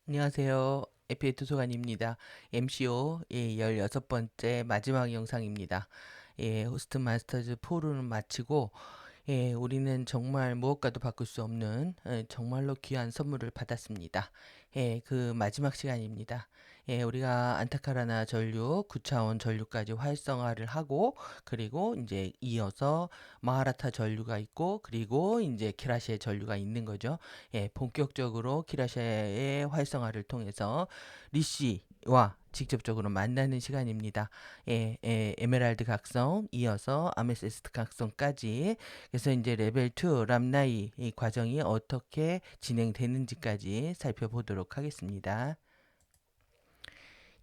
안녕하세요. 에피의 도서관입니다. MCO 16번째 마지막 영상입니다. 호스트 마스터즈 4를 마치고 우리는 정말 무엇과도 바꿀 수 없는 정말로 귀한 선물을 받았습니다. 그 마지막 시간입니다. 우리가 안타카라나 전류, 9차원 전류까지 활성화를 하고 그리고 이제 이어서 마하라타 전류가 있고 그리고 이제 키라시의 전류가 있는 거죠. 본격적으로 키라시의 활성화를 통해서 리시와 직접적으로 만나는 시간입니다. 에메랄드 각성 이어서 아메시스트 각성까지 그래서 이제 레벨 2 람나이 이 과정이 어떻게 진행되는지까지 살펴보도록 하겠습니다.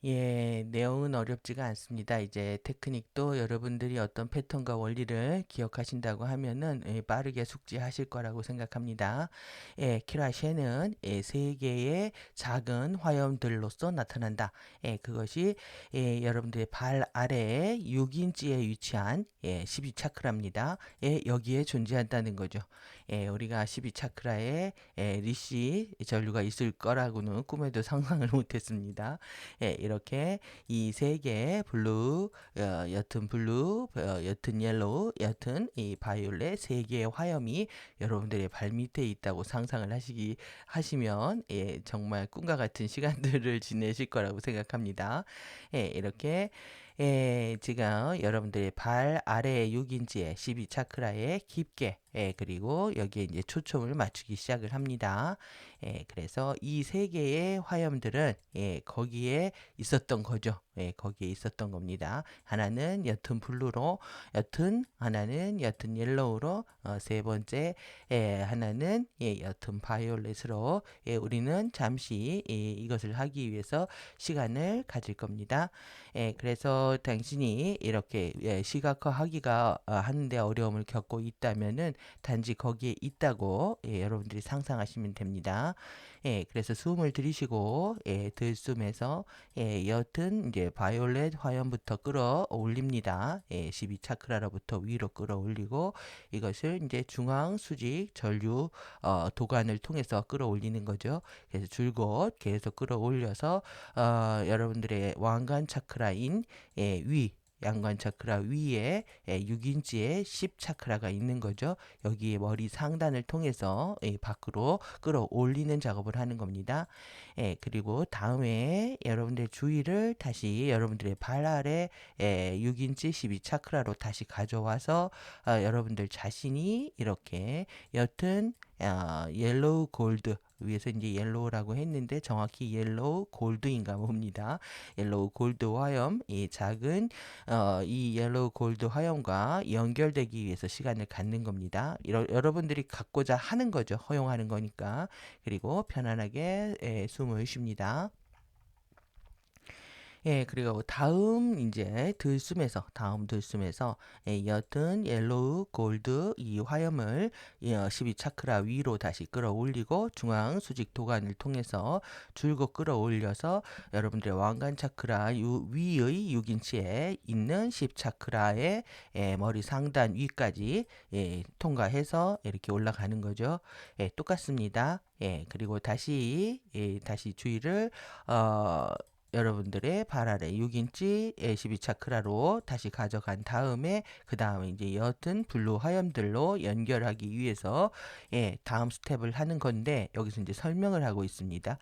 내용은 어렵지가 않습니다. 이제 테크닉도 여러분들이 어떤 패턴과 원리를 기억하신다고 하면은 빠르게 숙지하실 거라고 생각합니다. 키라시에는 세 개의 작은 화염들로서 나타난다. 그것이 여러분들의 발 아래에 6인치에 위치한 12차크라입니다. 여기에 존재한다는 거죠. 우리가 12차크라에 리시 전류가 있을 거라고는 꿈에도 상상을 못했습니다. 이렇게 이 세 개의 블루, 옅은 블루, 옅은 옐로우, 옅은 이 바이올렛 세 개의 화염이 여러분들의 발 밑에 있다고 상상을 하시면 정말 꿈과 같은 시간들을 지내실 거라고 생각합니다. 이렇게 지금 여러분들의 발 아래 6인치의 12차크라에 깊게 그리고 여기에 이제 초점을 맞추기 시작을 합니다. 그래서 이 세 개의 화염들은 거기에 있었던 거죠. 거기에 있었던 겁니다. 하나는 옅은 블루로, 하나는 옅은 옐로우로, 세 번째 하나는 옅은 바이올렛으로 우리는 잠시 이것을 하기 위해서 시간을 가질 겁니다. 그래서 당신이 이렇게 시각화하기가 하는데 어려움을 겪고 있다면은 단지 거기에 있다고 여러분들이 상상하시면 됩니다. 그래서 숨을 들이쉬고 들숨에서 옅은 이제 바이올렛 화염부터 끌어올립니다. 12차크라로부터 위로 끌어올리고 이것을 이제 중앙 수직 전류 도관을 통해서 끌어올리는 거죠. 그래서 줄곧 계속 끌어올려서 여러분들의 왕관 차크라인 위 양관 차크라 위에 6인치의 10 차크라가 있는 거죠. 여기에 머리 상단을 통해서 밖으로 끌어올리는 작업을 하는 겁니다. 그리고 다음에 여러분들의 주의를 다시 여러분들의 발 아래 6인치 12 차크라로 다시 가져와서 여러분들 자신이 이렇게 옅은 옐로우 골드 위에서 이제 옐로우라고 했는데 정확히 옐로우 골드인가 봅니다. 옐로우 골드 화염, 이 작은 이 옐로우 골드 화염과 연결되기 위해서 시간을 갖는 겁니다. 여러분들이 갖고자 하는 거죠. 허용하는 거니까. 그리고 편안하게 숨을 쉽니다. 그리고 다음 들숨에서 옅은 옐로우 골드 이 화염을 12차크라 위로 다시 끌어올리고 중앙 수직 도관을 통해서 줄곧 끌어올려서 여러분들의 왕관 차크라 위의 6인치에 있는 10차크라의 머리 상단 위까지 통과해서 이렇게 올라가는 거죠. 똑같습니다. 그리고 다시 주의를 여러분들의 발 아래 6인치 12차크라로 다시 가져간 다음에 그 다음에 이제 옅은 블루 화염들로 연결하기 위해서 다음 스텝을 하는 건데 여기서 이제 설명을 하고 있습니다.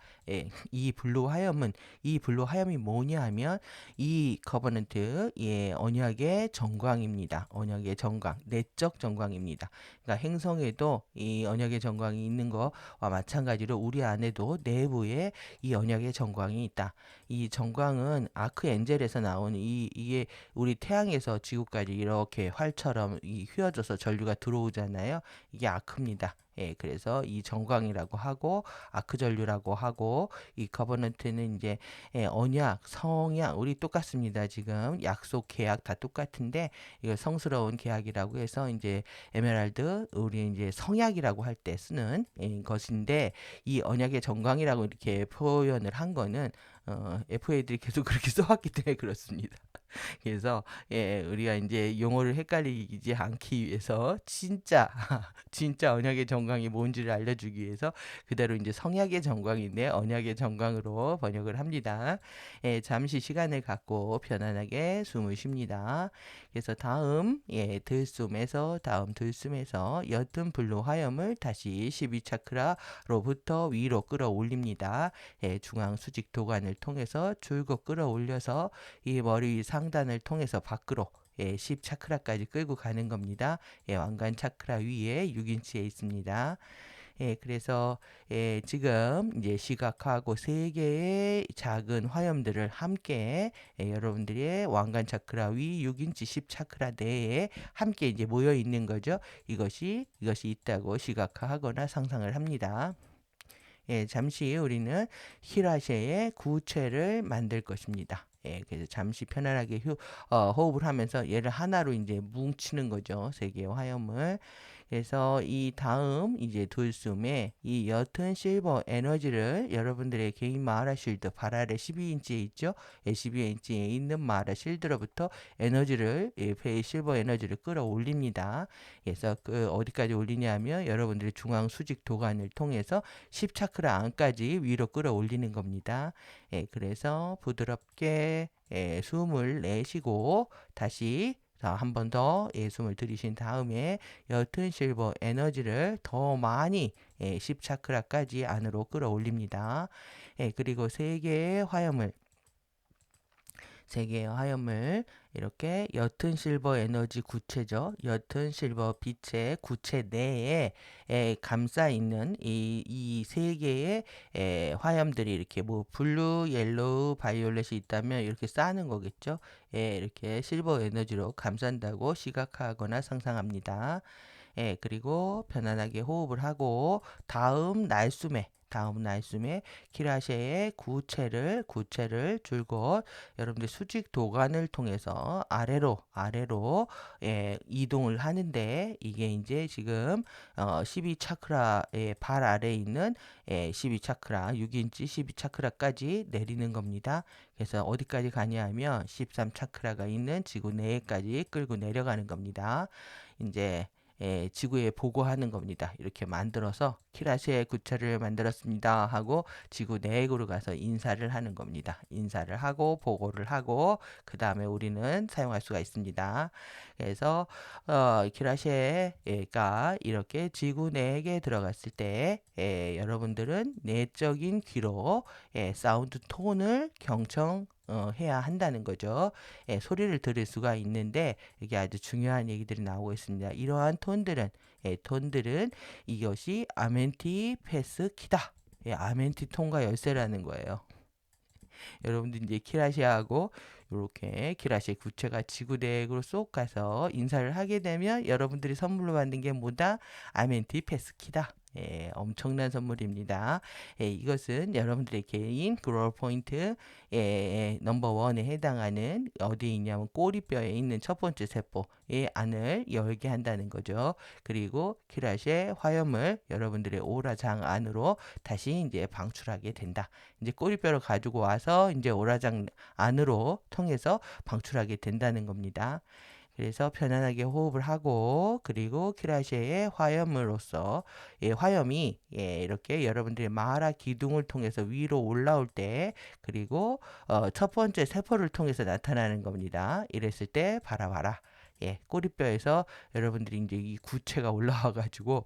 이 블루 화염이 뭐냐 하면 이 커버넌트 언약의 정광입니다. 언약의 정광, 내적 정광입니다. 그러니까 행성에도 이 언약의 정광이 있는 거와 마찬가지로 우리 안에도 내부에 이 언약의 정광이 있다. 이 정광은 아크엔젤에서 나온 이게 우리 태양에서 지구까지 이렇게 활처럼 휘어져서 전류가 들어오잖아요. 이게 아크입니다. 그래서 이 정광이라고 하고 아크 전류라고 하고 이 커버넌트는 이제 언약, 성약 우리 똑같습니다. 지금 약속, 계약 다 똑같은데 이거 성스러운 계약이라고 해서 이제 에메랄드 우리 이제 성약이라고 할 때 쓰는 것인데 이 언약의 정광이라고 이렇게 표현을 한 거는 FA들이 계속 그렇게 써왔기 때문에 그렇습니다. 그래서 우리가 이제 용어를 헷갈리지 않기 위해서 진짜 진짜 언약의 정광이 뭔지를 알려주기 위해서 그대로 이제 성약의 정광인데 언약의 정광으로 번역을 합니다. 잠시 시간을 갖고 편안하게 숨을 쉽니다. 그래서 다음 들숨에서 옅은 블루 화염을 다시 12차크라로부터 위로 끌어올립니다. 중앙 수직 도관을 통해서 줄곧 끌어올려서 이 머리 상단을 통해서 밖으로 10차크라까지 끌고 가는 겁니다. 왕관 차크라 위에 6인치에 있습니다. 그래서 지금 이제 시각하고 세 개의 작은 화염들을 함께 여러분들의 왕관 차크라 위 6인치 10차크라 내에 함께 이제 모여 있는 거죠. 이것이 있다고 시각화하거나 상상을 합니다. 잠시 우리는 히라시의 구체를 만들 것입니다. 그래서 잠시 편안하게 호흡을 하면서 얘를 하나로 이제 뭉치는 거죠. 세 개의 화염을. 그래서 이 다음 이제 돌숨에 이 옅은 실버 에너지를 여러분들의 개인 마하라 실드 발 아래 12인치에 있죠. 12인치에 있는 마하라 실드로부터 에너지를 실버 에너지를 끌어올립니다. 그래서 그 어디까지 올리냐면 여러분들의 중앙 수직 도관을 통해서 10차크라 안까지 위로 끌어올리는 겁니다. 그래서 부드럽게 숨을 내쉬고 다시 한 번 더 숨을 들이신 다음에 옅은 실버 에너지를 더 많이 10차크라까지 안으로 끌어올립니다. 그리고 세 개의 화염을 이렇게 옅은 실버 에너지 구체죠. 옅은 실버 빛의 구체 내에 감싸 있는 이 세 개의 화염들이 이렇게 뭐 블루, 옐로우, 바이올렛이 있다면 이렇게 쌓는 거겠죠. 이렇게 실버 에너지로 감싼다고 시각화하거나 상상합니다. 그리고 편안하게 호흡을 하고 다음 날숨에 키라시의 구체를 줄곧 여러분들 수직 도관을 통해서 아래로 이동을 하는데 이게 이제 지금 12차크라의 발 아래에 있는 12차크라 6인치 12차크라까지 내리는 겁니다. 그래서 어디까지 가냐 하면 13차크라가 있는 지구 내까지 끌고 내려가는 겁니다. 이제 지구에 보고하는 겁니다. 이렇게 만들어서 키라시의 구체를 만들었습니다 하고 지구 내역으로 가서 인사를 하는 겁니다. 인사를 하고 보고를 하고 그 다음에 우리는 사용할 수가 있습니다. 그래서 키라시가 이렇게 지구 내역에 들어갔을 때 여러분들은 내적인 귀로 사운드 톤을 해야 한다는 거죠. 소리를 들을 수가 있는데 이게 아주 중요한 얘기들이 나오고 있습니다. 이러한 톤들은 이것이 아멘티 패스 키다. 아멘티 톤과 열쇠라는 거예요. 여러분들 이제 키라시아하고 이렇게 키라시의 구체가 지구대역으로 쏙 가서 인사를 하게 되면 여러분들이 선물로 받는 게 뭐다? 아멘티 패스키다. 엄청난 선물입니다. 이것은 여러분들의 개인 그로어 포인트 넘버 원에 해당하는 어디에 있냐면 꼬리뼈에 있는 첫 번째 세포의 안을 열게 한다는 거죠. 그리고 키라시의 화염을 여러분들의 오라장 안으로 다시 이제 방출하게 된다. 이제 꼬리뼈를 가지고 와서 이제 오라장 안으로 통해서 방출하게 된다는 겁니다. 그래서 편안하게 호흡을 하고 그리고 키라시의 화염으로서 화염이 이렇게 여러분들의 마하라 기둥을 통해서 위로 올라올 때 그리고 첫 번째 세포를 통해서 나타나는 겁니다. 이랬을 때 봐라. 꼬리뼈에서 여러분들이 이제 이 구체가 올라와 가지고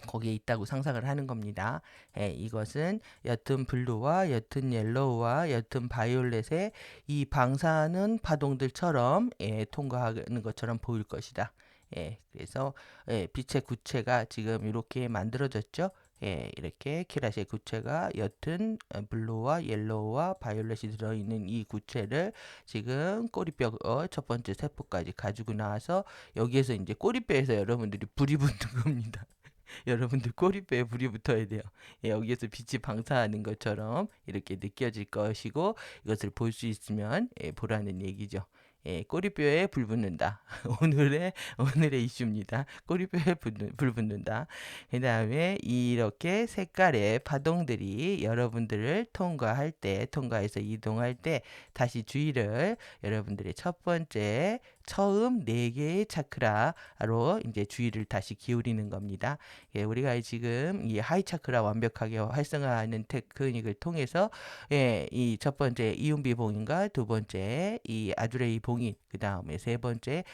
거기에 있다고 상상을 하는 겁니다. 이것은 옅은 블루와 옅은 옐로우와 옅은 바이올렛의 이 방사하는 파동들처럼 통과하는 것처럼 보일 것이다. 그래서 빛의 구체가 지금 이렇게 만들어졌죠. 이렇게 키라시의 구체가 옅은 블루와 옐로우와 바이올렛이 들어있는 이 구체를 지금 꼬리뼈 첫 번째 세포까지 가지고 나와서 여기에서 이제 꼬리뼈에서 여러분들이 불이 붙는 겁니다. 여러분들 꼬리뼈에 불이 붙어야 돼요. 여기에서 빛이 방사하는 것처럼 이렇게 느껴질 것이고 이것을 볼 수 있으면 보라는 얘기죠. 꼬리뼈에 불 붙는다. 오늘의 이슈입니다. 꼬리뼈에 불 붙는다. 그 다음에 이렇게 색깔의 파동들이 여러분들을 통과해서 이동할 때 다시 주의를 여러분들의 첫 번째 처음 4개의 차크라로 이제 주의를 다시 기울이는 겁니다. 우리가 지금 이 하이 차크라 완벽하게 활성화하는 테크닉을 통해서 이 첫 번째 이윤비 봉인과 두 번째 이 아두레이 봉인, 그 다음에 세 번째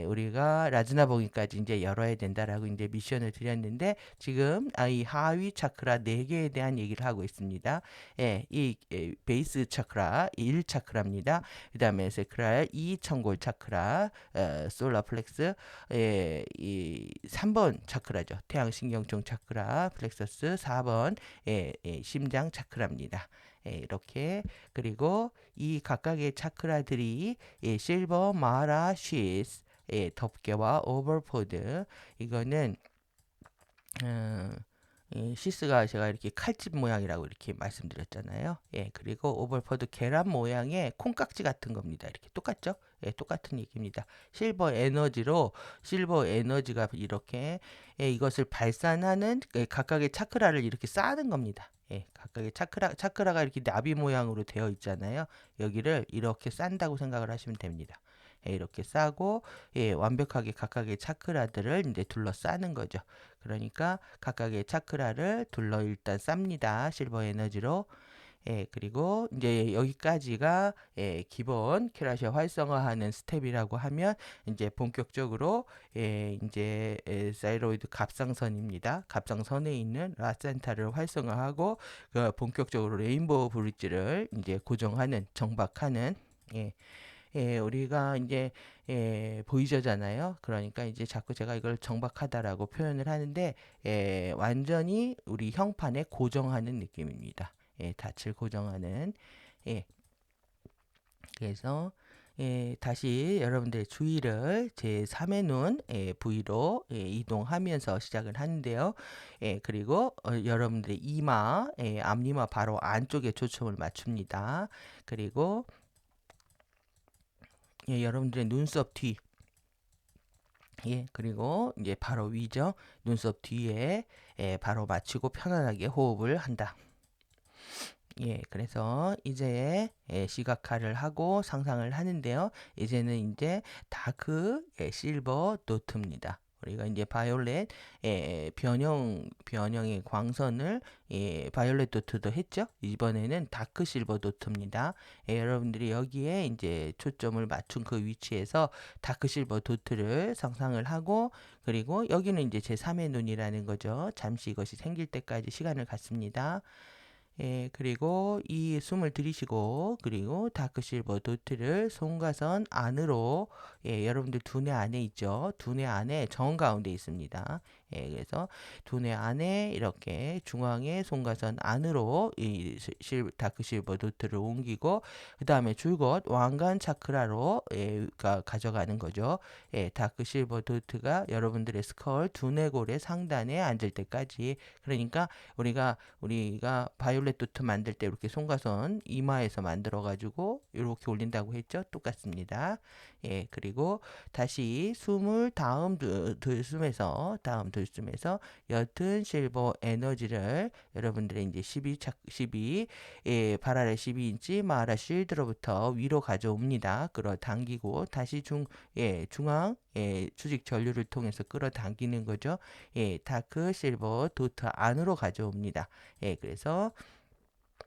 우리가 라즈나 봉인까지 이제 열어야 된다라고 이제 미션을 드렸는데 지금 이 하위 차크라 4개에 대한 얘기를 하고 있습니다. 이 베이스 차크라 1 차크라입니다. 그 다음에 세크랄 2 청골 차크라, 솔라 플렉스, 이 3번 차크라죠. 태양신경총 차크라, 플렉서스 4번 심장 차크라입니다. 이렇게. 그리고 이 각각의 차크라들이 실버, 마라, 쉬스, 덮개와 오버포드. 이거는 시스가 제가 이렇게 칼집 모양이라고 이렇게 말씀드렸잖아요. 그리고 오버포드 계란 모양의 콩깍지 같은 겁니다. 이렇게 똑같죠? 똑같은 얘기입니다. 실버 에너지가 이렇게 이것을 발산하는 각각의 차크라를 이렇게 쌓는 겁니다. 각각의 차크라가 이렇게 나비 모양으로 되어 있잖아요. 여기를 이렇게 싼다고 생각을 하시면 됩니다. 이렇게 싸고 완벽하게 각각의 차크라들을 이제 둘러싸는 거죠. 그러니까 각각의 차크라를 일단 쌉니다. 실버 에너지로. 그리고 이제 여기까지가 기본 큐라시아 활성화하는 스텝이라고 하면 이제 본격적으로 이제 사이로이드 갑상선입니다. 갑상선에 있는 라센타를 활성화하고 본격적으로 레인보우 브릿지를 이제 고정하는 정박하는 우리가 이제 보이저잖아요. 그러니까 이제 자꾸 제가 이걸 정박하다라고 표현을 하는데 완전히 우리 형판에 고정하는 느낌입니다. 닻을 고정하는. 그래서 다시 여러분들의 주의를 제 3의 눈 부위로 이동하면서 시작을 하는데요. 그리고 여러분들의 이마, 앞니마 바로 안쪽에 초점을 맞춥니다. 그리고 여러분들의 눈썹 뒤, 그리고 이제 바로 위죠. 눈썹 뒤에 바로 맞추고 편안하게 호흡을 한다. 그래서 이제 시각화를 하고 상상을 하는데요. 이제는 이제 다크 실버 도트입니다. 우리가 이제 바이올렛 변형의 광선을 바이올렛 도트도 했죠. 이번에는 다크 실버 도트입니다. 여러분들이 여기에 이제 초점을 맞춘 그 위치에서 다크 실버 도트를 상상을 하고, 그리고 여기는 이제 제 3의 눈이라는 거죠. 잠시 이것이 생길 때까지 시간을 갖습니다. 그리고 이 숨을 들이쉬고, 그리고 다크 실버 도트를 손가선 안으로, 여러분들 두뇌 안에 있죠. 두뇌 안에 정 가운데 있습니다. 그래서 두뇌 안에 이렇게 중앙의 손가선 안으로 이 다크 실버 도트를 옮기고, 그 다음에 줄곧 왕관 차크라로 가져가는 거죠. 다크 실버 도트가 여러분들의 스컬 두뇌골의 상단에 앉을 때까지. 그러니까 우리가 바이올렛 도트 만들 때 이렇게 손가선 이마에서 만들어 가지고 이렇게 올린다고 했죠. 똑같습니다. 그리고 다시 숨을 다음 들숨에서 옅은 실버 에너지를 여러분들의 이제 12 바라의 12인치 마라 쉴드로부터 위로 가져옵니다. 끌어당기고 다시 중앙 수직 전류를 통해서 끌어당기는 거죠. 다크 실버 도트 안으로 가져옵니다. 그래서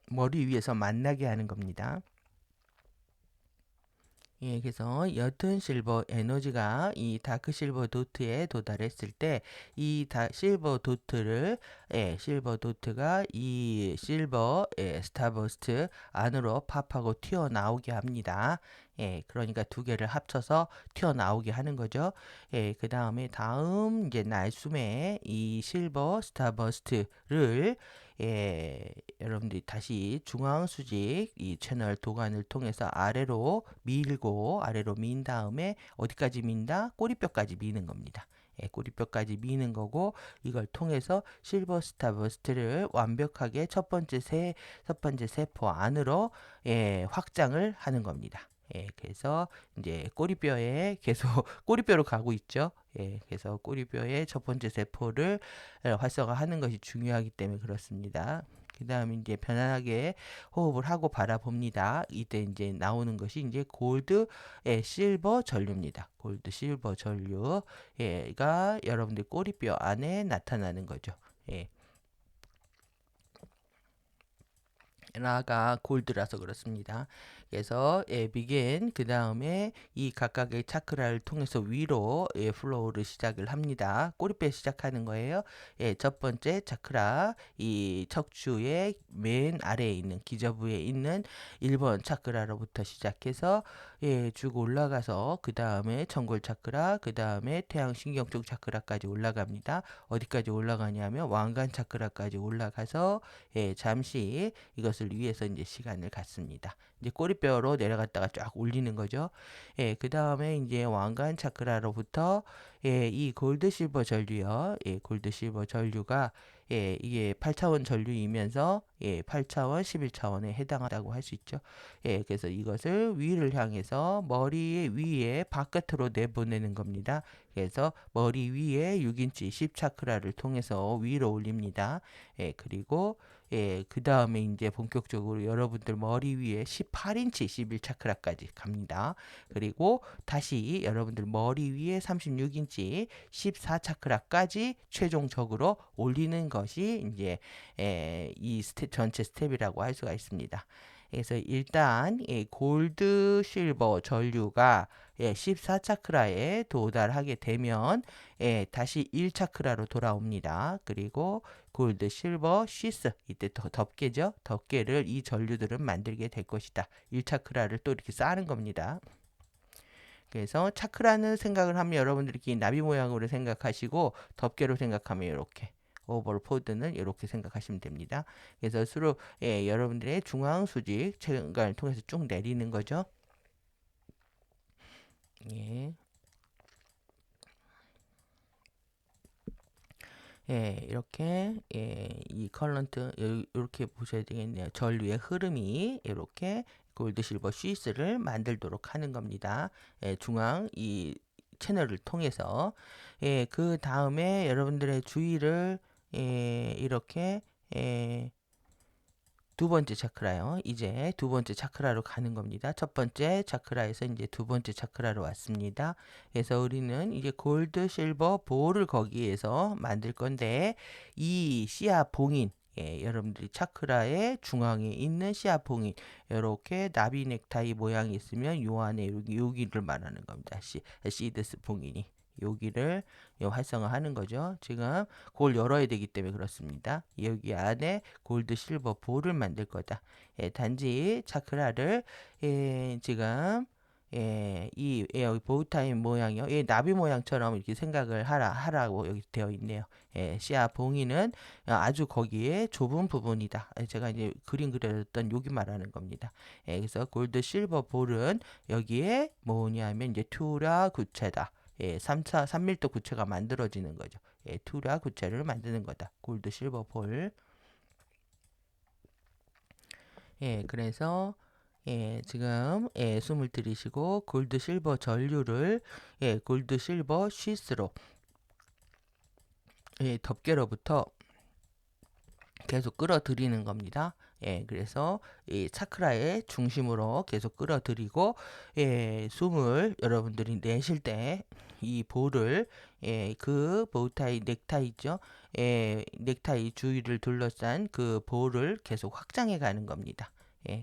머리 위에서 만나게 하는 겁니다. 그래서 옅은 실버 에너지가 이 다크 실버 도트에 도달했을 때 이 실버 도트가 이 실버 스타버스트 안으로 팝하고 튀어나오게 합니다. 그러니까 두 개를 합쳐서 튀어나오게 하는 거죠. 그 다음에 다음 이제 날숨에 이 실버 스타버스트를 여러분들이 다시 중앙 수직 이 채널 도관을 통해서 아래로 민 다음에 어디까지 민다? 꼬리뼈까지 미는 겁니다. 꼬리뼈까지 미는 거고, 이걸 통해서 실버 스타버스트를 완벽하게 첫 번째 세포 안으로 확장을 하는 겁니다. 예, 그래서 이제 꼬리뼈에 계속 꼬리뼈로 가고 있죠. 예, 그래서 꼬리뼈의 첫 번째 세포를 활성화하는 것이 중요하기 때문에 그렇습니다. 그 다음에 이제 편안하게 호흡을 하고 바라봅니다. 이때 이제 나오는 것이 이제 골드, 실버 전류입니다. 골드, 실버 전류가 여러분들 꼬리뼈 안에 나타나는 거죠. 예. 나가 골드라서 그렇습니다. 그래서 begin 그 다음에 이 각각의 차크라를 통해서 위로 플로우를 시작을 합니다. 꼬리뼈 시작하는 거예요. 첫 번째 차크라 이 척추의 맨 아래에 있는 기저부에 있는 1번 차크라로부터 시작해서 쭉 올라가서 그 다음에 청골 차크라 그 다음에 태양신경 쪽 차크라까지 올라갑니다. 어디까지 올라가냐면 왕관 차크라까지 올라가서 잠시 이것을 위해서 이제 시간을 갖습니다. 이제 꼬리뼈로 내려갔다가 쫙 올리는 거죠. 그 다음에 이제 왕관 차크라로부터 이 골드 실버 전류요. 골드 실버 전류가 이게 8차원 전류이면서 8차원, 11차원에 해당한다고 할 수 있죠. 그래서 이것을 위를 향해서 머리 위에 바깥으로 내보내는 겁니다. 그래서 머리 위에 6인치 10차크라를 통해서 위로 올립니다. 그리고 그 다음에 이제 본격적으로 여러분들 머리 위에 18인치 11차크라까지 갑니다. 그리고 다시 여러분들 머리 위에 36인치 14차크라까지 최종적으로 올리는 것이 이제 이 스텝 전체 스텝이라고 할 수가 있습니다. 그래서 일단 골드 실버 전류가 14차크라에 도달하게 되면 다시 1차크라로 돌아옵니다. 그리고 골드, 실버, 쉬스 이때 더 덮개죠. 덮개를 이 전류들은 만들게 될 것이다. 1차크라를 또 이렇게 쌓는 겁니다. 그래서 차크라는 생각을 하면 여러분들이 나비 모양으로 생각하시고 덮개로 생각하면 이렇게 오버롤 포드는 이렇게 생각하시면 됩니다. 그래서 수로 여러분들의 중앙 수직 체관을 통해서 쭉 내리는 거죠. 예. 이렇게 이 컬런트 이렇게 보셔야 되겠네요. 전류의 흐름이 이렇게 골드 실버 쉬스를 만들도록 하는 겁니다. 중앙 이 채널을 통해서 그 다음에 여러분들의 주의를 이렇게 두 번째 차크라요. 이제 두 번째 차크라로 가는 겁니다. 첫 번째 차크라에서 이제 두 번째 차크라로 왔습니다. 그래서 우리는 이제 골드, 실버, 볼을 거기에서 만들 건데 이 씨앗 봉인 여러분들이 차크라의 중앙에 있는 씨앗 봉인 이렇게 나비 넥타이 모양이 있으면 요 안에 여기를 말하는 겁니다. 시드스 봉인이 여기를 활성화하는 거죠. 지금 그걸 열어야 되기 때문에 그렇습니다. 여기 안에 골드, 실버, 볼을 만들 거다. 단지 차크라를 지금 여기 보우타임 모양이요. 나비 모양처럼 이렇게 생각을 하라고 여기 되어 있네요. 씨앗 봉이는 아주 거기에 좁은 부분이다. 제가 이제 그림 그렸던 여기 말하는 겁니다. 그래서 골드, 실버, 볼은 여기에 뭐냐면 이제 투라 구체다. 3밀도 구체가 만들어지는 거죠. 투라 구체를 만드는 거다. 골드, 실버, 볼. 그래서 지금 숨을 들이쉬고 골드, 실버 전류를 골드, 실버 쉬스로 덮개로부터 계속 끌어들이는 겁니다. 그래서 이 차크라의 중심으로 계속 끌어들이고 숨을 여러분들이 내쉴 때 이 볼을 그 보우타이 넥타이죠. 넥타이 주위를 둘러싼 그 볼을 계속 확장해 가는 겁니다.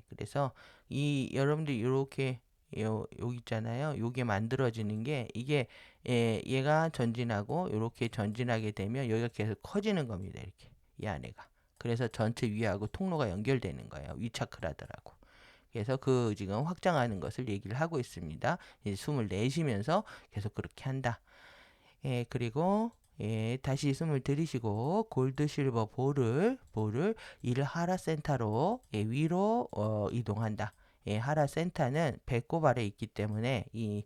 그래서 이 여러분들이 이렇게 여기 있잖아요. 요게 만들어지는 게 이게 얘가 전진하고 이렇게 전진하게 되면 여기가 계속 커지는 겁니다. 이렇게 이 안에가. 그래서 전체 위하고 통로가 연결되는 거예요. 위차크라더라고. 그래서 그 지금 확장하는 것을 얘기를 하고 있습니다. 이제 숨을 내쉬면서 계속 그렇게 한다. 그리고 다시 숨을 들이쉬고 골드, 실버, 볼을 이를 하라 센터로 위로 이동한다. 하라 센터는 배꼽 아래 있기 때문에 이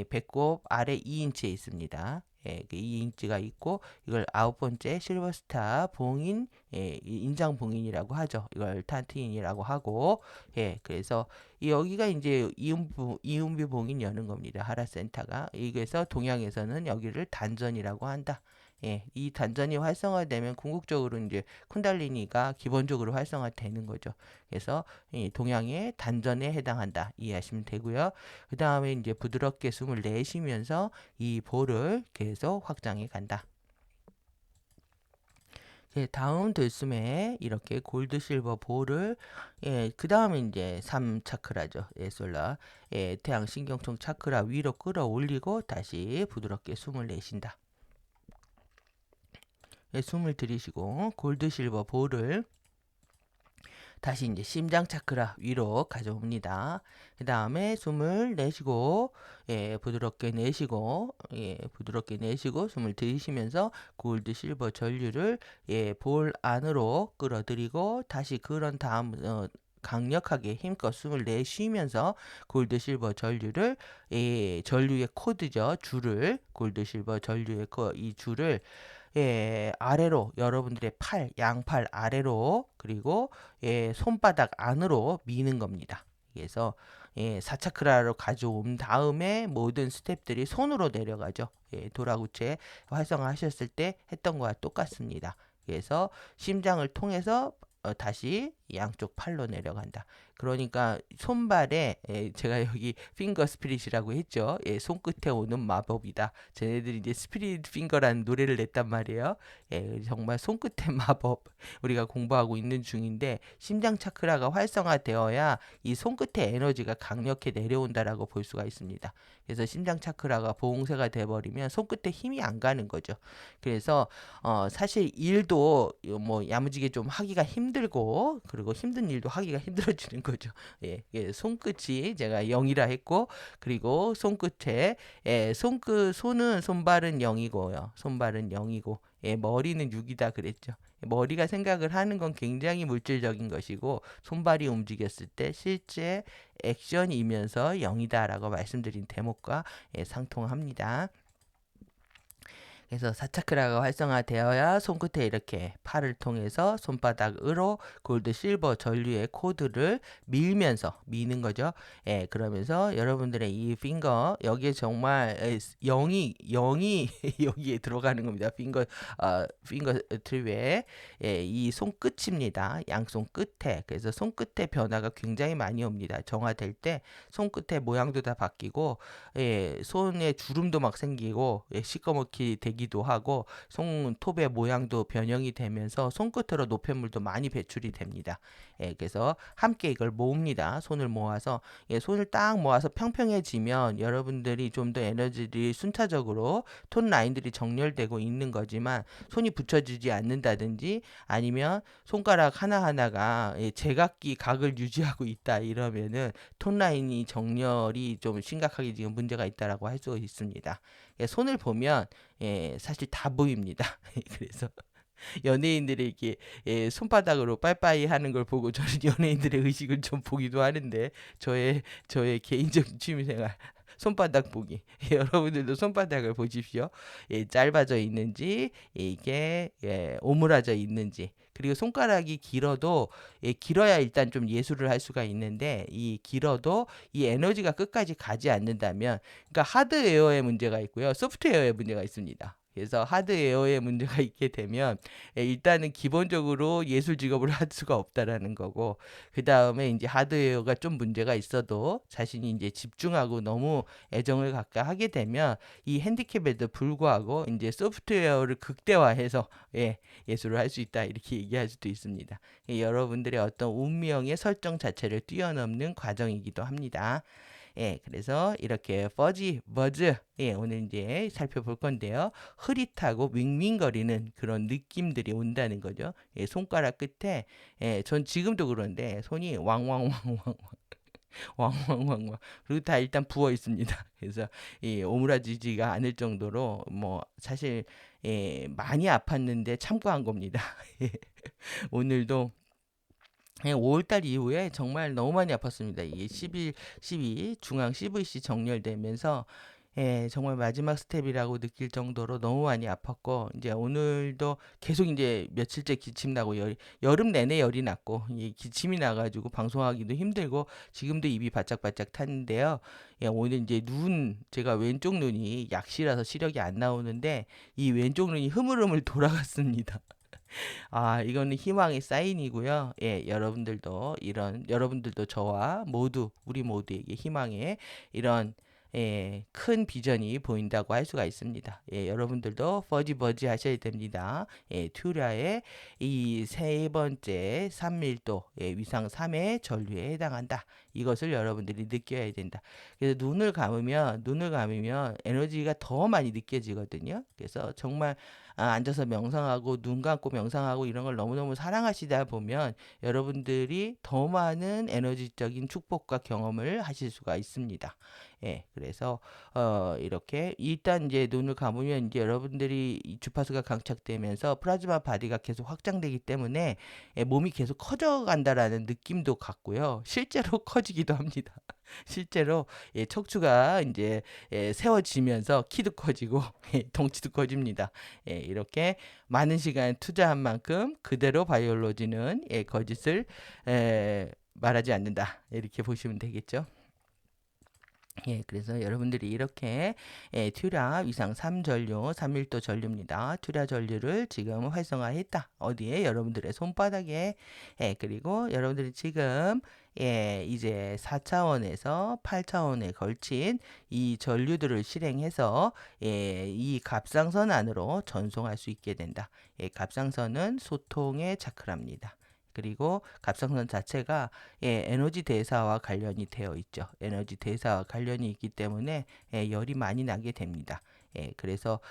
배꼽 아래 2인치에 있습니다. 예, 이 인지가 있고 이걸 9번째 실버스타 봉인, 예, 인장 봉인이라고 하죠. 이걸 탄트인이라고 하고, 예, 그래서 여기가 이제 이음비 봉인 여는 겁니다. 하라센터가. 이게서 동양에서는 여기를 단전이라고 한다. 예, 이 단전이 활성화되면 궁극적으로 이제 쿤달리니가 기본적으로 활성화되는 거죠. 그래서 이 동양의 단전에 해당한다 이해하시면 되고요. 그 다음에 이제 부드럽게 숨을 내쉬면서 이 볼을 계속 확장해 간다. 예, 다음 들숨에 이렇게 골드 실버 볼을, 예, 그 다음에 이제 3차크라죠. 예, 솔라. 예, 태양 신경총 차크라 위로 끌어올리고 다시 부드럽게 숨을 내쉰다. 예, 숨을 들이쉬고 골드 실버 볼을 다시 이제 심장 차크라 위로 가져옵니다. 그 다음에 숨을 내쉬고, 예, 부드럽게 내쉬고, 예, 부드럽게 내쉬고, 숨을 들이쉬면서 골드 실버 전류를, 예, 볼 안으로 끌어들이고, 다시 그런 다음, 강력하게 힘껏 숨을 내쉬면서 골드 실버 전류를, 예, 전류의 코드죠. 줄을, 골드 실버 전류의 이 줄을, 예, 아래로 여러분들의 양팔 아래로 그리고 예, 손바닥 안으로 미는 겁니다. 그래서 예, 사차크라로 가져온 다음에 모든 스텝들이 손으로 내려가죠. 예, 도라구체 활성화하셨을 때 했던 거와 똑같습니다. 그래서 심장을 통해서 다시 양쪽 팔로 내려간다. 그러니까 손발에 제가 여기 핑거 스피릿이라고 했죠. 예, 손끝에 오는 마법이다. 쟤네들이 이제 스피릿 핑거라는 노래를 냈단 말이에요. 예, 정말 손끝의 마법 우리가 공부하고 있는 중인데 심장 차크라가 활성화되어야 이 손끝의 에너지가 강력히 내려온다라고 볼 수가 있습니다. 그래서 심장 차크라가 보홍세가 돼버리면 손끝에 힘이 안 가는 거죠. 그래서 사실 일도 뭐 야무지게 좀 하기가 힘들고 그리고 힘든 일도 하기가 힘들어지는 거죠. 예, 예, 손끝이 제가 0이라 했고 그리고 손끝에 예, 손은 손발은 0이고요. 손발은 0이고 예, 머리는 6이다 그랬죠. 머리가 생각을 하는 건 굉장히 물질적인 것이고 손발이 움직였을 때 실제 액션이면서 0이다라고 말씀드린 대목과 예, 상통합니다. 그래서 사차크라가 활성화되어야 손끝에 이렇게 팔을 통해서 손바닥으로 골드 실버 전류의 코드를 밀면서 미는 거죠. 예, 그러면서 여러분들의 이 핑거 여기에 정말 0이 여기에 들어가는 겁니다. 핑거 트립에 예, 이 손끝입니다. 양손 끝에. 그래서 손끝의 변화가 굉장히 많이 옵니다. 정화될 때 손끝의 모양도 다 바뀌고 예, 손에 주름도 막 생기고 예, 시꺼멓게 되기도 하고 손톱의 모양도 변형이 되면서 손끝으로 노폐물도 많이 배출이 됩니다. 예, 그래서 함께 이걸 모읍니다. 손을 모아서 예, 손을 딱 모아서 평평해지면 여러분들이 좀 더 에너지를 순차적으로 톤 라인들이 정렬되고 있는 거지만 손이 붙여지지 않는다든지 아니면 손가락 하나하나가 예, 제각기 각을 유지하고 있다 이러면은 톤 라인이 정렬이 좀 심각하게 지금 문제가 있다라고 할 수 있습니다. 예, 손을 보면 예, 사실 다 보입니다. 그래서 연예인들이 이렇게 예, 손바닥으로 빠이빠이 하는 걸 보고 저는 연예인들의 의식을 좀 보기도 하는데 저의 개인적인 취미생활 손바닥 보기. 여러분들도 손바닥을 보십시오. 예, 짧아져 있는지 이게 예, 오므라져 있는지 그리고 손가락이 길어도 예, 길어야 일단 좀 예술을 할 수가 있는데 이 길어도 이 에너지가 끝까지 가지 않는다면 그러니까 하드웨어에 문제가 있고요. 소프트웨어에 문제가 있습니다. 그래서 하드웨어에 문제가 있게 되면 예, 일단은 기본적으로 예술 직업을 할 수가 없다라는 거고 그 다음에 이제 하드웨어가 좀 문제가 있어도 자신이 이제 집중하고 너무 애정을 갖게 하게 되면 이 핸디캡에도 불구하고 이제 소프트웨어를 극대화해서 예, 예술을 할 수 있다 이렇게 얘기할 수도 있습니다. 예, 여러분들의 어떤 운명의 설정 자체를 뛰어넘는 과정이기도 합니다. 예, 그래서 이렇게 버지, 버즈, 예, 오늘 이제 살펴볼 건데요. 흐릿하고 윙윙거리는 그런 느낌들이 온다는 거죠. 예, 손가락 끝에, 예, 전 지금도 그런데 손이 왕왕왕왕, 왕왕왕왕, 그리고 다 일단 부어 있습니다. 그래서 이 오므라지지가 않을 정도로 뭐 사실 예, 많이 아팠는데 참고한 겁니다. 오늘도 5월달 이후에 정말 너무 많이 아팠습니다. 이게 12 중앙 CVC 정렬되면서 예, 정말 마지막 스텝이라고 느낄 정도로 너무 많이 아팠고, 이제 오늘도 계속 이제 며칠째 기침 나고, 여름 내내 열이 났고, 이 기침이 나가지고 방송하기도 힘들고, 지금도 입이 바짝바짝 탔는데요. 예, 오늘 이제 제가 왼쪽 눈이 약시라서 시력이 안 나오는데, 이 왼쪽 눈이 흐물흐물 돌아갔습니다. 아, 이거는 희망의 사인이고요. 예, 여러분들도 저와 우리 모두에게 희망의 이런 큰 비전이 보인다고 할 수가 있습니다. 예, 여러분들도 버지 하셔야 됩니다. 예, 튜라의 이 세 번째 산밀도 위상 3의 전류에 해당한다. 이것을 여러분들이 느껴야 된다. 그래서 눈을 감으면 에너지가 더 많이 느껴지거든요. 그래서 정말 앉아서 명상하고 눈 감고 명상하고 이런 걸 너무너무 사랑하시다 보면 여러분들이 더 많은 에너지적인 축복과 경험을 하실 수가 있습니다. 예, 그래서 이렇게 일단 이제 눈을 감으면 이제 여러분들이 이 주파수가 강착되면서 플라즈마 바디가 계속 확장되기 때문에 몸이 계속 커져 간다라는 느낌도 갖고요. 실제로 커지기도 합니다. 실제로 척추가 이제 세워지면서 키도 커지고 덩치도 커집니다. 이렇게 많은 시간 투자한 만큼 그대로 바이올로지는 거짓을 말하지 않는다. 이렇게 보시면 되겠죠. 예, 그래서 여러분들이 이렇게 튜라 위상 3전류, 3밀도 전류입니다. 튜라 전류를 지금 활성화했다. 어디에? 여러분들의 손바닥에. 그리고 여러분들이 지금 이제 4차원에서 8차원에 걸친 이 전류들을 실행해서 이 갑상선 안으로 전송할 수 있게 된다. 갑상선은 소통의 차크라입니다. 그리고 갑상선 자체가 에너지 대사와 관련이 되어 있죠. 에너지 대사와 관련이 있기 때문에 열이 많이 나게 됩니다. 그래서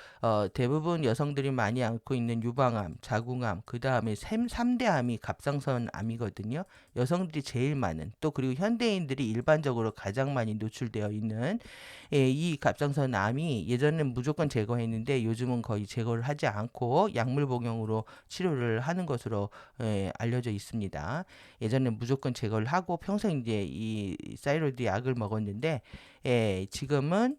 대부분 여성들이 많이 앓고 있는 유방암, 자궁암, 그 다음에 3대 암이 갑상선 암이거든요. 여성들이 제일 많은, 또 그리고 현대인들이 일반적으로 가장 많이 노출되어 있는 이 갑상선 암이 예전엔 무조건 제거했는데 요즘은 거의 제거를 하지 않고 약물 복용으로 치료를 하는 것으로 알려져 있습니다. 예전엔 무조건 제거를 하고 평생 이제 이 사이로이드 약을 먹었는데 지금은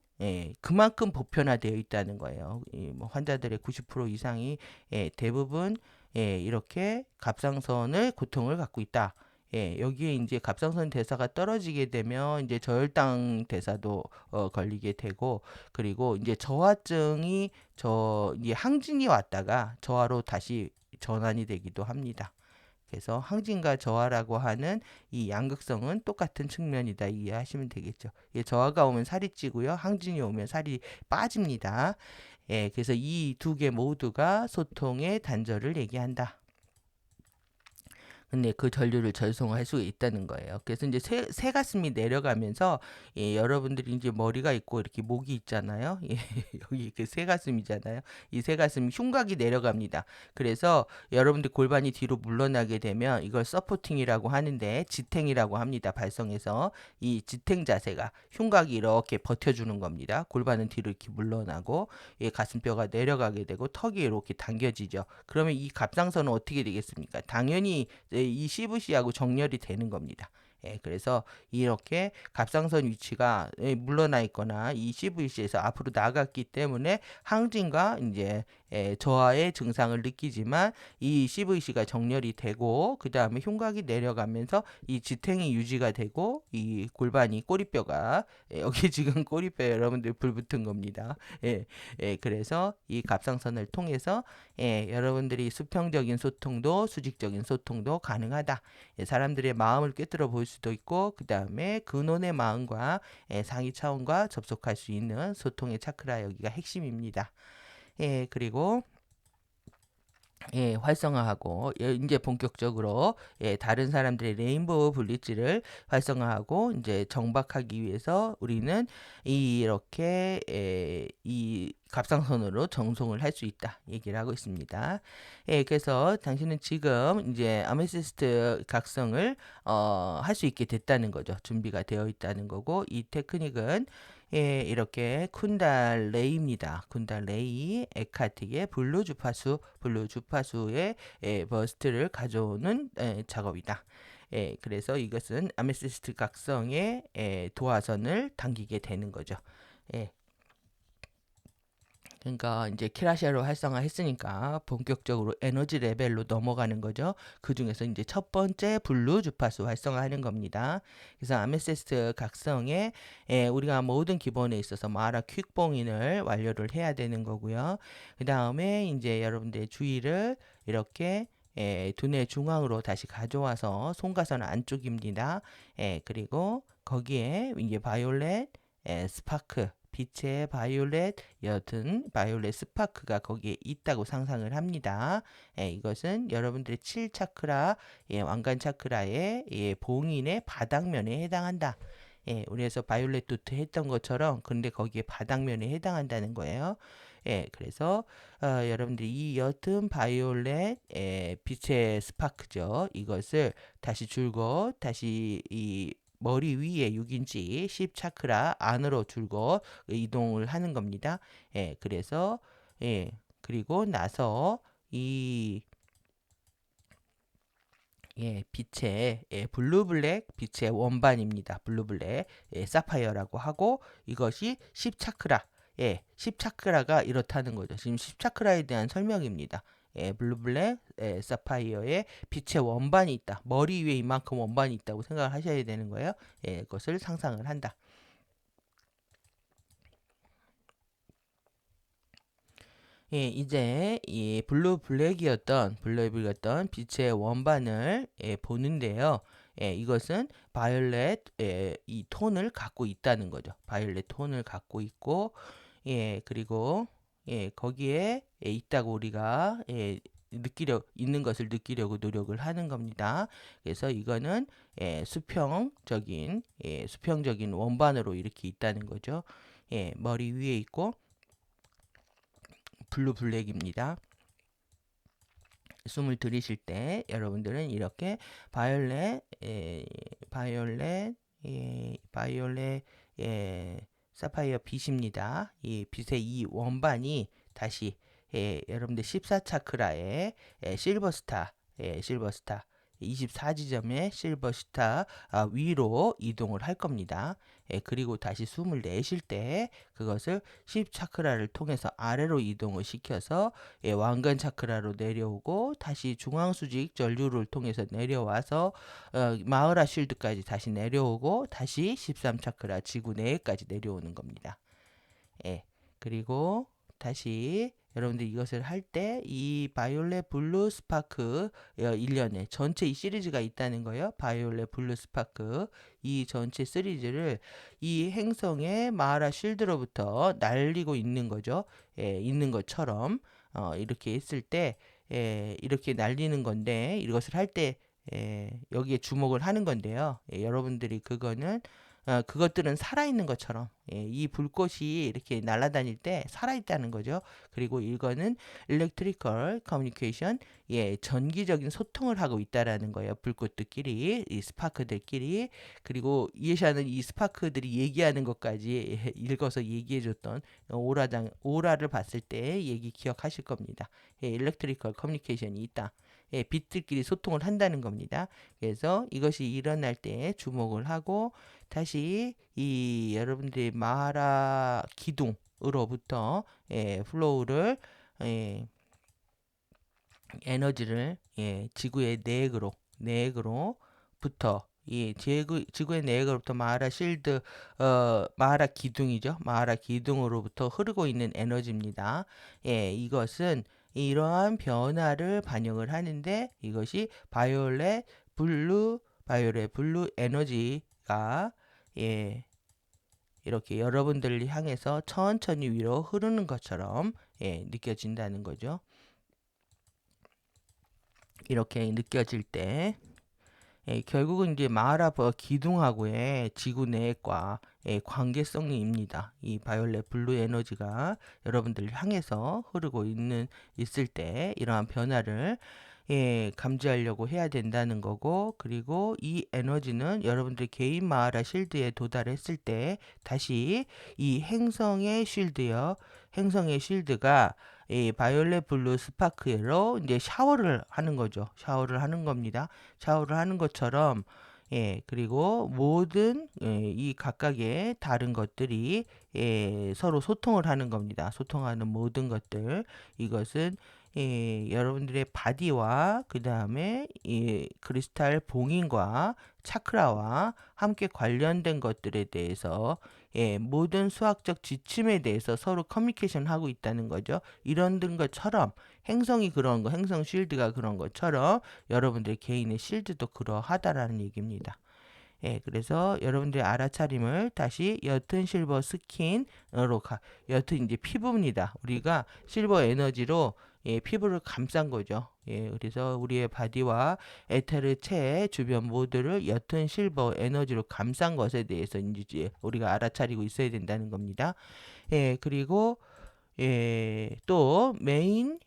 그만큼 보편화되어 있다는 거예요. 뭐 환자들의 90% 이상이 대부분 이렇게 갑상선을 고통을 갖고 있다. 여기에 이제 갑상선 대사가 떨어지게 되면 이제 저혈당 대사도 걸리게 되고, 그리고 이제 저하증이 이제 항진이 왔다가 저하로 다시 전환이 되기도 합니다. 그래서 항진과 저하라고 하는 이 양극성은 똑같은 측면이다 이해하시면 되겠죠. 저하가 오면 살이 찌고요. 항진이 오면 살이 빠집니다. 그래서 이 두 개 모두가 소통의 단절을 얘기한다. 근데 그 전류를 전송할 수 있다는 거예요. 그래서 이제 새 가슴이 내려가면서 여러분들이 이제 머리가 있고 이렇게 목이 있잖아요. 여기 그 새 가슴이잖아요. 이 새 가슴 흉곽이 내려갑니다. 그래서 여러분들 골반이 뒤로 물러나게 되면 이걸 서포팅이라고 하는데 지탱이라고 합니다. 발성에서 이 지탱 자세가 흉곽이 이렇게 버텨주는 겁니다. 골반은 뒤로 이렇게 물러나고 가슴뼈가 내려가게 되고 턱이 이렇게 당겨지죠. 그러면 이 갑상선은 어떻게 되겠습니까? 당연히 이 CVC하고 정렬이 되는 겁니다. 그래서 이렇게 갑상선 위치가 물러나 있거나 이 CVC에서 앞으로 나갔기 때문에 항진과 이제 저하의 증상을 느끼지만 이 CVC가 정렬이 되고 그 다음에 흉곽이 내려가면서 이 지탱이 유지가 되고 이 골반이 꼬리뼈가 여기 지금 꼬리뼈 여러분들 불 붙은 겁니다. 그래서 이 갑상선을 통해서 여러분들이 수평적인 소통도 수직적인 소통도 가능하다. 사람들의 마음을 꿰뚫어 볼 수도 있고 그 다음에 근원의 마음과 상위 차원과 접속할 수 있는 소통의 차크라 여기가 핵심입니다. 그리고 활성화하고 이제 본격적으로 다른 사람들의 레인보우 블리츠를 활성화하고 이제 정박하기 위해서 우리는 이렇게 이 갑상선으로 정송을 할 수 있다 얘기를 하고 있습니다. 그래서 당신은 지금 이제 아메시스트 각성을 할 수 있게 됐다는 거죠. 준비가 되어 있다는 거고 이 테크닉은 이렇게 쿤달레이입니다. 쿤달레이 에카틱의 블루 주파수의 버스트를 가져오는 작업이다. 그래서 이것은 아메시스트 각성의 도화선을 당기게 되는 거죠. 그러니까 이제 키라샤로 활성화했으니까 본격적으로 에너지 레벨로 넘어가는 거죠. 그 중에서 이제 첫 번째 블루 주파수 활성화하는 겁니다. 그래서 아메세스트 각성에 우리가 모든 기본에 있어서 마라 퀵봉인을 완료를 해야 되는 거고요. 그 다음에 이제 여러분들의 주의를 이렇게 두뇌 중앙으로 다시 가져와서 손가선 안쪽입니다. 그리고 거기에 이제 바이올렛 스파크 빛의 바이올렛 여튼 바이올렛 스파크가 거기에 있다고 상상을 합니다. 이것은 여러분들의 7차크라 왕관 차크라의 봉인의 바닥면에 해당한다. 우리에서 바이올렛 도트 했던 것처럼 근데 거기에 바닥면에 해당한다는 거예요. 그래서 여러분들이 이 옅은 바이올렛 빛의 스파크죠. 이것을 다시 줄곧 다시 이 머리 위에 6인치 10차크라 안으로 줄곧 이동을 하는 겁니다. 그래서 그리고 나서 이 빛의 블루블랙 빛의 원반입니다. 블루블랙 사파이어라고 하고 이것이 10차크라 10차크라가 이렇다는 거죠. 지금 10차크라에 대한 설명입니다. 블루블랙 사파이어의 빛의 원반이 있다. 머리 위에 이만큼 원반이 있다고 생각을 하셔야 되는 거예요. 그것을 상상을 한다. 이제 이 블루블랙이었던 빛의 원반을 보는데요. 이것은 바이올렛 이 톤을 갖고 있다는 거죠. 바이올렛 톤을 갖고 있고 그리고 거기에 있다고 우리가 있는 것을 느끼려고 노력을 하는 겁니다. 그래서 이거는 수평적인 원반으로 이렇게 있다는 거죠. 머리 위에 있고 블루블랙입니다. 숨을 들이쉴 때 여러분들은 이렇게 바이올렛 사파이어 빛입니다. 이 빛의 이 원반이 다시 여러분들 14차크라의 실버스타 24지점의 실버스타 위로 이동을 할 겁니다. 그리고 다시 숨을 내쉴 때 그것을 10차크라를 통해서 아래로 이동을 시켜서 왕관 차크라로 내려오고 다시 중앙수직 전류를 통해서 내려와서 마흐라 쉴드까지 다시 내려오고 다시 13차크라 지구 내까지 내려오는 겁니다. 그리고 다시 여러분들 이것을 할 때 이 바이올렛 블루 스파크 1년에 전체 이 시리즈가 있다는 거예요. 바이올렛 블루 스파크 이 전체 시리즈를 이 행성의 마하라 쉴드로부터 날리고 있는 거죠. 있는 것처럼 이렇게 했을 때 이렇게 날리는 건데 이것을 할 때 여기에 주목을 하는 건데요. 여러분들이 그것들은 살아있는 것처럼 이 불꽃이 이렇게 날아다닐 때 살아있다는 거죠. 그리고 이거는 electrical communication 전기적인 소통을 하고 있다라는 거예요. 불꽃들끼리 이 스파크들끼리 그리고 이에샤는 이 스파크들이 얘기하는 것까지 읽어서 얘기해줬던 오라를 봤을 때 얘기 기억하실 겁니다. electrical communication이 있다. 빛들끼리 소통을 한다는 겁니다. 그래서 이것이 일어날 때 주목을 하고 다시 이 여러분들의 마하라 기둥으로부터 플로우를 에너지를 지구의 내액으로부터 지구의 내액으로부터 마하라 실드 마하라 기둥이죠. 마하라 기둥으로부터 흐르고 있는 에너지입니다. 이것은 이러한 변화를 반영을 하는데 이것이 바이올렛 블루 에너지가 이렇게 여러분들을 향해서 천천히 위로 흐르는 것처럼 느껴진다는 거죠. 이렇게 느껴질 때 결국은 이제 마하라버 기둥하고의 지구 내과 관계성입니다. 이 바이올렛 블루 에너지가 여러분들을 향해서 흐르고 있을 때 이러한 변화를 감지하려고 해야 된다는 거고 그리고 이 에너지는 여러분들 개인 마하라 쉴드에 도달했을 때 다시 이 행성의 쉴드가 이 바이올렛 블루 스파크로 이제 샤워를 하는 거죠. 샤워를 하는 겁니다. 샤워를 하는 것처럼 그리고 모든 이 각각의 다른 것들이 서로 소통을 하는 겁니다. 소통하는 모든 것들. 이것은 여러분들의 바디와 그 다음에 이 크리스탈 봉인과 차크라와 함께 관련된 것들에 대해서 모든 수학적 지침에 대해서 서로 커뮤니케이션 하고 있다는 거죠. 이런 것처럼 행성이 그런 거, 행성 쉴드가 그런 것처럼 여러분들 개인의 실드도 그러하다라는 얘기입니다. 그래서 여러분들의 알아차림을 다시 옅은 실버 스킨으로 옅은 이제 피부입니다. 우리가 실버 에너지로 피부를 감싼 거죠. 그래서 우리의 바디와 에테르체 주변 모두를 옅은 실버 에너지로 감싼 것에 대해서 이제 우리가 알아차리고 있어야 된다는 겁니다. 그리고 또 메인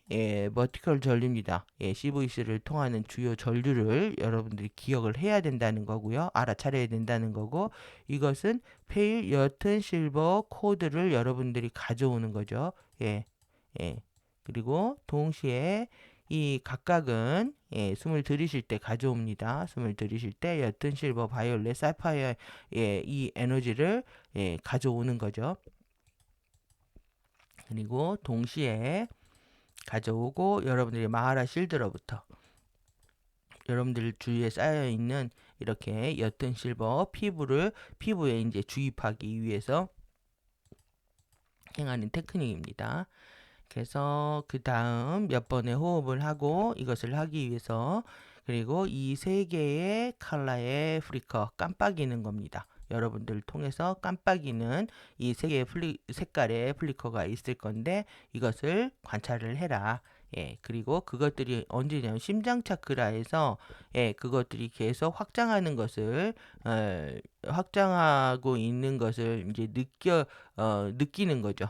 버티컬 전류입니다. CVC를 통하는 주요 전류를 여러분들이 기억을 해야 된다는 거고요. 알아차려야 된다는 거고, 이것은 페일 옅은 실버 코드를 여러분들이 가져오는 거죠. 예. 그리고 동시에 이 각각은 숨을 들이쉴 때 가져옵니다. 숨을 들이쉴 때 옅은 실버, 바이올렛, 사파이어 이 에너지를 가져오는 거죠. 그리고 동시에 가져오고 여러분들이 마하라 실드로부터 여러분들 주위에 쌓여 있는 이렇게 옅은 실버 피부에 이제 주입하기 위해서 행하는 테크닉입니다. 그래서 그 다음 몇 번의 호흡을 하고 이것을 하기 위해서 그리고 이 세 개의 컬러의 프리커 깜빡이는 겁니다. 여러분들을 통해서 깜빡이는 이 세 개의 색깔의 플리커가 있을 건데 이것을 관찰을 해라. 그리고 그것들이 언제냐면 심장 차크라에서 그것들이 계속 확장하는 것을 확장하고 있는 것을 이제 느끼는 거죠.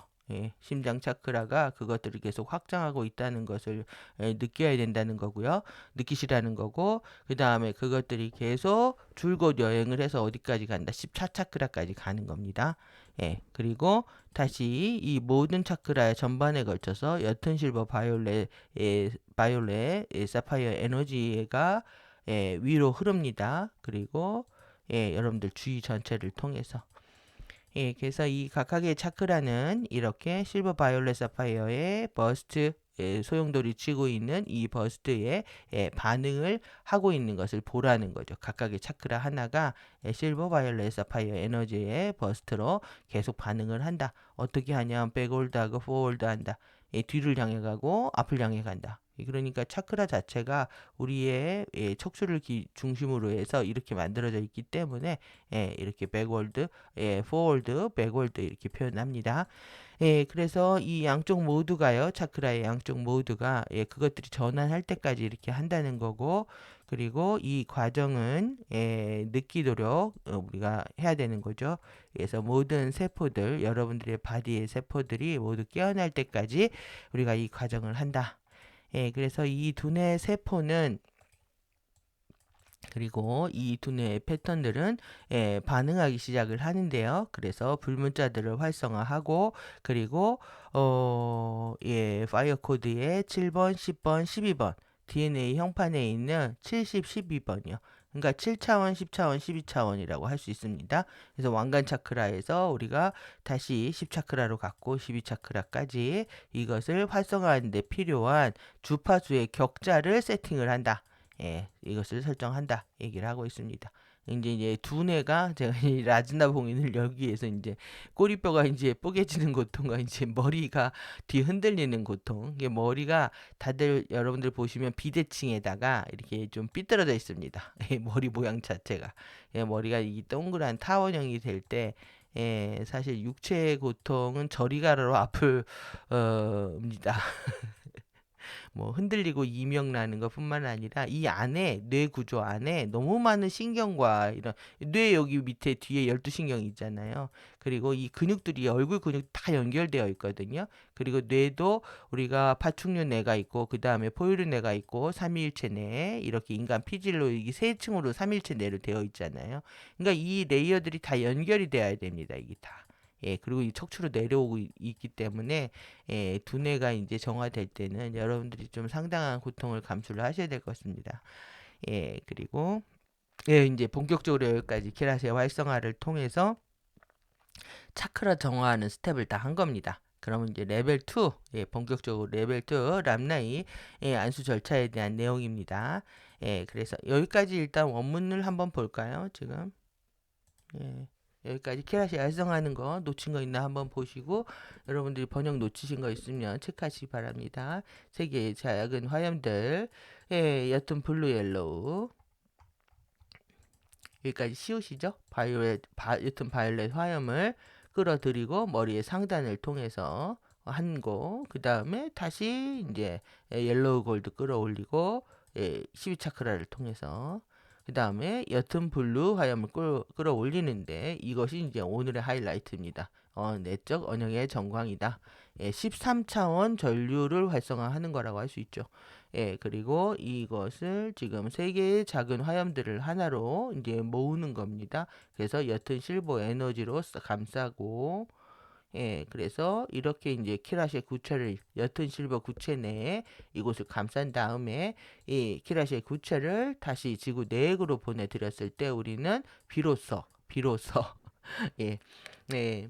심장 차크라가 그것들을 계속 확장하고 있다는 것을 느껴야 된다는 거고요. 느끼시라는 거고, 그 다음에 그것들이 계속 줄곧 여행을 해서 어디까지 간다? 14차크라까지 가는 겁니다. 그리고 다시 이 모든 차크라의 전반에 걸쳐서 옅은 실버, 바이올렛, 사파이어 에너지가 위로 흐릅니다. 그리고 여러분들 주위 전체를 통해서 그래서 이 각각의 차크라는 이렇게 실버 바이올렛 사파이어의 버스트 소용돌이 치고 있는 이 버스트에 반응을 하고 있는 것을 보라는 거죠. 각각의 차크라 하나가 실버 바이올렛 사파이어 에너지의 버스트로 계속 반응을 한다. 어떻게 하냐면 백월드하고 포월드 한다. 뒤를 향해 가고 앞을 향해 간다. 그러니까 차크라 자체가 우리의 척추를 중심으로 해서 이렇게 만들어져 있기 때문에 이렇게 백월드, 포월드, 백월드 이렇게 표현합니다. 그래서 이 양쪽 모두가요, 차크라의 양쪽 모두가 그것들이 전환할 때까지 이렇게 한다는 거고, 그리고 이 과정은 느끼도록 우리가 해야 되는 거죠. 그래서 모든 세포들, 여러분들의 바디의 세포들이 모두 깨어날 때까지 우리가 이 과정을 한다. 그래서 이 두뇌 세포는 그리고 이 두뇌의 패턴들은 반응하기 시작을 하는데요. 그래서 불문자들을 활성화하고 그리고 파이어 코드의 7번, 10번, 12번 DNA 형판에 있는 70, 12번이요. 그러니까 7차원, 10차원, 12차원이라고 할 수 있습니다. 그래서 왕관 차크라에서 우리가 다시 10차크라로 갔고 12차크라까지 이것을 활성화하는 데 필요한 주파수의 격자를 세팅을 한다. 이것을 설정한다 얘기를 하고 있습니다. 이제 두뇌가 제가 이 라즈나 봉인을 열기 위해서 이제 꼬리뼈가 이제 뽀개지는 고통과 이제 머리가 뒤 흔들리는 고통. 이게 머리가 다들 여러분들 보시면 비대칭에다가 이렇게 좀 삐뚤어져 있습니다. 머리 모양 자체가 머리가 이 동그란 타원형이 될 때 사실 육체의 고통은 저리 가라로 아플 입니다. 뭐 흔들리고 이명 나는 것뿐만 아니라 이 안에 뇌 구조 안에 너무 많은 신경과 이런 뇌 여기 밑에 뒤에 12신경이 있잖아요. 그리고 이 근육들이 얼굴 근육 다 연결되어 있거든요. 그리고 뇌도 우리가 파충류 뇌가 있고 그 다음에 포유류 뇌가 있고 삼위일체 뇌 이렇게 인간 피질로 이게 세 층으로 삼위일체 뇌로 되어 있잖아요. 그러니까 이 레이어들이 다 연결이 되어야 됩니다. 이게 다. 그리고 이 척추로 내려오고 있기 때문에 두뇌가 이제 정화될 때는 여러분들이 좀 상당한 고통을 감수를 하셔야 될 것 같습니다. 그리고 예, 이제 본격적으로 여기까지 키라시의 활성화를 통해서 차크라 정화하는 스텝을 다 한 겁니다. 그러면 이제 레벨 2, 예, 본격적으로 레벨 2 람나이 예, 안수 절차에 대한 내용입니다. 예, 그래서 여기까지 일단 원문을 한번 볼까요? 지금 예, 여기까지 키라시 활성화하는 거 놓친 거 있나 한번 보시고 여러분들이 번역 놓치신 거 있으면 체크하시기 바랍니다. 세 개의 작은 화염들, 예, 옅은 블루 옐로우 여기까지 씌우시죠? 옅은 바이올렛 화염을 끌어들이고 머리의 상단을 통해서 한 거, 그 다음에 다시 이제 옐로우 골드 끌어올리고 12차크라를 통해서 그 다음에 옅은 블루 화염을 끌어올리는데 이것이 이제 오늘의 하이라이트입니다. 내적 언역의 정광이다. 13차원 전류를 활성화하는 거라고 할 수 있죠. 예, 그리고 이것을 지금 세 개의 작은 화염들을 하나로 이제 모으는 겁니다. 그래서 옅은 실버 에너지로 감싸고, 예, 그래서 이렇게 이제 키라시의 구체를 옅은 실버 구체 내에 이곳을 감싼 다음에 이 키라시의 구체를 다시 지구 내액으로 보내드렸을 때 우리는 비로소 예, 네,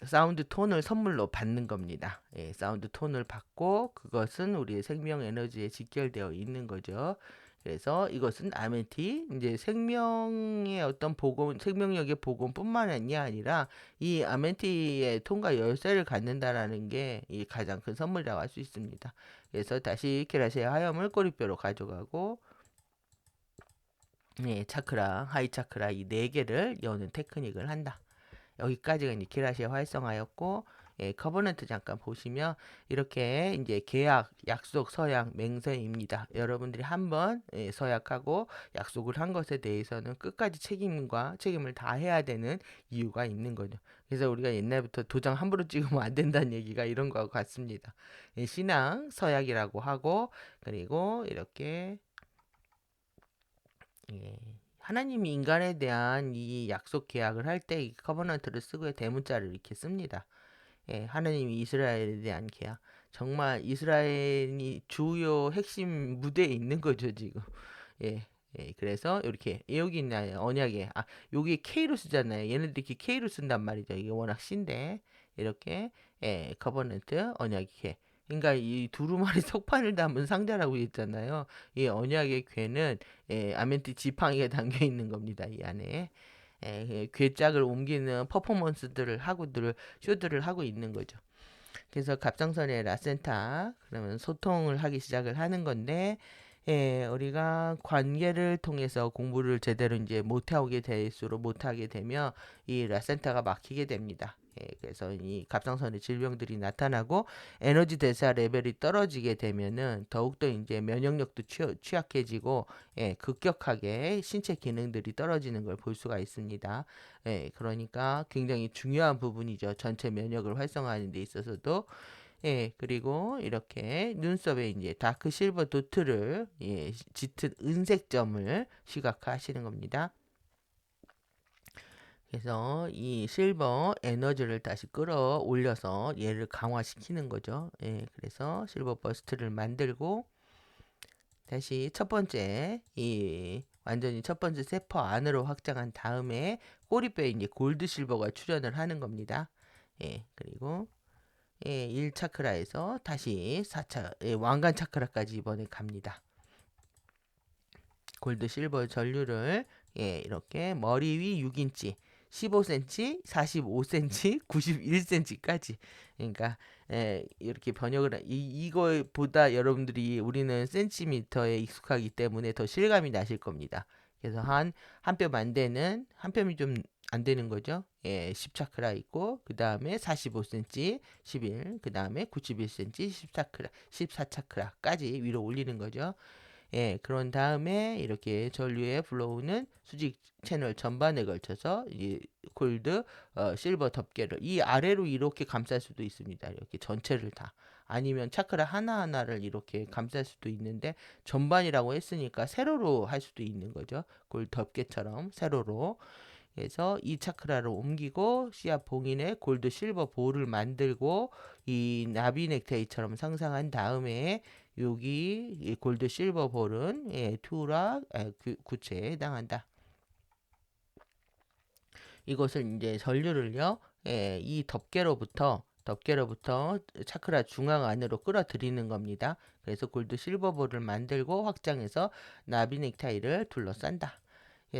사운드 톤을 선물로 받는 겁니다. 예, 사운드 톤을 받고 그것은 우리의 생명 에너지에 직결되어 있는 거죠. 그래서 이것은 아멘티 이제 생명의 어떤 복음, 생명력의 복음뿐만 아니라 이 아멘티의 톤과 열쇠를 갖는다라는 게 이 가장 큰 선물이라고 할 수 있습니다. 그래서 다시 키라시의 화염을 꼬리뼈로 가져가고 예, 차크라, 하이 차크라 이 네 개를 여는 테크닉을 한다. 여기까지가 이제 키라시의 활성화였고, 예, 커버넌트 잠깐 보시면 이렇게 이제 계약, 약속, 서약, 맹세입니다. 여러분들이 한번 서약하고 약속을 한 것에 대해서는 끝까지 책임을 다 해야 되는 이유가 있는 거죠. 그래서 우리가 옛날부터 도장 함부로 찍으면 안 된다는 얘기가 이런 거와 같습니다. 신앙, 서약이라고 하고, 그리고 이렇게 예. 하나님이 인간에 대한 이 약속 계약을 할 때 이 커버넌트를 쓰고 대문자를 이렇게 씁니다. 예, 하나님이 이스라엘에 대한 계약. 정말 이스라엘이 주요 핵심 무대에 있는 거죠, 지금. 예. 예, 그래서 이렇게 여기 있나요? 언약에 여기 K로 쓰잖아요. 얘네들이 이렇게 K로 쓴단 말이죠. 이게 워낙 신데 이렇게 커버넌트 언약이 그러니까 이 두루마리 석판을 담은 상자라고 했잖아요. 이 언약의 궤는 아멘티 지팡이가 담겨 있는 겁니다. 이 안에 궤짝을 옮기는 퍼포먼스들을 쇼들을 하고 있는 거죠. 그래서 갑상선의 라센타 그러면 소통을 하기 시작을 하는 건데 우리가 관계를 통해서 공부를 제대로 이제 못하게 되면 이 라센타가 막히게 됩니다. 그래서 이 갑상선의 질병들이 나타나고 에너지 대사 레벨이 떨어지게 되면은 더욱더 이제 면역력도 취약해지고 급격하게 신체 기능들이 떨어지는 걸 볼 수가 있습니다. 그러니까 굉장히 중요한 부분이죠. 전체 면역을 활성화하는 데 있어서도 그리고 이렇게 눈썹에 이제 다크 실버 도트를 짙은 은색 점을 시각화하시는 겁니다. 그래서 이 실버 에너지를 다시 끌어올려서 얘를 강화시키는 거죠. 그래서 실버 버스트를 만들고 다시 첫 번째 완전히 첫 번째 세포 안으로 확장한 다음에 꼬리뼈에 이제 골드 실버가 출현을 하는 겁니다. 그리고 1차크라에서 다시 4차 왕관 차크라까지 이번에 갑니다. 골드 실버 전류를 이렇게 머리 위 6인치 15cm, 45cm, 91cm까지 그러니까 이렇게 번역을 이거보다 여러분들이 우리는 센티미터에 익숙하기 때문에 더 실감이 나실 겁니다. 그래서 한 뼘 안 되는 한 뼘이 좀 안 되는 거죠. 10차크라 있고 그 다음에 45cm, 11, 그 다음에 91cm, 14차크라까지 위로 올리는 거죠. 그런 다음에 이렇게 전류의 플로우는 수직 채널 전반에 걸쳐서 이 골드, 실버 덮개를 이 아래로 이렇게 감쌀 수도 있습니다. 이렇게 전체를 다. 아니면 차크라 하나하나를 이렇게 감쌀 수도 있는데 전반이라고 했으니까 세로로 할 수도 있는 거죠. 골드 덮개처럼 세로로. 그래서 이 차크라를 옮기고 씨앗 봉인에 골드 실버 볼을 만들고 이 나비 넥타이처럼 상상한 다음에 여기 이 골드 실버 볼은 투락 구체에 해당한다. 이것을 이제 전류를요, 이 덮개로부터 차크라 중앙 안으로 끌어들이는 겁니다. 그래서 골드 실버 볼을 만들고 확장해서 나비 넥타이를 둘러싼다.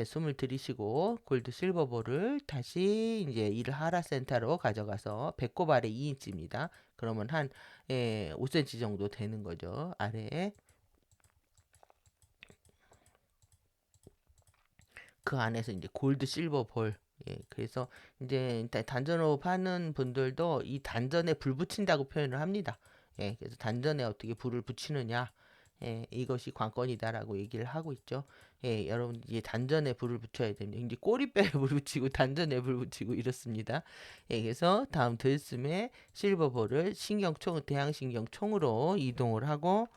숨을 들이쉬고 골드 실버 볼을 다시 이제 이를 하라 센터로 가져가서 배꼽 아래 2인치입니다. 그러면 한 5cm 정도 되는 거죠. 아래에. 그 안에서 이제 골드 실버 볼. 그래서 이제 단전호흡 하는 분들도 이 단전에 불 붙인다고 표현을 합니다. 그래서 단전에 어떻게 불을 붙이느냐, 이것이 관건이다라고 얘기를 하고 있죠. 여러분 이제 단전에 불을 붙여야 됩니다. 이제 꼬리뼈에 불 붙이고 단전에 불 붙이고 이렇습니다. 그래서 다음 들숨에 실버 볼을 대항신경총으로 이동을 하고,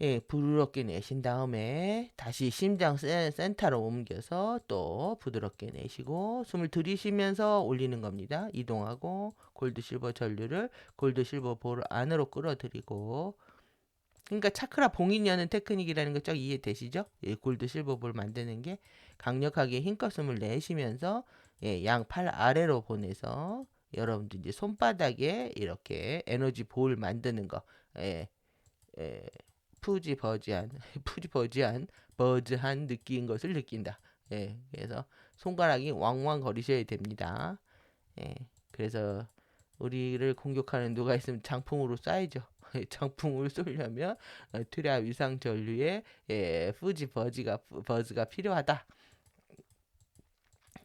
예, 부드럽게 내신 다음에 다시 심장 센터로 옮겨서 또 부드럽게 내쉬고 숨을 들이쉬면서 올리는 겁니다. 이동하고 골드 실버 전류를 골드 실버 볼 안으로 끌어들이고, 그러니까 차크라 봉인 여는 테크닉이라는 거 쫙 이해되시죠? 골드 실버 볼 만드는 게 강력하게 힘껏 숨을 내쉬면서 양 팔 아래로 보내서 여러분들 이제 손바닥에 이렇게 에너지 볼 만드는 거, 예, 예, 푸지버지한 버즈한 느낀 것을 느낀다. 그래서 손가락이 왕왕 거리셔야 됩니다. 그래서 우리를 공격하는 누가 있으면 장풍으로 쏴야죠. 장풍을 쏘려면 트라 위상 전류에 버즈가 필요하다.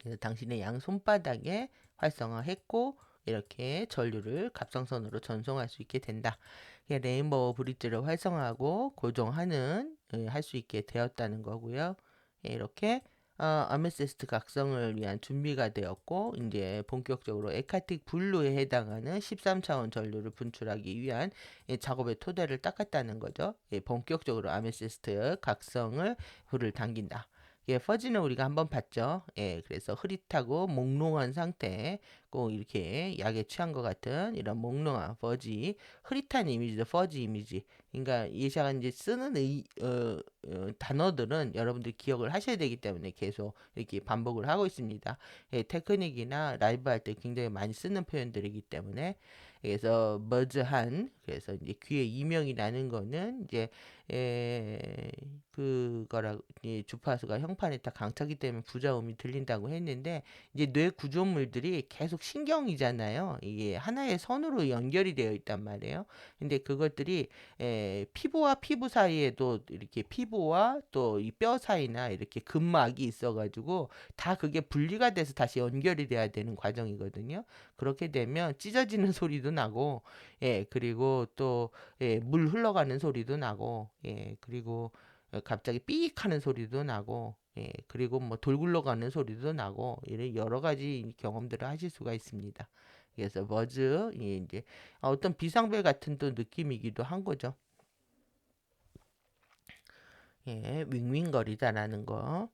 그래서 당신의 양 손바닥에 활성화했고 이렇게 전류를 갑상선으로 전송할 수 있게 된다. 레인보우 브릿지를 활성화하고 고정하는 할 수 있게 되었다는 거고요. 이렇게 아메시스트 각성을 위한 준비가 되었고 이제 본격적으로 에카틱 블루에 해당하는 13차원 전류를 분출하기 위한 작업의 토대를 닦았다는 거죠. 본격적으로 아메시스트 각성을 불을 당긴다. 퍼지는 우리가 한번 봤죠. 그래서 흐릿하고 몽롱한 상태, 꼭 이렇게 약에 취한 것 같은 이런 몽롱한 퍼지, 흐릿한 이미지도 퍼지 이미지. 그러니까 제가 이제 쓰는 단어들은 여러분들 기억을 하셔야 되기 때문에 계속 이렇게 반복을 하고 있습니다. 테크닉이나 라이브 할 때 굉장히 많이 쓰는 표현들이기 때문에. 그래서 머즈한, 그래서 이제 귀에 이명이 나는 거는 이제 그거라 주파수가 형판에 딱 강차기 때문에 부자음이 들린다고 했는데 이제 뇌 구조물들이 계속 신경이잖아요. 이게 하나의 선으로 연결이 되어 있단 말이에요. 근데 그것들이 피부와 피부 사이에도 이렇게 피부와 또 이 뼈 사이나 이렇게 근막이 있어가지고 다 그게 분리가 돼서 다시 연결이 돼야 되는 과정이거든요. 그렇게 되면 찢어지는 소리도 나고, 그리고 또 물 흘러가는 소리도 나고, 그리고 갑자기 삐익 하는 소리도 나고, 그리고 뭐 돌 굴러가는 소리도 나고, 이런 여러 가지 경험들을 하실 수가 있습니다. 그래서 버즈, 이제 어떤 비상벨 같은 또 느낌이기도 한 거죠. 윙윙거리다라는 거.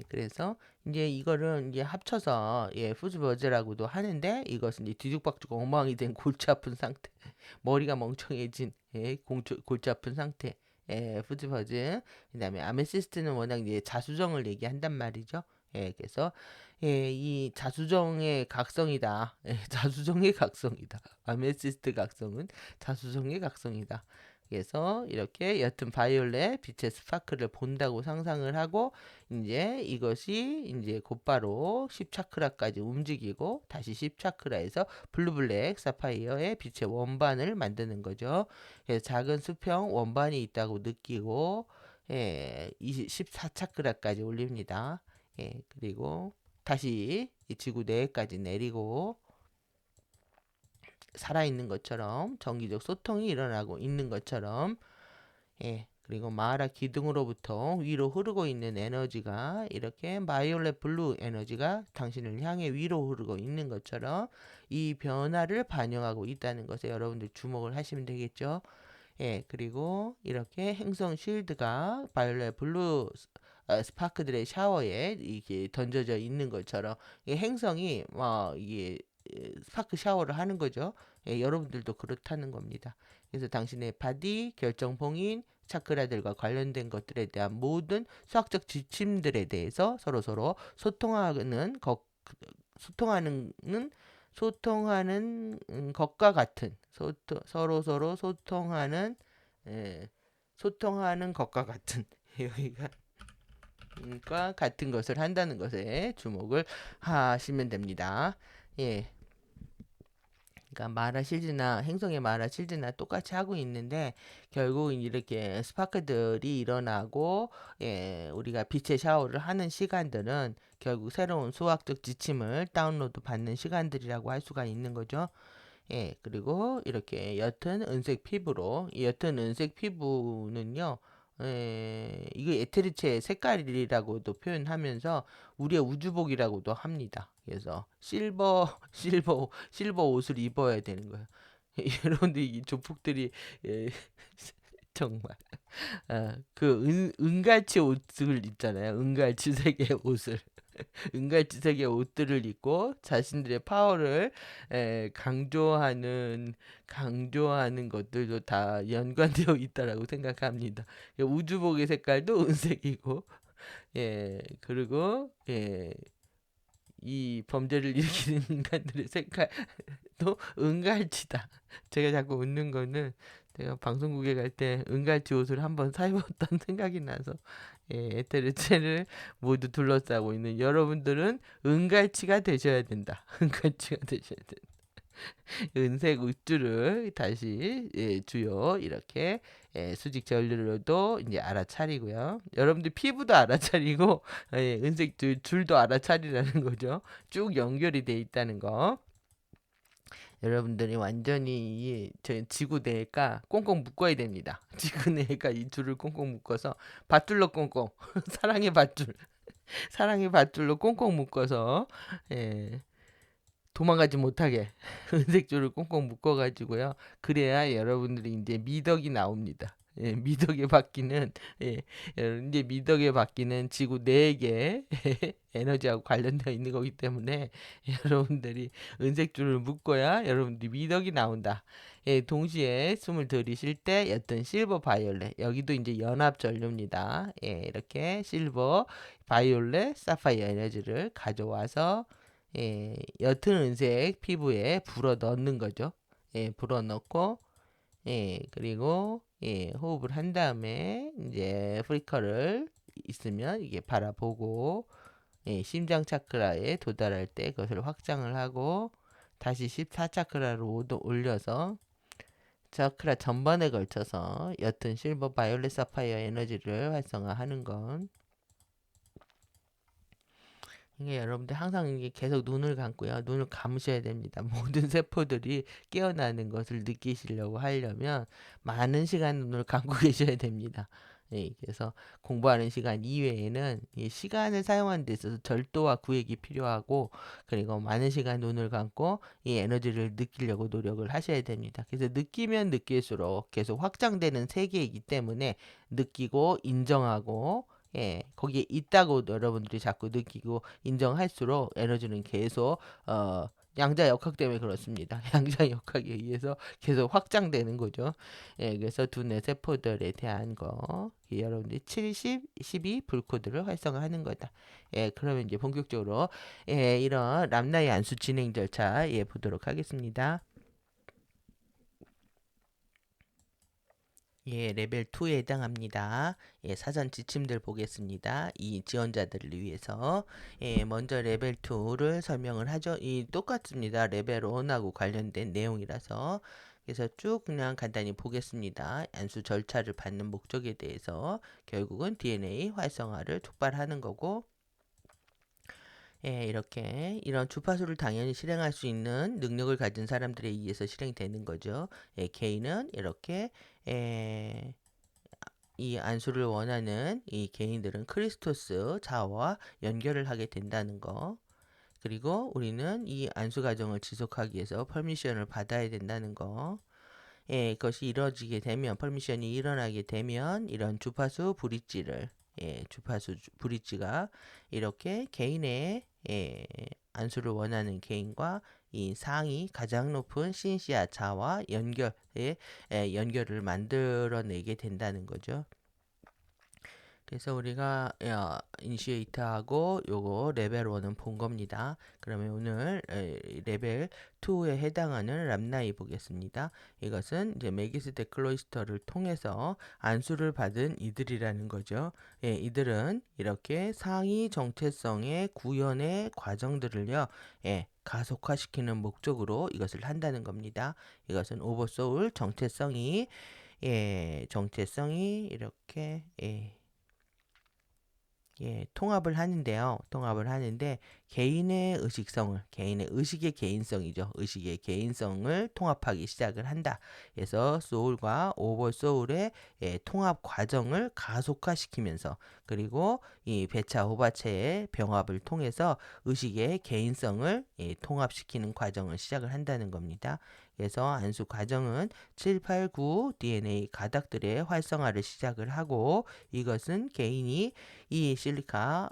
그래서 이제 이거를 이제 합쳐서 푸즈버즈라고도 하는데 이것은 이제 뒤죽박죽 엉망이 된 골치 아픈 상태, 머리가 멍청해진 골치 아픈 상태. 푸즈버즈. 그다음에 아메시스트는 워낙 이제 자수정을 얘기한단 말이죠. 그래서 이 자수정의 각성이다. 자수정의 각성이다. 아메시스트 각성은 자수정의 각성이다. 그래서 이렇게 옅은 바이올렛 빛의 스파크를 본다고 상상을 하고 이제 이것이 이제 곧바로 10차크라까지 움직이고 다시 10차크라에서 블루블랙 사파이어의 빛의 원반을 만드는 거죠. 그래서 작은 수평 원반이 있다고 느끼고 14차크라까지 올립니다. 그리고 다시 지구 내까지 내리고 살아있는 것처럼 정기적 소통이 일어나고 있는 것처럼, 그리고 마하라 기둥으로부터 위로 흐르고 있는 에너지가 이렇게 바이올렛 블루 에너지가 당신을 향해 위로 흐르고 있는 것처럼 이 변화를 반영하고 있다는 것에 여러분들 주목을 하시면 되겠죠. 그리고 이렇게 행성 쉴드가 바이올렛 블루 스파크들의 샤워에 이게 던져져 있는 것처럼 이 행성이 이게 스파크 샤워를 하는 거죠. 예, 여러분들도 그렇다는 겁니다. 그래서 당신의 바디, 결정봉인, 차크라들과 관련된 것들에 대한 모든 수학적 지침들에 대해서 서로 소통하는 것, 소통하는 소통하는 것과 같은 서로 소통하는 예, 소통하는 것과 같은 여기가 같은 것을 한다는 것에 주목을 하시면 됩니다. 예. 그러니까 마라 실즈나 행성의 마라 실즈나 똑같이 하고 있는데 결국 이렇게 스파크들이 일어나고 예, 우리가 빛의 샤워를 하는 시간들은 결국 새로운 수학적 지침을 다운로드 받는 시간들이라고 할 수가 있는 거죠. 예, 그리고 이렇게 옅은 은색 피부로 이 옅은 은색 피부는요. 이거 에테르체의 색깔이라고도 표현하면서 우리의 우주복이라고도 합니다. 그래서 실버 옷을 입어야 되는 거예요. 여러분들 이 조폭들이 예, 정말 은갈치 옷을 입잖아요. 은갈치색의 옷을. 은갈치색의 옷들을 입고 자신들의 파워를 강조하는 것들도 다 연관되어 있다라고 생각합니다. 우주복의 색깔도 은색이고, 예, 그리고 이 범죄를 일으키는 인간들의 색깔도 은갈치다. 제가 자꾸 웃는 거는 제가 방송국에 갈 때 은갈치 옷을 한번 사입었던 생각이 나서 에테르체를 모두 둘러싸고 있는 여러분들은 은갈치가 되셔야 된다. 은갈치가 되셔야 된다. 은색 우주를 다시 주요 이렇게 수직 전류로도 이제 알아차리고요. 여러분들 피부도 알아차리고 은색 줄도 알아차리라는 거죠. 쭉 연결이 돼 있다는 거. 여러분들이 완전히 지구 내가 꽁꽁 묶어야 됩니다. 지구 내가 이 줄을 꽁꽁 묶어서 밧줄로 꽁꽁 사랑의 밧줄 사랑의 밧줄로 꽁꽁 묶어서 예, 도망가지 못하게 은색 줄을 꽁꽁 묶어가지고요. 그래야 여러분들이 이제 미덕이 나옵니다. 예, 미덕에 받기는 예, 이제 미덕에 받기는 지구 4개 에너지하고 관련되어 있는 거기 때문에 여러분들이 은색 줄을 묶어야 여러분들이 미덕이 나온다. 예, 동시에 숨을 들이쉴 때 어떤 실버 바이올렛 여기도 이제 연합 전류입니다. 예, 이렇게 실버 바이올렛 사파이어 에너지를 가져와서 옅은 은색 피부에 불어 넣는 거죠. 불어 넣고 그리고 호흡을 한 다음에 이제 프리커를 있으면 이게 바라보고 심장 차크라에 도달할 때 그것을 확장을 하고 다시 14차크라로 올려서 차크라 전반에 걸쳐서 옅은 실버 바이올렛 사파이어 에너지를 활성화하는 건 이게 여러분들 항상 이게 계속 눈을 감고요. 눈을 감으셔야 됩니다. 모든 세포들이 깨어나는 것을 느끼시려고 하려면 많은 시간 눈을 감고 계셔야 됩니다. 예, 그래서 공부하는 시간 이외에는 이 시간을 사용하는 데 있어서 절도와 구획이 필요하고 그리고 많은 시간 눈을 감고 이 에너지를 느끼려고 노력을 하셔야 됩니다. 그래서 느끼면 느낄수록 계속 확장되는 세계이기 때문에 느끼고 인정하고 거기에 있다고 여러분들이 자꾸 느끼고 인정할수록 에너지는 계속 양자역학 때문에 그렇습니다. 양자역학에 의해서 계속 확장되는 거죠. 그래서 두뇌 세포들에 대한 거 여러분들이 70, 12 불코드를 활성화하는 거다. 그러면 이제 본격적으로 이런 람나의 안수 진행 절차 보도록 하겠습니다. 레벨 2에 해당합니다. 사전 지침들 보겠습니다. 이 지원자들을 위해서 먼저 레벨 2를 설명을 하죠. 이 똑같습니다. 레벨 1하고 관련된 내용이라서 그래서 쭉 그냥 간단히 보겠습니다. 안수 절차를 받는 목적에 대해서 결국은 DNA 활성화를 촉발하는 거고 이렇게 이런 주파수를 당연히 실행할 수 있는 능력을 가진 사람들에 의해서 실행되는 거죠. 개인은 이렇게 이 안수를 원하는 이 개인들은 크리스토스 자아와 연결을 하게 된다는 거. 그리고 우리는 이 안수 과정을 지속하기 위해서 퍼미션을 받아야 된다는 거. 그것이 이루어지게 되면 퍼미션이 일어나게 되면 이런 주파수 브릿지를 주파수 브릿지가 이렇게 개인의 안수를 원하는 개인과 이 상이 가장 높은 신시아차와 연결을 만들어내게 된다는 거죠. 그래서 우리가 이니시에이트하고 요거 레벨 1은 본 겁니다. 그러면 오늘 레벨 2에 해당하는 람나이 보겠습니다. 이것은 이제 메기스테 클로이스터를 통해서 안수를 받은 이들이라는 거죠. 이들은 이렇게 상위 정체성의 구현의 과정들을요, 가속화시키는 목적으로 이것을 한다는 겁니다. 이것은 오버소울 정체성이 이렇게 통합을 하는데요. 통합을 하는데 개인의 의식의 개인성이죠. 의식의 개인성을 통합하기 시작을 한다. 그래서 소울과 오버 소울의 통합 과정을 가속화시키면서 그리고 이 배차 호바체의 병합을 통해서 의식의 개인성을 통합시키는 과정을 시작을 한다는 겁니다. 그래서 안수 과정은 7, 8, 9 DNA 가닥들의 활성화를 시작을 하고 이것은 개인이 이 실리카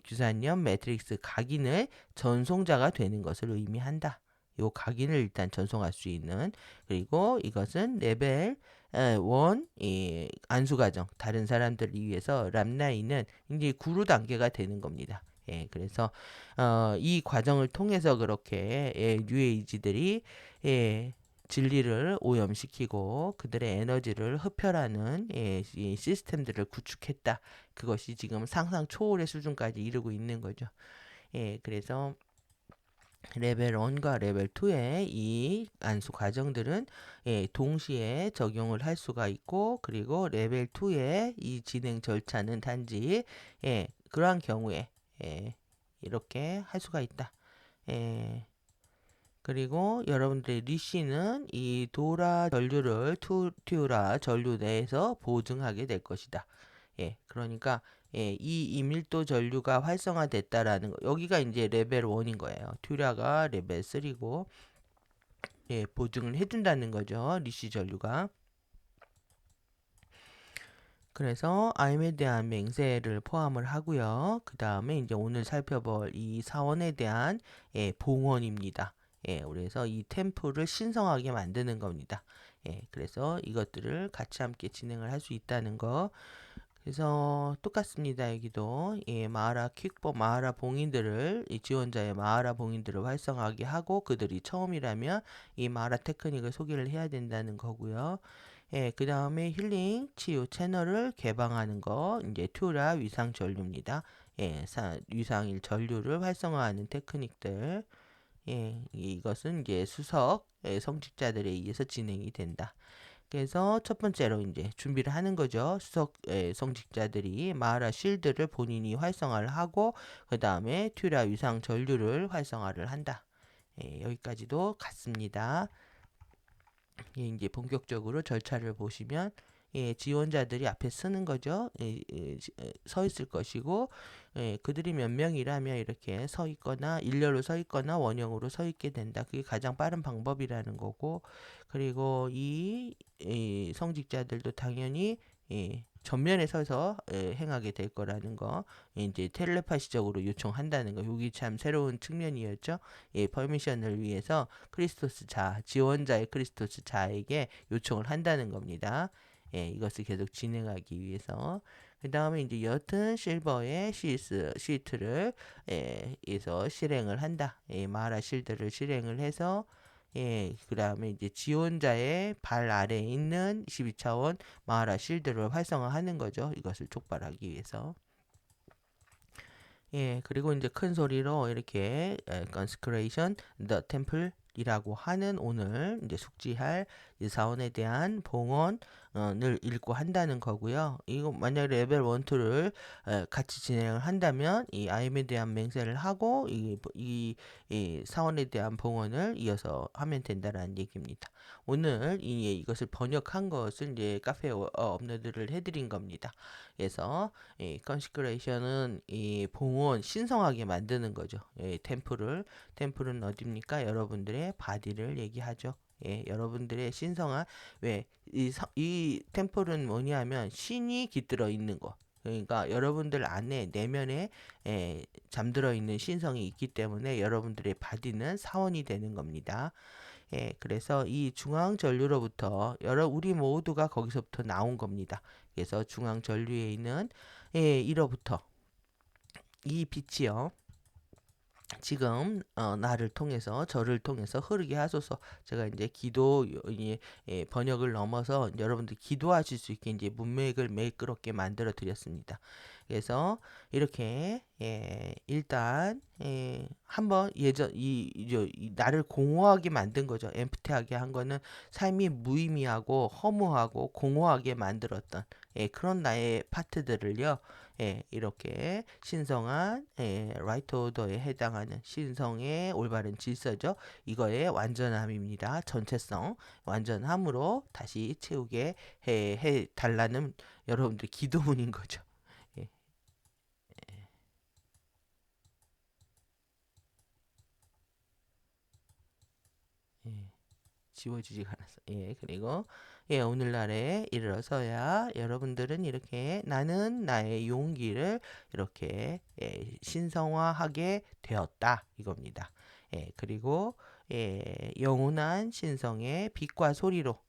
규산염 매트릭스 각인을 전송자가 되는 것을 의미한다. 요 각인을 일단 전송할 수 있는 그리고 이것은 레벨 1 안수 과정 다른 사람들을 위해서 람나이는 이제 구루 단계가 되는 겁니다. 그래서 이 과정을 통해서 그렇게 뉴에이지들이 진리를 오염시키고 그들의 에너지를 흡혈하는 이 시스템들을 구축했다. 그것이 지금 상상 초월의 수준까지 이르고 있는 거죠. 그래서 레벨 1과 레벨 2의 이 안수 과정들은 동시에 적용을 할 수가 있고 그리고 레벨 2의 이 진행 절차는 단지 그러한 경우에 이렇게 할 수가 있다. 그리고 여러분들의 리시는 이 도라 전류를 튜라 전류 내에서 보증하게 될 것이다. 그러니까 이 이밀도 전류가 활성화됐다라는 거. 여기가 이제 레벨 1인 거예요. 튜라가 레벨 3고 보증을 해준다는 거죠. 리시 전류가. 그래서 아임에 대한 맹세를 포함을 하고요. 그 다음에 이제 오늘 살펴볼 이 사원에 대한 봉헌입니다. 그래서 이 템플을 신성하게 만드는 겁니다. 그래서 이것들을 같이 함께 진행을 할 수 있다는 거. 그래서 똑같습니다. 여기도 마하라 봉인들을 이 지원자의 마하라 봉인들을 활성화하게 하고 그들이 처음이라면 이 마하라 테크닉을 소개를 해야 된다는 거고요. 그 다음에 힐링 치유 채널을 개방하는 거 이제 튜라 위상 전류입니다. 위상일 전류를 활성화하는 테크닉들. 이것은 이제 수석 성직자들에 의해서 진행이 된다. 그래서 첫 번째로 이제 준비를 하는 거죠. 수석 성직자들이 마하라 쉴드를 본인이 활성화를 하고 그 다음에 튜라 위상 전류를 활성화를 한다. 여기까지도 같습니다. 이제 본격적으로 절차를 보시면 지원자들이 앞에 쓰는 거죠. 서 있을 것이고 그들이 몇 명이라면 이렇게 서 있거나 일렬로 서 있거나 원형으로 서 있게 된다. 그게 가장 빠른 방법이라는 거고 그리고 이 성직자들도 당연히 전면에 서서 행하게 될 거라는 거 이제 텔레파시적으로 요청한다는 거 여기 참 새로운 측면이었죠. 퍼미션을 위해서 지원자의 크리스토스 자에게 요청을 한다는 겁니다. 이것을 계속 진행하기 위해서 그 다음에 이제 옅은 실버의 시트를 에서 실행을 한다. 마라 실드를 실행을 해서 그 다음에 이제 지원자의 발 아래에 있는 12차원 마하라 실드를 활성화하는 거죠. 이것을 촉발하기 위해서. 그리고 이제 큰 소리로 이렇게 consecration the temple 이라고 하는 오늘 이제 숙지할 이 사원에 대한 봉헌을 읽고 한다는 거고요. 이거 만약 레벨 1, 2를 같이 진행을 한다면 이 아임에 대한 맹세를 하고 이 사원에 대한 봉헌을 이어서 하면 된다라는 얘기입니다. 오늘 이것을 번역한 것을 이제 카페에 업로드를 해드린 겁니다. 그래서 컨시크레이션은 이 봉헌 신성하게 만드는 거죠. 템플은 어디입니까? 여러분들의 바디를 얘기하죠. 여러분들의 신성한 이 템플은 뭐냐면 신이 깃들어 있는 거. 그러니까 여러분들 안에 내면에 잠들어 있는 신성이 있기 때문에 여러분들의 바디는 사원이 되는 겁니다. 그래서 이 중앙 전류로부터 우리 모두가 거기서부터 나온 겁니다. 그래서 중앙 전류에 있는 이로부터 이 빛이요. 지금 나를 통해서 저를 통해서 흐르게 하소서. 제가 이제 기도 번역을 넘어서 여러분들 기도하실 수 있게 이제 문맥을 매끄럽게 만들어 드렸습니다. 그래서 이렇게 일단 한번 이 나를 공허하게 만든 거죠. 엠프티하게 한 거는 삶이 무의미하고 허무하고 공허하게 만들었던 그런 나의 파트들을요. 이렇게 신성한 라이트 오더에 해당하는 신성의 올바른 질서죠. 이거의 완전함입니다. 전체성, 완전함으로 다시 채우게 해 달라는 여러분들 기도문인 거죠. 예, 예. 지워지지가 않았어. 그리고 오늘날에 이르러서야 여러분들은 이렇게 나는 나의 용기를 이렇게 신성화하게 되었다 이겁니다. 그리고 영원한 신성의 빛과 소리로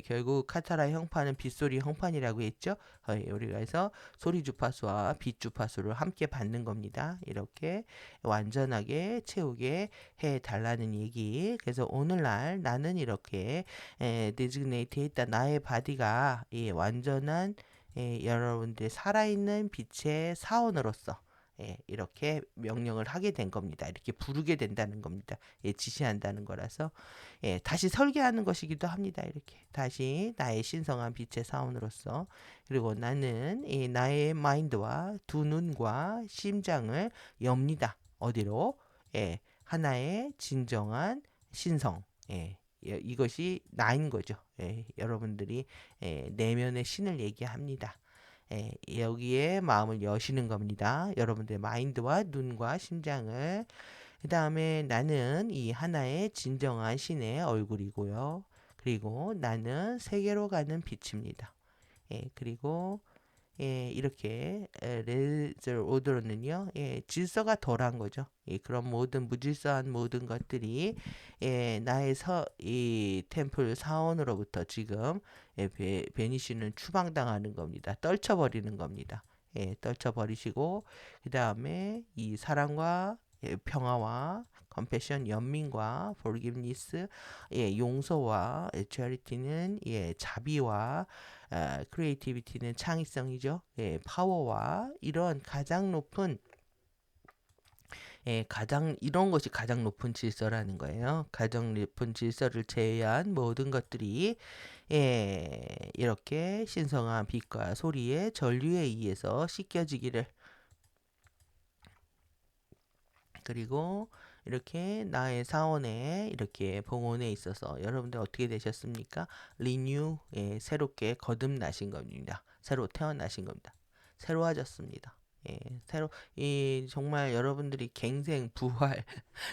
결국 카타라 형판은 빛소리 형판이라고 했죠. 우리가 해서 소리 주파수와 빛 주파수를 함께 받는 겁니다. 이렇게 완전하게 채우게 해 달라는 얘기. 그래서 오늘날 나는 이렇게 데지그네이트 했다. 나의 바디가 완전한 여러분들의 살아있는 빛의 사원으로서 이렇게 명령을 하게 된 겁니다. 이렇게 부르게 된다는 겁니다. 지시한다는 거라서 다시 설계하는 것이기도 합니다. 이렇게 다시 나의 신성한 빛의 사원으로서 그리고 나는 나의 마인드와 두 눈과 심장을 엽니다. 어디로? 하나의 진정한 신성. 이것이 나인 거죠. 여러분들이 내면의 신을 얘기합니다. 여기에 마음을 여시는 겁니다. 여러분들의 마인드와 눈과 심장을. 그 다음에 나는 이 하나의 진정한 신의 얼굴이고요. 그리고 나는 세계로 가는 빛입니다. 그리고 이렇게 레저 오더로는요, 질서가 덜한 거죠. 그런 모든 무질서한 모든 것들이 나의 이 템플 사원으로부터 지금 베니시는 추방당하는 겁니다. 떨쳐버리는 겁니다. 떨쳐버리시고 그 다음에 이 사랑과 평화와 컴패션, 연민과 forgiveness, 용서와 charity는 자비와 크리에이티비티는 창의성이죠. 파워와 이런 가장 높은 가장 이런 것이 가장 높은 질서라는 거예요. 가장 높은 질서를 제외한 모든 것들이 이렇게 신성한 빛과 소리의 전류에 의해서 씻겨지기를 그리고 이렇게 나의 사원에 이렇게 봉헌에 있어서 여러분들 어떻게 되셨습니까? 리뉴 새롭게 거듭나신 겁니다. 새로 태어나신 겁니다. 새로워졌습니다. 새로 이 정말 여러분들이 갱생 부활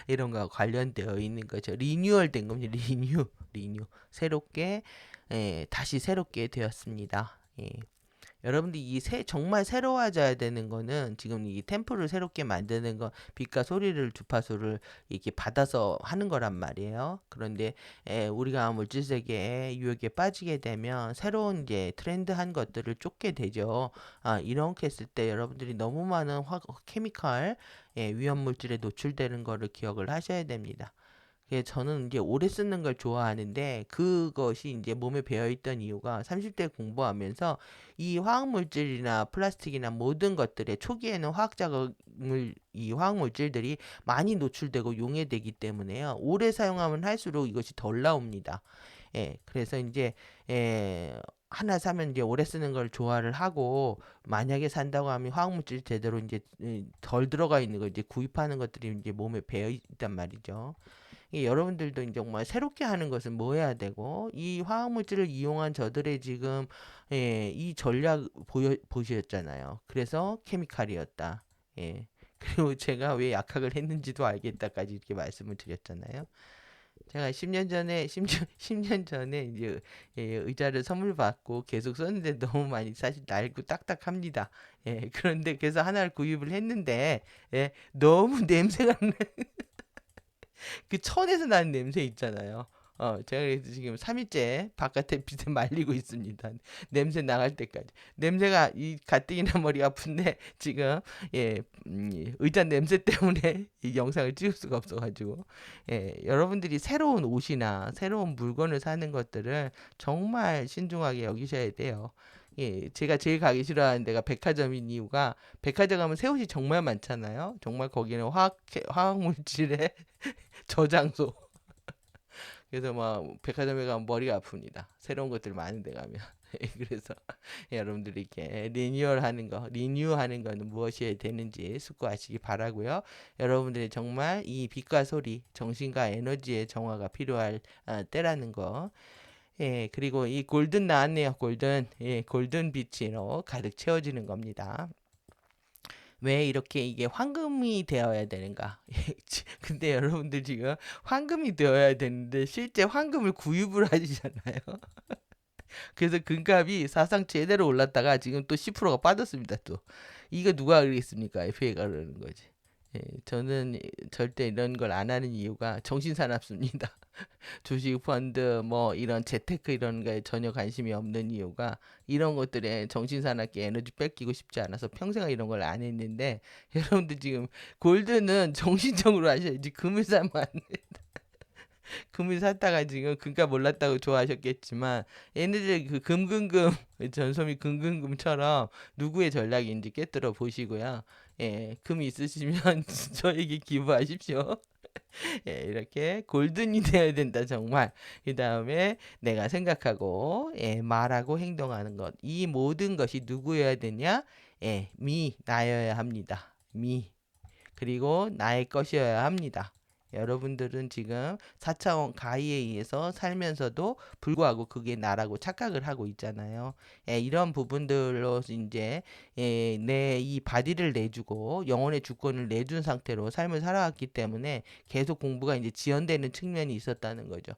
이런 거 관련되어 있는 거죠. 리뉴얼 된 겁니다. 리뉴 새롭게 다시 새롭게 되었습니다. 여러분들이 정말 새로워져야 되는 거는 지금 이 템플을 새롭게 만드는 거 빛과 소리를 주파수를 이렇게 받아서 하는 거란 말이에요. 그런데 우리가 물질 세계에 유혹에 빠지게 되면 새로운 이제 트렌드한 것들을 쫓게 되죠. 이렇게 했을 때 여러분들이 너무 많은 케미칼 위험 물질에 노출되는 거를 기억을 하셔야 됩니다. 저는 이제 오래 쓰는 걸 좋아하는데 그것이 이제 몸에 배어있던 이유가 30대 공부하면서 이 화학물질이나 플라스틱이나 모든 것들에 초기에는 화학자극물 이 화학물질들이 많이 노출되고 용해되기 때문에요. 오래 사용하면 할수록 이것이 덜 나옵니다. 그래서 이제 하나 사면 이제 오래 쓰는 걸 좋아를 하고 만약에 산다고 하면 화학물질 제대로 이제 덜 들어가 있는 거 이제 구입하는 것들이 이제 몸에 배어 있단 말이죠. 여러분들도 이제 정말 새롭게 하는 것은 뭐 해야 되고 이 화학물질을 이용한 저들의 지금 이 전략 보셨잖아요. 그래서 케미칼이었다. 그리고 제가 왜 약학을 했는지도 알겠다까지 이렇게 말씀을 드렸잖아요. 제가 10년 전에, 심지어 10년 전에 이제 의자를 선물 받고 계속 썼는데 너무 많이 사실 낡고 딱딱합니다. 그런데 그래서 하나를 구입을 했는데, 너무 냄새가 그 천에서 나는 냄새 있잖아요. 제가 그래서 지금 3일째 바깥에 빛에 말리고 있습니다. 냄새 나갈 때까지. 냄새가 이 가뜩이나 머리 아픈데 지금 예, 의자 냄새 때문에 이 영상을 찍을 수가 없어가지고 여러분들이 새로운 옷이나 새로운 물건을 사는 것들을 정말 신중하게 여기셔야 돼요. 제가 제일 가기 싫어하는 데가 백화점인 이유가 백화점 가면 새 옷이 정말 많잖아요. 정말 거기는 화학 물질의 저장소. 그래서 막 백화점에 가면 머리가 아픕니다. 새로운 것들 많은 데 가면. 그래서 여러분들이 이렇게 리뉴하는 거는 무엇이 되는지 숙고하시기 바라고요. 여러분들이 정말 이 빛과 소리, 정신과 에너지의 정화가 필요할 때라는 거. 그리고 이 골든 나왔네요. 골든. 골든 빛으로 가득 채워지는 겁니다. 왜 이렇게 이게 황금이 되어야 되는가? 근데 여러분들 지금 황금이 되어야 되는데 실제 황금을 구입을 하시잖아요. 그래서 금값이 사상 제대로 올랐다가 지금 또 10%가 빠졌습니다. 또 이거 누가 그러겠습니까? FA가 그러는 거지. 저는 절대 이런 걸 안 하는 이유가 정신사납습니다. 주식 펀드 뭐 이런 재테크 이런 거에 전혀 관심이 없는 이유가 이런 것들에 정신사납게 에너지 뺏기고 싶지 않아서 평생 이런 걸 안 했는데 여러분들 지금 골드는 정신적으로 하셔야지 금을 사면 안 돼. 금을 샀다가 지금 금값 올랐다고 좋아하셨겠지만 얘네들 그 금금금 전소미 금금금처럼 누구의 전략인지 꿰뚫어 보시고요. 금 있으시면 저에게 기부하십시오. 이렇게 골든이 되어야 된다 정말. 그 다음에 내가 생각하고 말하고 행동하는 것. 이 모든 것이 누구여야 되냐? 나여야 합니다. 그리고 나의 것이어야 합니다. 여러분들은 지금 4차원 가의에 의해서 살면서도 불구하고 그게 나라고 착각을 하고 있잖아요. 이런 부분들로 이제 내 이 바디를 내주고 영혼의 주권을 내준 상태로 삶을 살아왔기 때문에 계속 공부가 이제 지연되는 측면이 있었다는 거죠.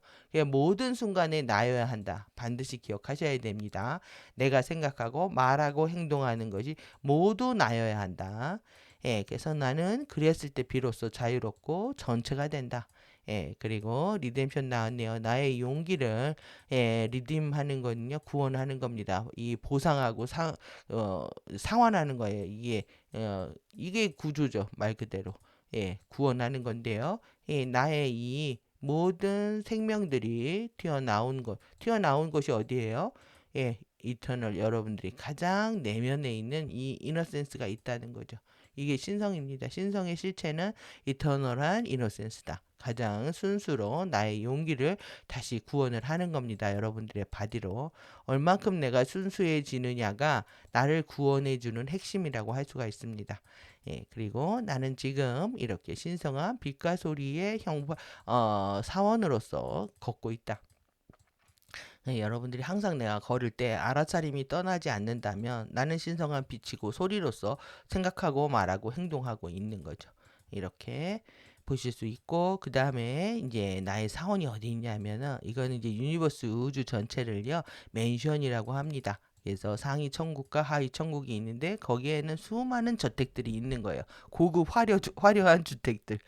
모든 순간에 나여야 한다. 반드시 기억하셔야 됩니다. 내가 생각하고 말하고 행동하는 것이 모두 나여야 한다. 그래서 나는 그랬을 때 비로소 자유롭고 전체가 된다. 그리고 리뎀션 나왔네요. 나의 용기를 리딤하는 거는요, 구원하는 겁니다. 이 보상하고 상환하는 거예요. 이게 구조죠, 말 그대로. 구원하는 건데요. 나의 이 모든 생명들이 튀어나온 것이 어디예요? 이터널 여러분들이 가장 내면에 있는 이 이너센스가 있다는 거죠. 이게 신성입니다. 신성의 실체는 이터널한 이노센스다. 가장 순수로 나의 용기를 다시 구원을 하는 겁니다. 여러분들의 바디로. 얼만큼 내가 순수해지느냐가 나를 구원해주는 핵심이라고 할 수가 있습니다. 그리고 나는 지금 이렇게 신성한 빛과 소리의 사원으로서 걷고 있다. 여러분들이 항상 내가 걸을 때 알아차림이 떠나지 않는다면 나는 신성한 빛이고 소리로서 생각하고 말하고 행동하고 있는 거죠. 이렇게 보실 수 있고 그 다음에 이제 나의 사원이 어디 있냐면은 이거는 이제 유니버스 우주 전체를요 맨션이라고 합니다. 그래서 상위 천국과 하위 천국이 있는데 거기에는 수많은 저택들이 있는 거예요. 고급 화려한 주택들.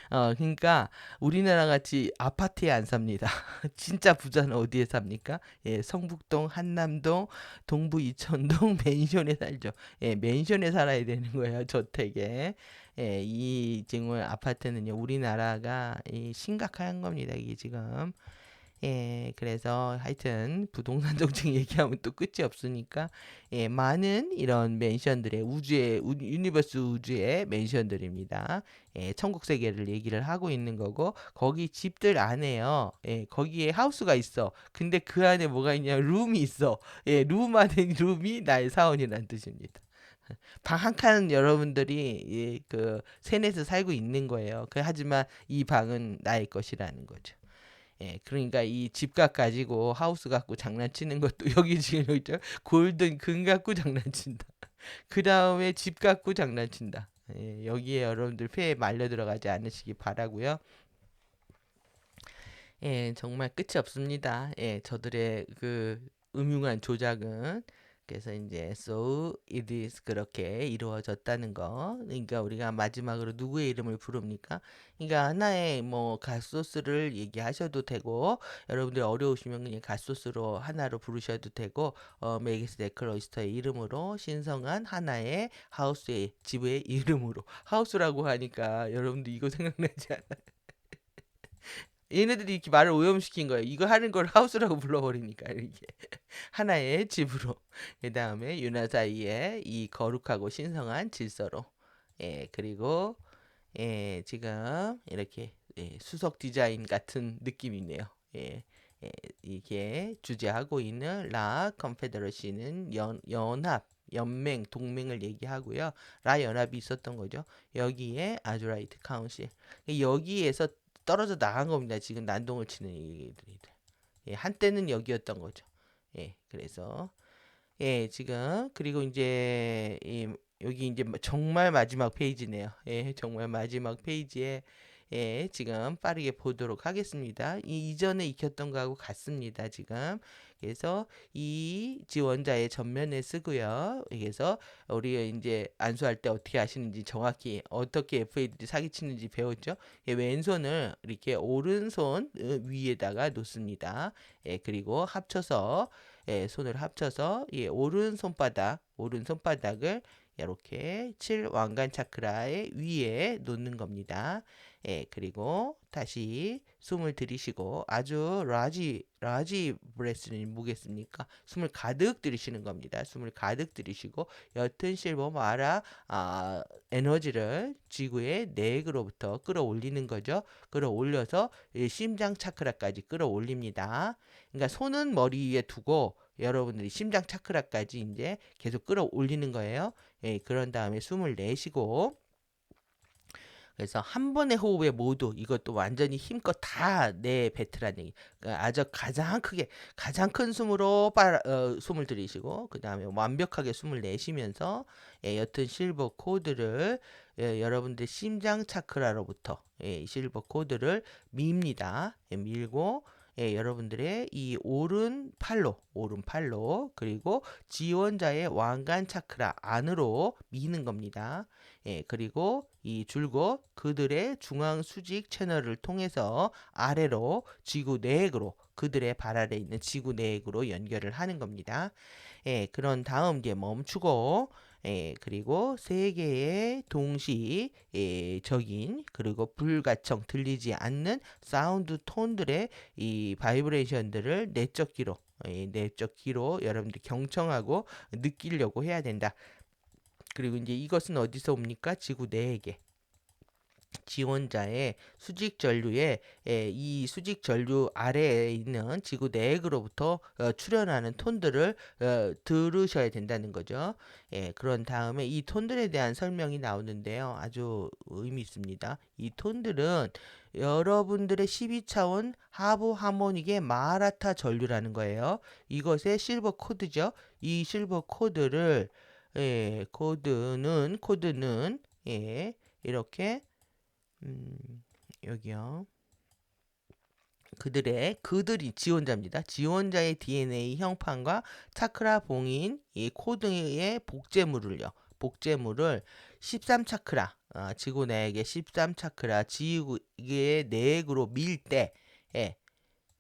그러니까 우리나라 같이 아파트에 안 삽니다. 진짜 부자는 어디에 삽니까? 성북동, 한남동, 동부 이천동 맨션에 살죠. 맨션에 살아야 되는 거예요, 저택에. 이 지금 아파트는요, 우리나라가 심각한 겁니다, 이게 지금. 그래서 하여튼 부동산 정책 얘기하면 또 끝이 없으니까 많은 이런 맨션들의 유니버스 우주의 맨션들입니다. 천국 세계를 얘기를 하고 있는 거고 거기 집들 안에요. 거기에 하우스가 있어. 근데 그 안에 뭐가 있냐? 룸이 있어. 룸 안에 룸이 나의 사원이라는 뜻입니다. 방 한 칸 여러분들이 그 세넷에 살고 있는 거예요. 하지만 이 방은 나의 것이라는 거죠. 그러니까 이 집값 가지고 하우스 갖고 장난치는 것도 여기 지금 여기 있죠. 골든 금 갖고 장난친다. 그 다음에 집 갖고 장난친다. 여기에 여러분들 폐에 말려 들어가지 않으시기 바라고요. 예, 정말 끝이 없습니다. 예, 저들의 그 음흉한 조작은 그래서 이제 so it is 그렇게 이루어졌다는 거. 그러니까 우리가 마지막으로 누구의 이름을 부릅니까? 그러니까 하나의 뭐 갓소스를 얘기하셔도 되고 여러분들 어려우시면 그냥 갓소스로 하나로 부르셔도 되고 메기스 데클로이스터의 이름으로 신성한 하나의 하우스의 집의 이름으로 하우스라고 하니까 여러분들 이거 생각나지 않아요? 얘네들이 이렇게 말을 오염시킨 거예요. 이거 하는 걸 하우스라고 불러버리니까 이렇게 하나의 집으로. 그 다음에 유나 사이에 이 거룩하고 신성한 질서로. 예, 그리고 예, 지금 이렇게 예, 수석 디자인 같은 느낌이네요. 예, 예, 이게 주재하고 있는 라 컨페더러시는 연합, 연맹, 동맹을 얘기하고요. 라 연합이 있었던 거죠. 여기에 아주라이트 카운실. 여기에서 떨어져 나간 겁니다. 지금 난동을 치는 얘기들이. 예, 한때는 여기였던 거죠. 예, 그래서 예, 지금 그리고 이제 여기 이제 정말 마지막 페이지네요. 예, 정말 마지막 페이지에 예, 지금 빠르게 보도록 하겠습니다. 이 이전에 익혔던 거하고 같습니다. 지금 그래서 이 지원자의 전면에 쓰고요. 그래서 우리가 이제 안수할 때 어떻게 하시는지 정확히 어떻게 FA들이 사기치는지 배웠죠. 예, 왼손을 이렇게 오른손 위에다가 놓습니다. 예, 그리고 합쳐서 예, 손을 합쳐서 예, 오른손바닥을 이렇게 7왕관 차크라의 위에 놓는 겁니다. 예, 그리고 다시 숨을 들이쉬고 아주 라지 브레스는 뭐겠습니까? 숨을 가득 들이쉬는 겁니다. 숨을 가득 들이쉬고 옅은 실버 마라 에너지를 지구의 내액으로부터 끌어올리는 거죠. 끌어올려서 심장 차크라까지 끌어올립니다. 그러니까 손은 머리 위에 두고 여러분들이 심장 차크라까지 이제 계속 끌어올리는 거예요. 예, 그런 다음에 숨을 내쉬고 그래서 한 번의 호흡에 모두 이것도 완전히 힘껏 다 내뱉으라는 얘기. 그러니까 아주 가장 크게 가장 큰 숨으로 숨을 들이쉬고 그 다음에 완벽하게 숨을 내쉬면서 예, 옅은 실버 코드를 예, 여러분들 심장 차크라로부터 예, 실버 코드를 밉니다. 예, 밀고 예, 여러분들의 이 오른팔로 그리고 지원자의 왕관 차크라 안으로 미는 겁니다. 예, 그리고 이 줄곧 그들의 중앙 수직 채널을 통해서 아래로 지구 내액으로 그들의 발 아래 있는 지구 내액으로 연결을 하는 겁니다. 예, 그런 다음 이제 멈추고 예, 그리고 세 개의 동시 예, 적인 그리고 불가청 들리지 않는 사운드 톤들의 이 바이브레이션들을 내적 귀로 내적 귀로 여러분들 경청하고 느끼려고 해야 된다. 그리고 이제 이것은 어디서 옵니까? 지구 내에게. 지원자의 수직 전류에 이 수직 전류 아래에 있는 지구 내액으로부터 출현하는 톤들을 들으셔야 된다는 거죠. 예, 그런 다음에 이 톤들에 대한 설명이 나오는데요. 아주 의미 있습니다. 이 톤들은 여러분들의 12차원 하부 하모닉의 마라타 전류라는 거예요. 이것의 실버 코드죠. 이 실버 코드를 예, 코드는 예, 이렇게 여기요. 그들이 지원자입니다. 지원자의 DNA 형판과 차크라 봉인 이 코드의 복제물을 13차크라 지구 내액의 13차크라 지구의 내액으로 밀 때 예,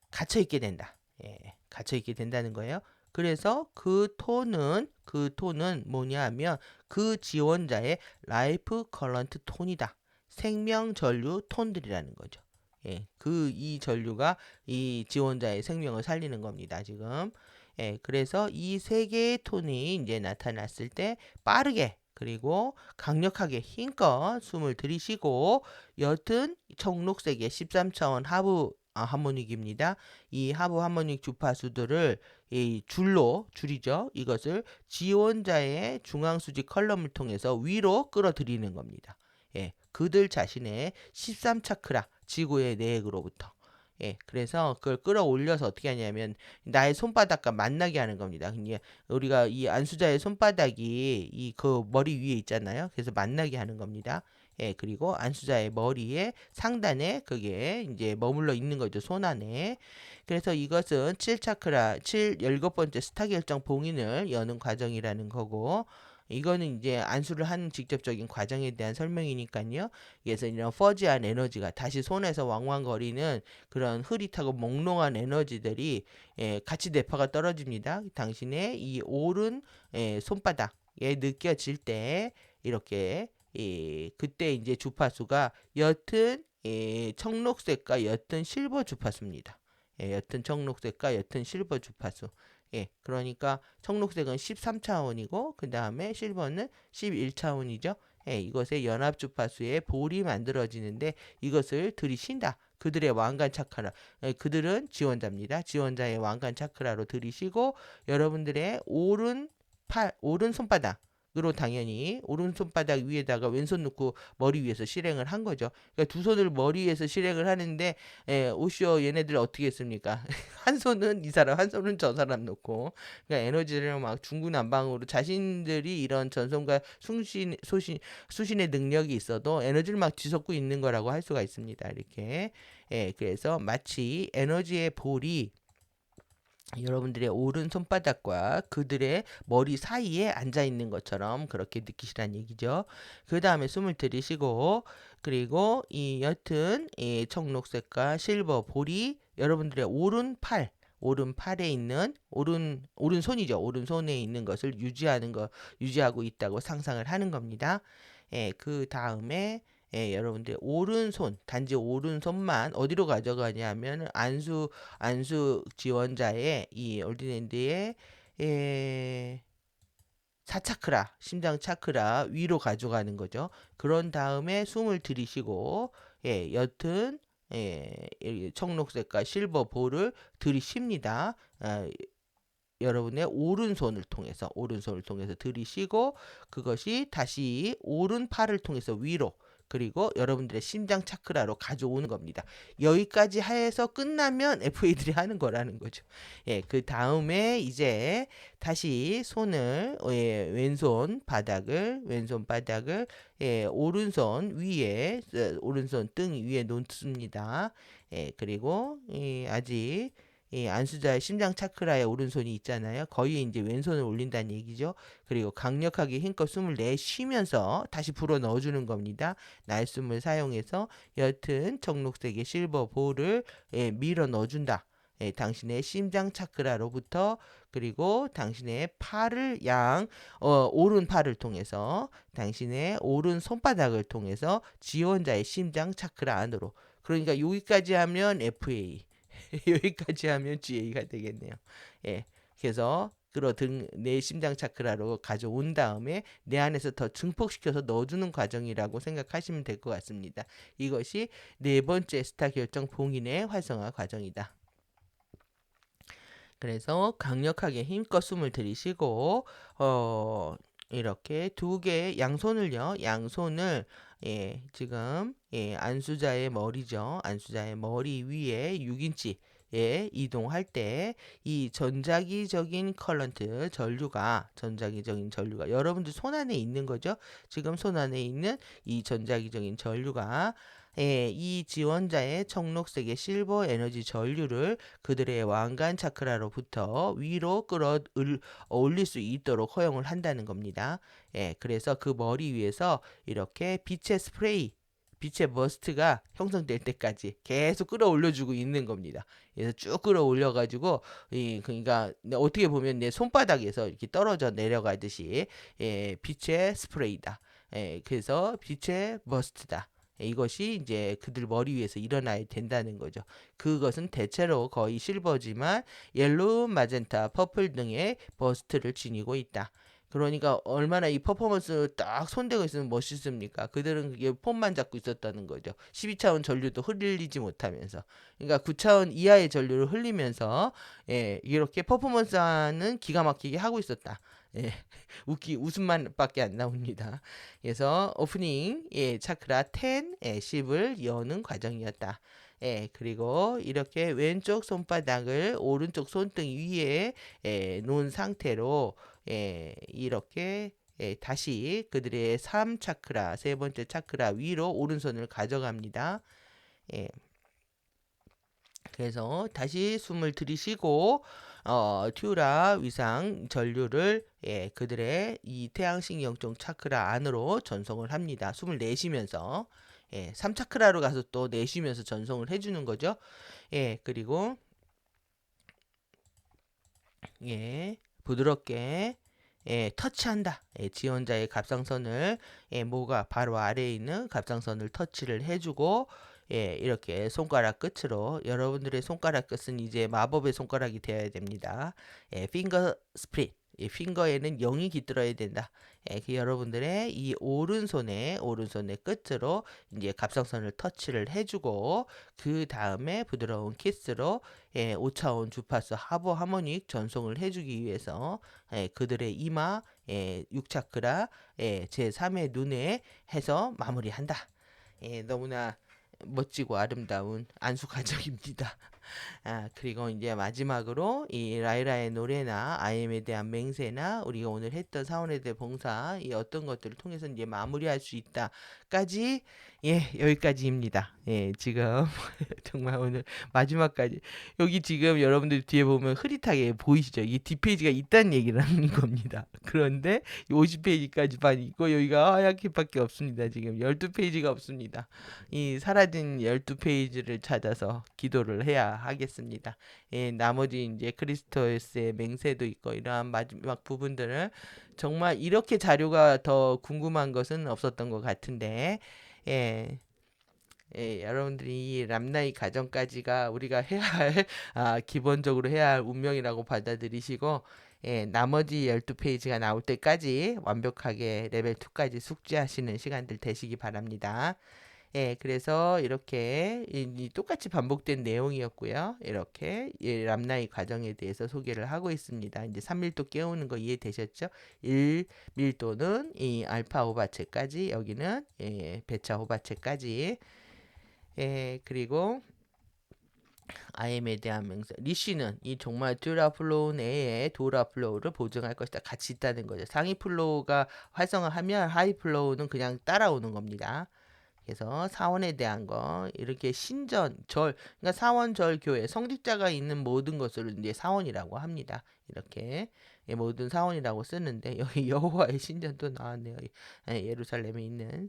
갇혀 있게 된다. 예, 갇혀 있게 된다는 거예요. 그래서 그 톤은 뭐냐면 그 지원자의 라이프 컬런트 톤이다. 생명 전류 톤들이라는 거죠. 예, 이 전류가 이 지원자의 생명을 살리는 겁니다. 지금. 예, 그래서 이 세 개의 톤이 이제 나타났을 때 빠르게 그리고 강력하게 힘껏 숨을 들이쉬고 옅은 청록색의 13차원 하부 하모닉입니다. 이 하부 하모닉 주파수들을 이 줄이죠. 이것을 지원자의 중앙 수직 컬럼을 통해서 위로 끌어들이는 겁니다. 예, 그들 자신의 13차크라 지구의 내액으로부터 예, 그래서 그걸 끌어올려서 어떻게 하냐면 나의 손바닥과 만나게 하는 겁니다. 그냥 우리가 이 안수자의 손바닥이 이 그 머리 위에 있잖아요. 그래서 만나게 하는 겁니다. 예, 그리고 안수자의 머리에 상단에 그게 이제 머물러 있는 거죠. 손 안에. 그래서 이것은 7차크라, 17번째 스타 결정 봉인을 여는 과정이라는 거고, 이거는 이제 안수를 하는 직접적인 과정에 대한 설명이니까요. 그래서 이런 퍼지한 에너지가 다시 손에서 왕왕거리는 그런 흐릿하고 몽롱한 에너지들이 같이 뇌파가 떨어집니다. 당신의 이 오른 손바닥에 느껴질 때 이렇게 그때 이제 주파수가 옅은 청록색과 옅은 실버 주파수입니다. 옅은 청록색과 옅은 실버 주파수. 그러니까 청록색은 13차원이고 그 다음에 실버는 11차원이죠. 이것의 연합 주파수의 볼이 만들어지는데 이것을 들이쉰다. 그들의 왕관 차크라. 그들은 지원자입니다. 지원자의 왕관 차크라로 들이쉬고 여러분들의 오른 손바닥 으로 당연히 오른손바닥 위에다가 왼손 놓고 머리 위에서 실행을 한 거죠. 그러니까 두 손을 머리 위에서 실행을 하는데 오쇼 얘네들 어떻게 했습니까? 한 손은 이 사람, 한 손은 저 사람 놓고 그러니까 에너지를 막 중구난방으로 자신들이 이런 전송과 수신의 능력이 있어도 에너지를 막 뒤섞고 있는 거라고 할 수가 있습니다. 이렇게 그래서 마치 에너지의 볼이 여러분들의 오른 손바닥과 그들의 머리 사이에 앉아 있는 것처럼 그렇게 느끼시란 얘기죠. 그 다음에 숨을 들이쉬고 그리고 이 옅은 이 청록색과 실버 볼이 여러분들의 오른팔에 있는 오른손이죠. 오른손에 있는 것을 유지하고 있다고 상상을 하는 겁니다. 그 다음에 여러분들 오른손 단지 오른손만 어디로 가져가냐면 안수 지원자의 이 올디넨드의 4차크라 심장 차크라 위로 가져가는 거죠. 그런 다음에 숨을 들이쉬고 옅은 청록색과 실버 볼을 들이쉽니다. 여러분의 오른손을 통해서 들이쉬고 그것이 다시 오른팔을 통해서 위로 그리고 여러분들의 심장 차크라로 가져오는 겁니다. 여기까지 해서 끝나면 FA들이 하는 거라는 거죠. 그 다음에 이제 다시 손을 왼손 바닥을 오른손 등 위에 놓습니다. 그리고 아직 안수자의 심장 차크라의 오른손이 있잖아요. 거의 이제 왼손을 올린다는 얘기죠. 그리고 강력하게 힘껏 숨을 내쉬면서 다시 불어 넣어주는 겁니다. 날숨을 사용해서 옅은 청록색의 실버 볼을 밀어 넣어준다. 당신의 심장 차크라로부터 그리고 당신의 오른 팔을 통해서 당신의 오른 손바닥을 통해서 지원자의 심장 차크라 안으로. 그러니까 여기까지 하면 FA. 여기까지 하면 GA가 되겠네요. 그래서 내 심장 차크라로 가져온 다음에 내 안에서 더 증폭시켜서 넣어주는 과정이라고 생각하시면 될 것 같습니다. 이것이 네 번째 스타 결정 봉인의 활성화 과정이다. 그래서 강력하게 힘껏 숨을 들이쉬고 이렇게 두 개의 양손을 지금 안수자의 머리죠. 안수자의 머리 위에 6인치에 이동할 때 이 전자기적인 전자기적인 전류가 여러분들 손 안에 있는 거죠. 지금 손 안에 있는 이 전자기적인 전류가 이 지원자의 청록색의 실버 에너지 전류를 그들의 왕관 차크라로부터 위로 올릴 수 있도록 허용을 한다는 겁니다. 그래서 그 머리 위에서 이렇게 빛의 버스트가 형성될 때까지 계속 끌어올려주고 있는 겁니다. 그래서 쭉 끌어올려가지고, 그러니까 어떻게 보면 내 손바닥에서 이렇게 떨어져 내려가듯이 빛의 스프레이다. 그래서 빛의 버스트다. 이것이 이제 그들 머리 위에서 일어나야 된다는 거죠. 그것은 대체로 거의 실버지만 옐로우, 마젠타, 퍼플 등의 버스트를 지니고 있다. 그러니까 얼마나 이 퍼포먼스 딱 손대고 있으면 멋있습니까? 그들은 그게 폰만 잡고 있었다는 거죠. 12차원 전류도 흘리지 못하면서. 그러니까 9차원 이하의 전류를 흘리면서 이렇게 퍼포먼스는 기가 막히게 하고 있었다. 웃음만밖에 안 나옵니다. 그래서 오프닝 차크라 10, 10을 여는 과정이었다. 그리고 이렇게 왼쪽 손바닥을 오른쪽 손등 위에 놓은 상태로 이렇게 다시 그들의 3차크라, 세 번째 차크라 위로 오른손을 가져갑니다. 예, 그래서 다시 숨을 들이쉬고 튜라 위상 전류를 그들의 이 태양신경종 차크라 안으로 전송을 합니다. 숨을 내쉬면서 3차크라로 가서 또 내쉬면서 전송을 해주는 거죠. 그리고 부드럽게 터치한다. 지원자의 갑상선을 모가 바로 아래에 있는 갑상선을 터치를 해주고 이렇게 손가락 끝으로 여러분들의 손가락 끝은 이제 마법의 손가락이 되어야 됩니다. 핑거 스프릿. 핑거에는 0이 깃들어야 된다. 그 여러분들의 이 오른손의 끝으로 이제 갑상선을 터치를 해주고 그 다음에 부드러운 키스로 5차원 주파수 하보 하모닉 전송을 해주기 위해서 그들의 이마 6차크라 제3의 눈에 해서 마무리한다. 너무나 멋지고 아름다운 안수 과정입니다. 그리고 이제 마지막으로 이 라이라의 노래나 IM에 대한 맹세나 우리가 오늘 했던 사원에 대한 봉사 이 어떤 것들을 통해서 이제 마무리할 수 있다까지 여기까지입니다. 지금 정말 오늘 마지막까지 여기 지금 여러분들 뒤에 보면 흐릿하게 보이시죠? 이게 뒷페이지가 있다는 얘기를 하는 겁니다. 그런데 50페이지까지만 있고 여기가 하얗게밖에 없습니다. 지금 12페이지가 없습니다. 이 사라진 12페이지를 찾아서 기도를 해야 하겠습니다. 나머지 이제 크리스토스의 맹세도 있고 이러한 마지막 부분들을 정말 이렇게 자료가 더 궁금한 것은 없었던 것 같은데 여러분들이 이 람나이 가정까지가 우리가 해야 할 기본적으로 해야 할 운명이라고 받아들이시고 나머지 12페이지가 나올 때까지 완벽하게 레벨 2까지 숙지하시는 시간들 되시기 바랍니다. 그래서 이렇게 똑같이 반복된 내용이었고요. 이렇게 람나이 과정에 대해서 소개를 하고 있습니다. 이제 3밀도 깨우는 거 이해되셨죠? 1밀도는 이 알파 오바체까지, 여기는 베타 오바체까지. 그리고 IM에 대한 맹세. 리쉬는 이 정말 듀라 플로우 내에 도라 플로우를 보증할 것이다. 같이 있다는 거죠. 상위 플로우가 활성화하면 하이 플로우는 그냥 따라오는 겁니다. 그래서 사원에 대한 거 이렇게 신전 절 그러니까 사원절 교회 성직자가 있는 모든 것을 이제 사원이라고 합니다. 이렇게 모든 사원이라고 쓰는데 여기 여호와의 신전도 나왔네요. 예루살렘에 있는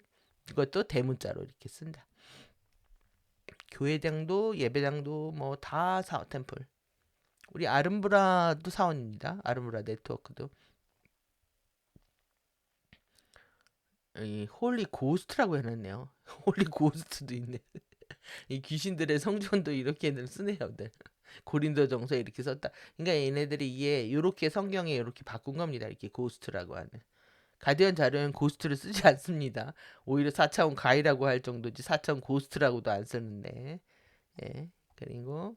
이것도 대문자로 이렇게 쓴다. 교회장도 예배장도 뭐 다 템플. 우리 아름브라도 사원입니다. 아름브라 네트워크도. 이 홀리 고스트라고 해놨네요. 홀리 고스트도 있네. 이 귀신들의 성전도 이렇게는 쓰네요. 네. 고린도정서에 이렇게 썼다. 그러니까 얘네들이 이게 이렇게 성경에 이렇게 바꾼 겁니다. 이렇게 고스트라고 하는. 가디언 자료는 고스트를 쓰지 않습니다. 오히려 4차원 가이라고 할 정도지 4차원 고스트라고도 안 쓰는데. 그리고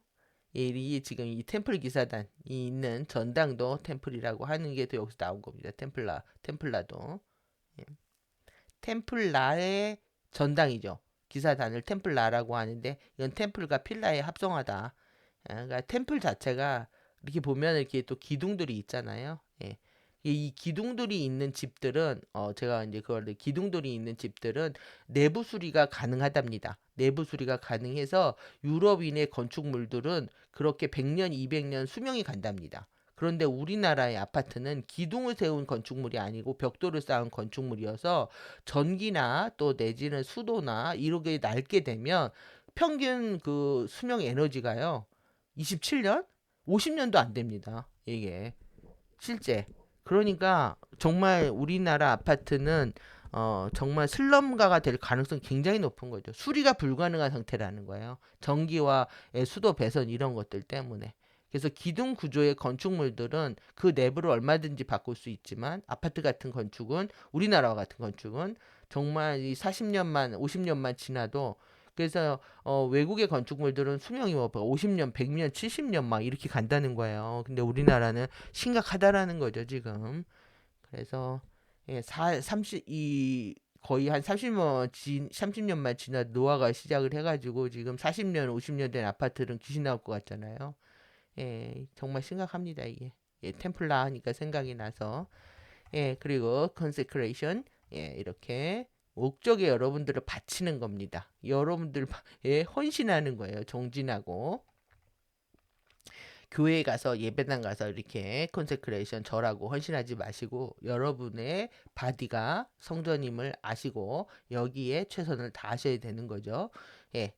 이 지금 이 템플 기사단이 있는 전당도 템플이라고 하는 게 또 여기서 나온 겁니다. 템플라도. 템플라의 전당이죠. 기사단을 템플라라고 하는데 이건 템플과 필라의 합성하다. 그러니까 템플 자체가 이렇게 보면 이렇게 또 기둥들이 있잖아요. 이 기둥들이 있는 집들은 제가 이제 그걸 기둥들이 있는 집들은 내부 수리가 가능하답니다. 내부 수리가 가능해서 유럽인의 건축물들은 그렇게 100년, 200년 수명이 간답니다. 그런데 우리나라의 아파트는 기둥을 세운 건축물이 아니고 벽돌을 쌓은 건축물이어서 전기나 또 내지는 수도나 이렇게 낡게 되면 평균 그 수명 에너지가요. 27년? 50년도 안 됩니다. 이게 실제. 그러니까 정말 우리나라 아파트는 정말 슬럼가가 될 가능성이 굉장히 높은 거죠. 수리가 불가능한 상태라는 거예요. 전기와 수도 배선 이런 것들 때문에. 그래서 기둥 구조의 건축물들은 그 내부를 얼마든지 바꿀 수 있지만 아파트 같은 건축은 우리나라와 같은 건축은 정말 이 40년만 50년만 지나도 그래서 외국의 건축물들은 수명이 뭐 50년, 100년, 70년 막 이렇게 간다는 거예요. 근데 우리나라는 심각하다라는 거죠, 지금. 그래서 예, 30이 거의 한 30년만 지나 노화가 시작을 해가지고 지금 40년, 50년 된 아파트는 귀신 나올 것 같잖아요. 정말 심각합니다, 이게. 템플라 하니까 생각이 나서. 예, 그리고 consecration. 예, 이렇게 목적에 여러분들을 바치는 겁니다. 여러분들에 헌신하는 거예요. 정진하고. 교회 가서 예배당 가서 이렇게 콘세크레이션 절하고 헌신하지 마시고 여러분의 바디가 성전임을 아시고 여기에 최선을 다하셔야 되는 거죠. 예.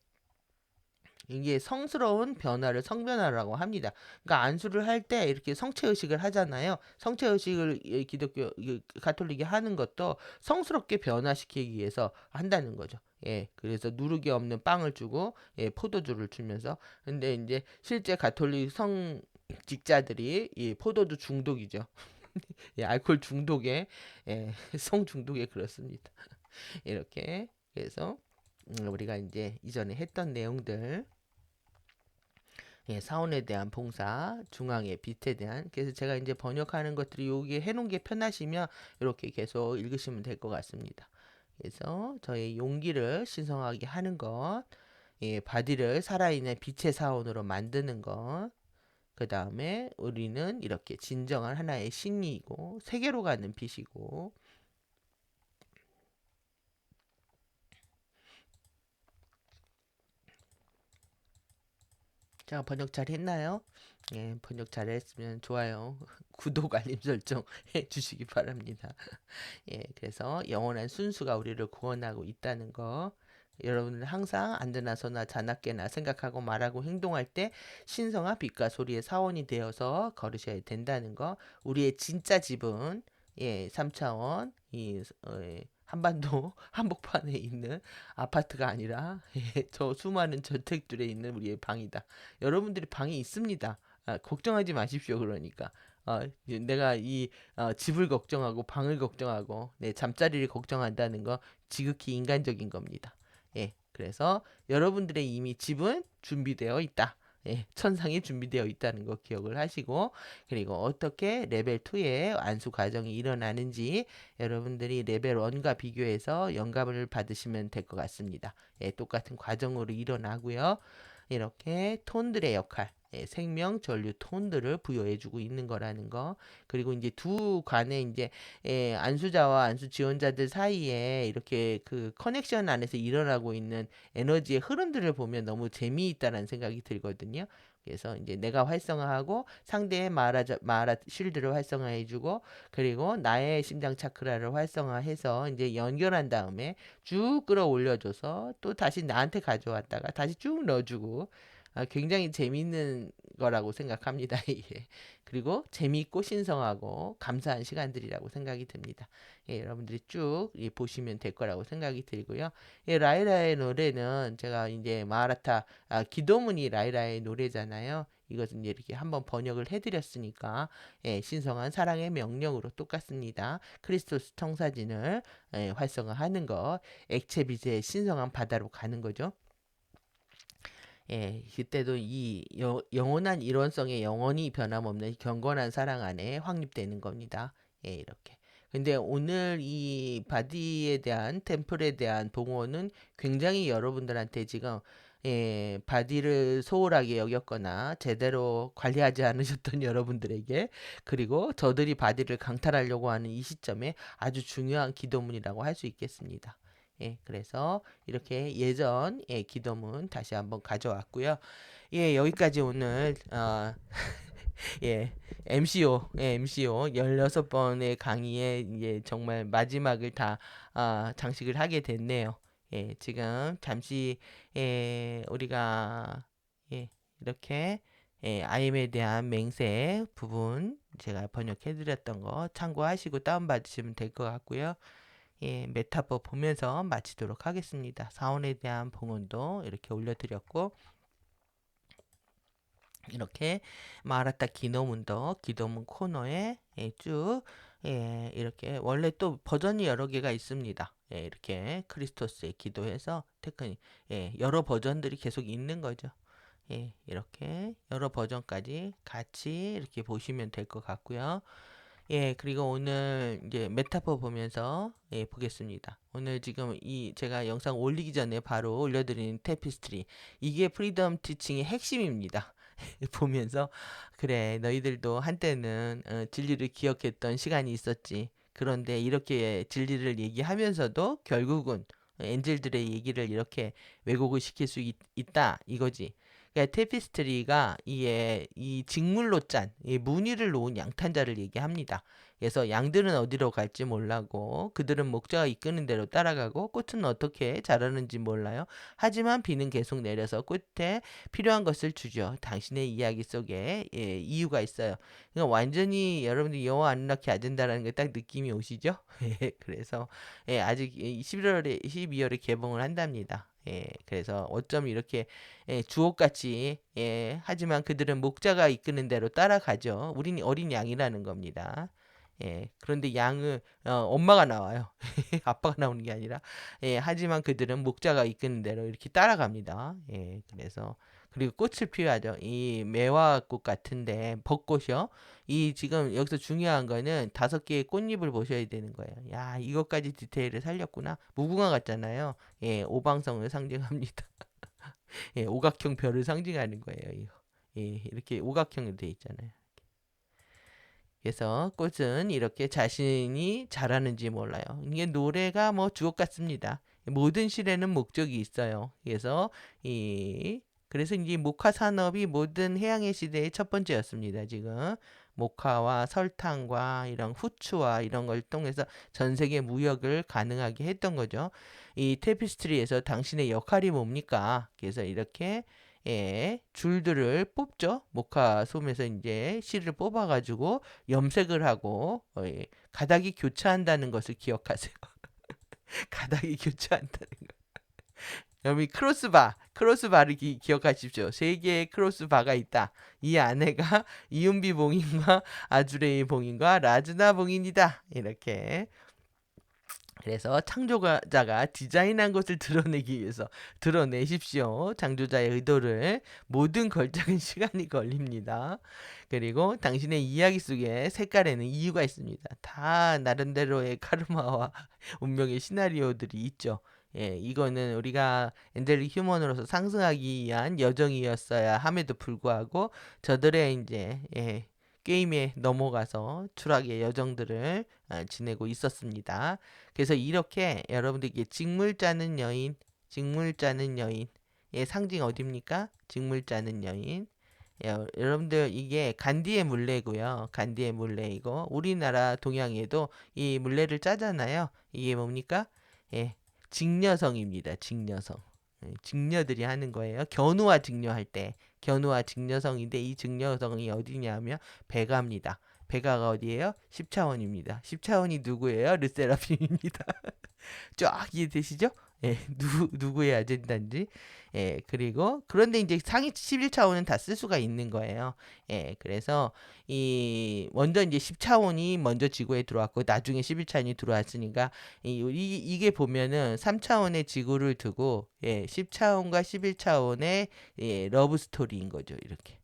이게 성스러운 변화를 성변화라고 합니다. 그러니까 안수를 할 때 이렇게 성체 의식을 하잖아요. 성체 의식을 기독교 가톨릭이 하는 것도 성스럽게 변화시키기 위해서 한다는 거죠. 예, 그래서 누룩이 없는 빵을 주고 예, 포도주를 주면서 근데 이제 실제 가톨릭 성직자들이 이 포도주 중독이죠. 예, 알코올 중독에 예, 성 중독에 그렇습니다. 이렇게 그래서 우리가 이제 이전에 했던 내용들 예, 사원에 대한 봉사, 중앙의 빛에 대한 그래서 제가 이제 번역하는 것들이 여기 해놓은 게 편하시면 이렇게 계속 읽으시면 될 것 같습니다. 그래서 저의 용기를 신성하게 하는 것, 예, 바디를 살아있는 빛의 사원으로 만드는 것, 그 다음에 우리는 이렇게 진정한 하나의 신이고 세계로 가는 빛이고 제가 번역 잘 했나요? 예, 번역 잘 했으면 좋아요. 구독, 알림 설정 해 주시기 바랍니다. 예, 그래서 영원한 순수가 우리를 구원하고 있다는 거. 여러분들 항상 안드나서나 자나깨나 생각하고 말하고 행동할 때 신성한 빛과 소리의 사원이 되어서 걸으셔야 된다는 거. 우리의 진짜 집은 예, 3차원 예, 한반도 한복판에 있는 아파트가 아니라 예, 저 수많은 저택들에 있는 우리의 방이다. 여러분들이 방이 있습니다. 걱정하지 마십시오. 그러니까 내가 이 집을 걱정하고 방을 걱정하고 내 잠자리를 걱정한다는 거 지극히 인간적인 겁니다. 예, 그래서 여러분들의 이미 집은 준비되어 있다. 예, 천상에 준비되어 있다는 거 기억을 하시고 그리고 어떻게 레벨 2의 안수 과정이 일어나는지 여러분들이 레벨 1과 비교해서 영감을 받으시면 될 것 같습니다. 예, 똑같은 과정으로 일어나고요. 이렇게 톤들의 역할, 예, 생명 전류 톤들을 부여해주고 있는 거라는 거. 그리고 이제 두 간의 이제 예, 안수자와 안수 지원자들 사이에 이렇게 그 커넥션 안에서 일어나고 있는 에너지의 흐름들을 보면 너무 재미있다는 생각이 들거든요. 그래서 이제 내가 활성화하고 상대의 마라 쉴드를 활성화해주고 그리고 나의 심장 차크라를 활성화해서 이제 연결한 다음에 쭉 끌어올려줘서 또 다시 나한테 가져왔다가 다시 쭉 넣어주고 굉장히 재미있는 거라고 생각합니다. 이게. 그리고 재미있고 신성하고 감사한 시간들이라고 생각이 듭니다. 예, 여러분들이 쭉 보시면 될 거라고 생각이 들고요. 예, 라이라의 노래는 제가 이제 마라타 기도문이 라이라의 노래잖아요. 이것은 이제 이렇게 한번 번역을 해드렸으니까 예, 신성한 사랑의 명령으로 똑같습니다. 크리스토스 청사진을 예, 활성화하는 거, 액체 빛의 신성한 바다로 가는 거죠. 예, 그때도 이 영원한 일원성의 영원히 변함없는 경건한 사랑 안에 확립되는 겁니다. 예, 이렇게. 근데 오늘 이 바디에 대한 템플에 대한 봉헌은 굉장히 여러분들한테 지금 예, 바디를 소홀하게 여겼거나 제대로 관리하지 않으셨던 여러분들에게 그리고 저들이 바디를 강탈하려고 하는 이 시점에 아주 중요한 기도문이라고 할 수 있겠습니다. 예, 그래서 이렇게 예전 예, 기도문 다시 한번 가져왔고요. 예, 여기까지 오늘 예, MCO, 예, MCO 16번의 강의에 이제 정말 마지막을 다 장식을 하게 됐네요. 예, 지금 잠시 예, 우리가 예, 이렇게 예, IM에 대한 맹세 부분 제가 번역해 드렸던 거 참고하시고 다운 받으시면 될 것 같고요. 예, 메타버 보면서 마치도록 하겠습니다. 사원에 대한 봉헌도 이렇게 올려드렸고 이렇게 마라타 기도문도 기도문 코너에 예, 쭉 예, 이렇게 원래 또 버전이 여러 개가 있습니다. 예, 이렇게 크리스토스의 기도해서 테크닉 예, 여러 버전들이 계속 있는 거죠. 예, 이렇게 여러 버전까지 같이 이렇게 보시면 될 것 같고요. 예, 그리고 오늘 이제 메타버 보면서 예, 보겠습니다. 오늘 지금 이 제가 영상 올리기 전에 바로 올려드린 테피스트리 이게 프리덤 티칭의 핵심입니다. 보면서 그래 너희들도 한때는 진리를 기억했던 시간이 있었지. 그런데 이렇게 진리를 얘기하면서도 결국은 엔젤들의 얘기를 이렇게 왜곡을 시킬 수 있다 이거지. 그러니까 테피스트리가 이게 이 직물로 짠 이 무늬를 놓은 양탄자를 얘기합니다. 그래서 양들은 어디로 갈지 몰라고 그들은 목자가 이끄는 대로 따라가고 꽃은 어떻게 자라는지 몰라요. 하지만 비는 계속 내려서 꽃에 필요한 것을 주죠. 당신의 이야기 속에 이유가 있어요. 그러니까 완전히 여러분들이 여호와 아누나키 아젠다라는 게 딱 느낌이 오시죠? 그래서 아직 12월에 개봉을 한답니다. 그래서 어쩜 이렇게 주옥같이 하지만 그들은 목자가 이끄는 대로 따라가죠. 우린 어린 양이라는 겁니다. 그런데 양은 엄마가 나와요. 아빠가 나오는 게 아니라 하지만 그들은 목자가 이끄는 대로 이렇게 따라갑니다. 그래서 그리고 꽃을 피워야죠. 이 매화꽃 같은데 벚꽃이요. 이 지금 여기서 중요한 거는 5개의 꽃잎을 보셔야 되는 거예요. 야, 이것까지 디테일을 살렸구나. 무궁화 같잖아요. 오방성을 상징합니다. 오각형 별을 상징하는 거예요. 이거. 이렇게 오각형으로 돼 있잖아요. 그래서 꽃은 이렇게 자신이 잘하는지 몰라요. 이게 노래가 뭐 주옥 같습니다. 모든 시에는 목적이 있어요. 그래서 이제 목화 산업이 모든 해양의 시대의 첫 번째였습니다. 지금 목화와 설탕과 이런 후추와 이런 걸 통해서 전 세계 무역을 가능하게 했던 거죠. 이 테피스트리에서 당신의 역할이 뭡니까? 그래서 이렇게 줄들을 뽑죠. 목화 솜에서 이제 실을 뽑아가지고 염색을 하고 가닥이 교차한다는 것을 기억하세요. 가닥이 교차한다는 거. 여기 크로스바를 기억하십시오. 3개의 크로스바가 있다. 이 안에가 이윤비 봉인과 아주레이 봉인과 라즈나 봉인이다. 이렇게. 그래서 창조자가 디자인한 것을 드러내기 위해서 드러내십시오. 창조자의 의도를. 모든 걸작은 시간이 걸립니다. 그리고 당신의 이야기 속에 색깔에는 이유가 있습니다. 다 나름대로의 카르마와 운명의 시나리오들이 있죠. 이거는 우리가 엔젤릭 휴먼으로서 상승하기 위한 여정이었어야 함에도 불구하고 저들의 이제 게임에 넘어가서 추락의 여정들을 지내고 있었습니다. 그래서 이렇게 여러분들께 직물 짜는 여인, 상징 어딥니까? 직물 짜는 여인. 여러분들 이게 간디의 물레고요. 간디의 물레이고 우리나라 동양에도 이 물레를 짜잖아요. 이게 뭡니까? 직녀성입니다. 직녀성. 직녀들이 하는 거예요. 견우와 직녀할 때 견우와 직녀성인데 이 직녀성이 어디냐면 베가입니다. 베가가 어디예요? 10차원입니다. 10차원이 누구예요? 르세라핌입니다. 쫙 이해되시죠? 누구의 아젠다인지. 그리고 그런데 이제 상위 11차원은 다 쓸 수가 있는 거예요. 그래서 먼저 이제 10차원이 먼저 지구에 들어왔고 나중에 11차원이 들어왔으니까 이게 보면은 3차원의 지구를 두고 10차원과 11차원의 러브 스토리인 거죠. 이렇게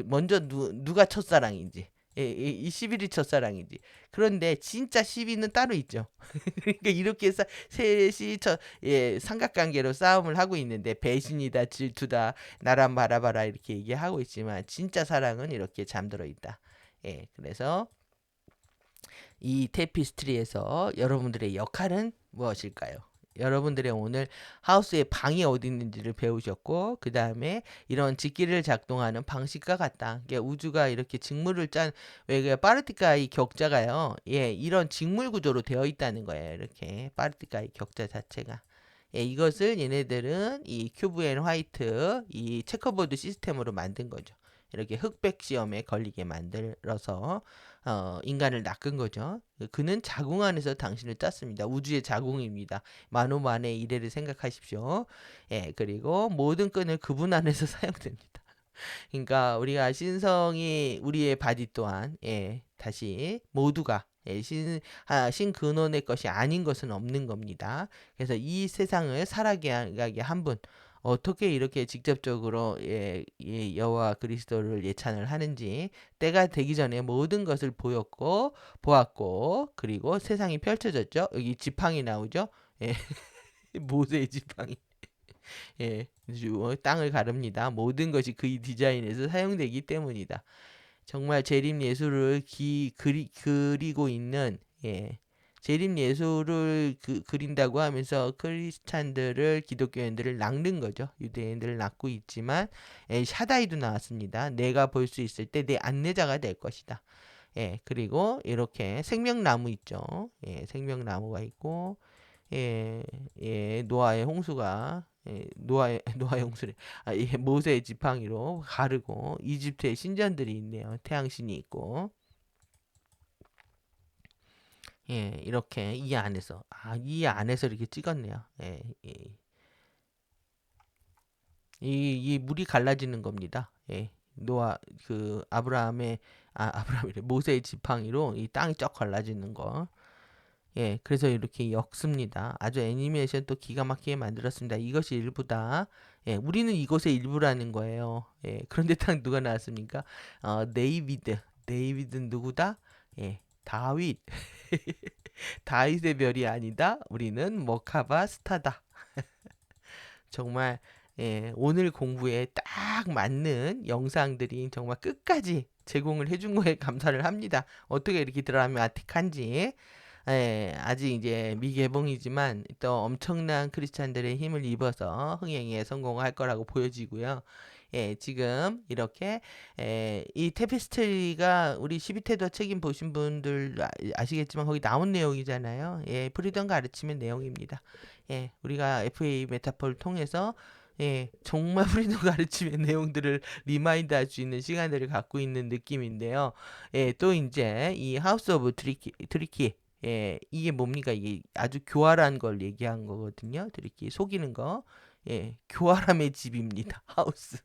먼저 누가 첫사랑인지. 이 11이 첫사랑이지. 그런데 진짜 12는 따로 있죠. 그러니까 이렇게 해서 셋이 삼각관계로 싸움을 하고 있는데 배신이다, 질투다, 나랑 바라봐라 이렇게 얘기하고 있지만 진짜 사랑은 이렇게 잠들어 있다. 그래서 이 테피스트리에서 여러분들의 역할은 무엇일까요? 여러분들의 오늘 하우스의 방이 어디 있는지를 배우셨고 그 다음에 이런 직기를 작동하는 방식과 같다. 우주가 이렇게 직물을 왜 파르티카의 격자가요. 이런 직물 구조로 되어 있다는 거예요. 이렇게 파르티카의 격자 자체가. 이것을 얘네들은 이 큐브 앤 화이트 이 체커보드 시스템으로 만든 거죠. 이렇게 흑백 시험에 걸리게 만들어서 인간을 낚은 거죠. 그는 자궁 안에서 당신을 짰습니다. 우주의 자궁입니다. 만오만의 이래를 생각하십시오. 그리고 모든 끈을 그분 안에서 사용됩니다. 그러니까 우리가 신성이 우리의 바디 또한 다시 모두가 신근원의 것이 아닌 것은 없는 겁니다. 그래서 이 세상을 살아가게 한 분, 어떻게 이렇게 직접적으로 여호와 그리스도를 예찬을 하는지 때가 되기 전에 모든 것을 보았고 그리고 세상이 펼쳐졌죠. 여기 지팡이 나오죠. 모세의 지팡이. 땅을 가릅니다. 모든 것이 그의 디자인에서 사용되기 때문이다. 정말 재림 예술을 그리고 있는 예. 재림 예수를 그린다고 하면서 크리스찬들을 기독교인들을 낚는 거죠. 유대인들을 낚고 있지만 샤다이도 나왔습니다. 내가 볼 수 있을 때 내 안내자가 될 것이다. 예, 그리고 이렇게 생명나무 있죠. 예, 생명나무가 있고 예, 예, 노아의 홍수가 노아의 홍수래. 예, 모세의 지팡이로 가르고 이집트의 신전들이 있네요. 태양신이 있고 예, 이렇게 이 안에서 이렇게 찍었네요. 예, 예. 이 물이 갈라지는 겁니다. 예. 노아 아브라함이래 모세의 지팡이로 이 땅이 쫙 갈라지는 거. 예, 그래서 이렇게 엮습니다. 아주 애니메이션 또 기가 막히게 만들었습니다. 이것이 일부다. 예, 우리는 이것의 일부라는 거예요. 예, 그런데 딱 누가 나왔습니까? 데이비드. 데이비드는 누구다? 예, 다윗. 다윗의 별이 아니다. 우리는 머카바 스타다. 정말 예, 오늘 공부에 딱 맞는 영상들이 정말 끝까지 제공을 해준 거에 감사를 합니다. 어떻게 이렇게 드라마틱한지. 예, 아직 이제 미개봉이지만 또 엄청난 크리스찬들의 힘을 입어서 흥행에 성공할 거라고 보여지고요. 예, 지금 이렇게 이 테페스트리가 우리 12태도 책임 보신 분들 아시겠지만 거기 나온 내용이잖아요. 예, 프리덤 가르치는 내용입니다. 예, 우리가 FA 메타폴을 통해서 예, 정말 프리덤 가르치는 내용들을 리마인드 할 수 있는 시간들을 갖고 있는 느낌인데요. 예, 또 이제 이 하우스 오브 트리키 예, 이게 뭡니까? 이게 아주 교활한 걸 얘기한 거거든요. 이렇게 속이는 거. 예, 교활함의 집입니다. 하우스.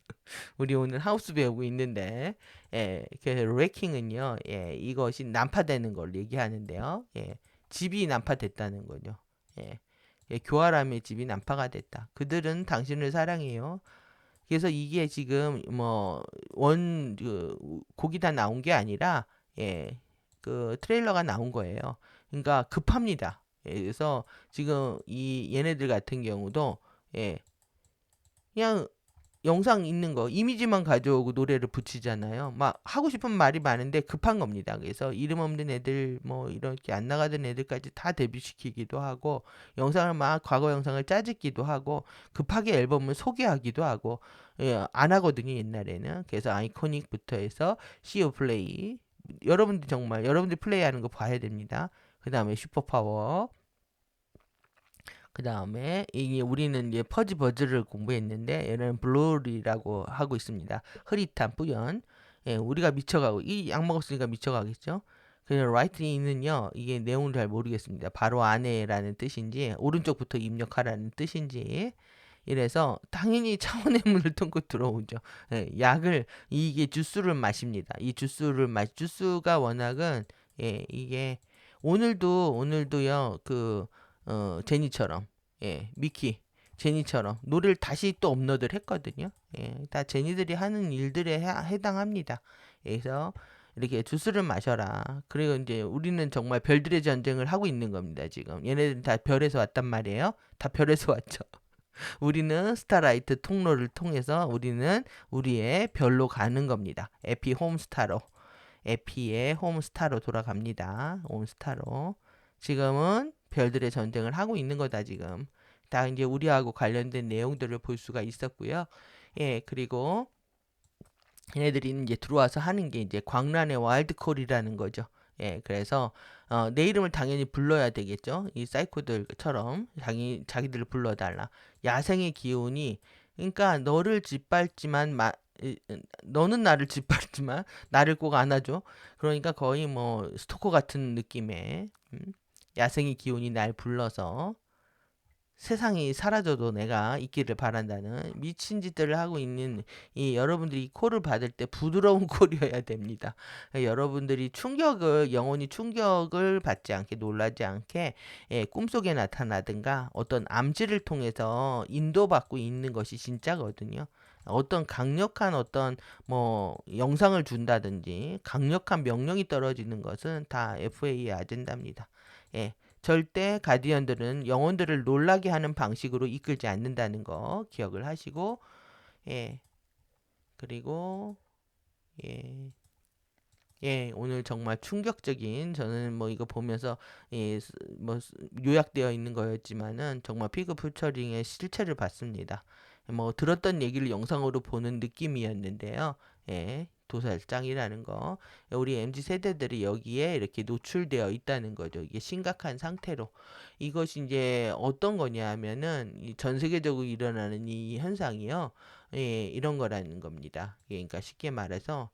우리 오늘 하우스 배우고 있는데, 예, 그 레킹은요, 예, 이것이 난파되는 걸 얘기하는데요. 예, 집이 난파됐다는 거죠. 예, 예, 교활함의 집이 난파가 됐다. 그들은 당신을 사랑해요. 그래서 이게 지금 곡이 다 나온 게 아니라, 예, 그 트레일러가 나온 거예요. 그러니까 급합니다. 예, 그래서 지금 이 얘네들 같은 경우도 예, 그냥 영상 있는 거 이미지만 가져오고 노래를 붙이잖아요. 막 하고 싶은 말이 많은데 급한 겁니다. 그래서 이름 없는 애들 뭐 이렇게 안 나가던 애들까지 다 데뷔시키기도 하고 영상을 막 과거 영상을 짜집기도 하고 급하게 앨범을 소개하기도 하고 예, 안 하거든요 옛날에는. 그래서 아이코닉부터 해서 시오 플레이 여러분들 정말 여러분들 플레이하는 거 봐야 됩니다. 그 다음에 슈퍼파워 그 다음에 이게 우리는 이제 퍼지 버즈를 공부했는데 얘는 블루리라고 하고 있습니다. 흐릿한 뿌연. 예, 우리가 미쳐가고 이 약 먹었으니까 미쳐가겠죠. 그래서 라이트닝은요 이게 내용을 잘 모르겠습니다. 바로 안에라는 뜻인지 오른쪽부터 입력하라는 뜻인지 이래서 당연히 차원의 문을 통고 들어오죠. 예, 약을 이게 주스를 마십니다. 이 주스가 워낙은 예, 이게 오늘도요 제니처럼 예 미키 제니처럼 노래를 다시 또 업로드를 했거든요. 예, 다 제니들이 하는 일들에 해당합니다. 그래서 이렇게 주스를 마셔라. 그리고 이제 우리는 정말 별들의 전쟁을 하고 있는 겁니다. 지금 얘네들은 다 별에서 왔단 말이에요. 다 별에서 왔죠. 우리는 스타라이트 통로를 통해서 우리는 우리의 별로 가는 겁니다. 에피 홈스타로. 에피의 홈스타로 돌아갑니다. 홈스타로. 지금은 별들의 전쟁을 하고 있는 거다, 지금. 다 이제 우리하고 관련된 내용들을 볼 수가 있었고요. 예, 그리고 얘네들이 이제 들어와서 하는 게 이제 광란의 와일드콜이라는 거죠. 예, 그래서 내 이름을 당연히 불러야 되겠죠. 이 사이코들처럼 자기들을 불러달라. 야생의 기운이 그러니까 너를 짓밟지만 너는 나를 짓밟지만 나를 꼭 안아줘. 그러니까 거의 뭐 스토커 같은 느낌의 야생의 기운이 날 불러서 세상이 사라져도 내가 있기를 바란다는 미친 짓들을 하고 있는 이 여러분들이 콜을 받을 때 부드러운 콜이어야 됩니다. 여러분들이 영원히 충격을 받지 않게 놀라지 않게 예, 꿈속에 나타나든가 어떤 암시를 통해서 인도받고 있는 것이 진짜거든요. 어떤 강력한 어떤 뭐 영상을 준다든지 강력한 명령이 떨어지는 것은 다 FA의 아젠다입니다. 예. 절대 가디언들은 영혼들을 놀라게 하는 방식으로 이끌지 않는다는 거 기억을 하시고 예 그리고 예 예, 오늘 정말 충격적인 저는 뭐 이거 보면서 예, 뭐 요약되어 있는 거였지만은 정말 피그 퓨처링의 실체를 봤습니다. 뭐 들었던 얘기를 영상으로 보는 느낌이었는데요. 예, 도살장이라는 거. 우리 MZ 세대들이 여기에 이렇게 노출되어 있다는 거죠. 이게 심각한 상태로. 이것이 이제 어떤 거냐 하면은 이전 세계적으로 일어나는 이 현상이요. 예, 이런 거라는 겁니다. 예, 그러니까 쉽게 말해서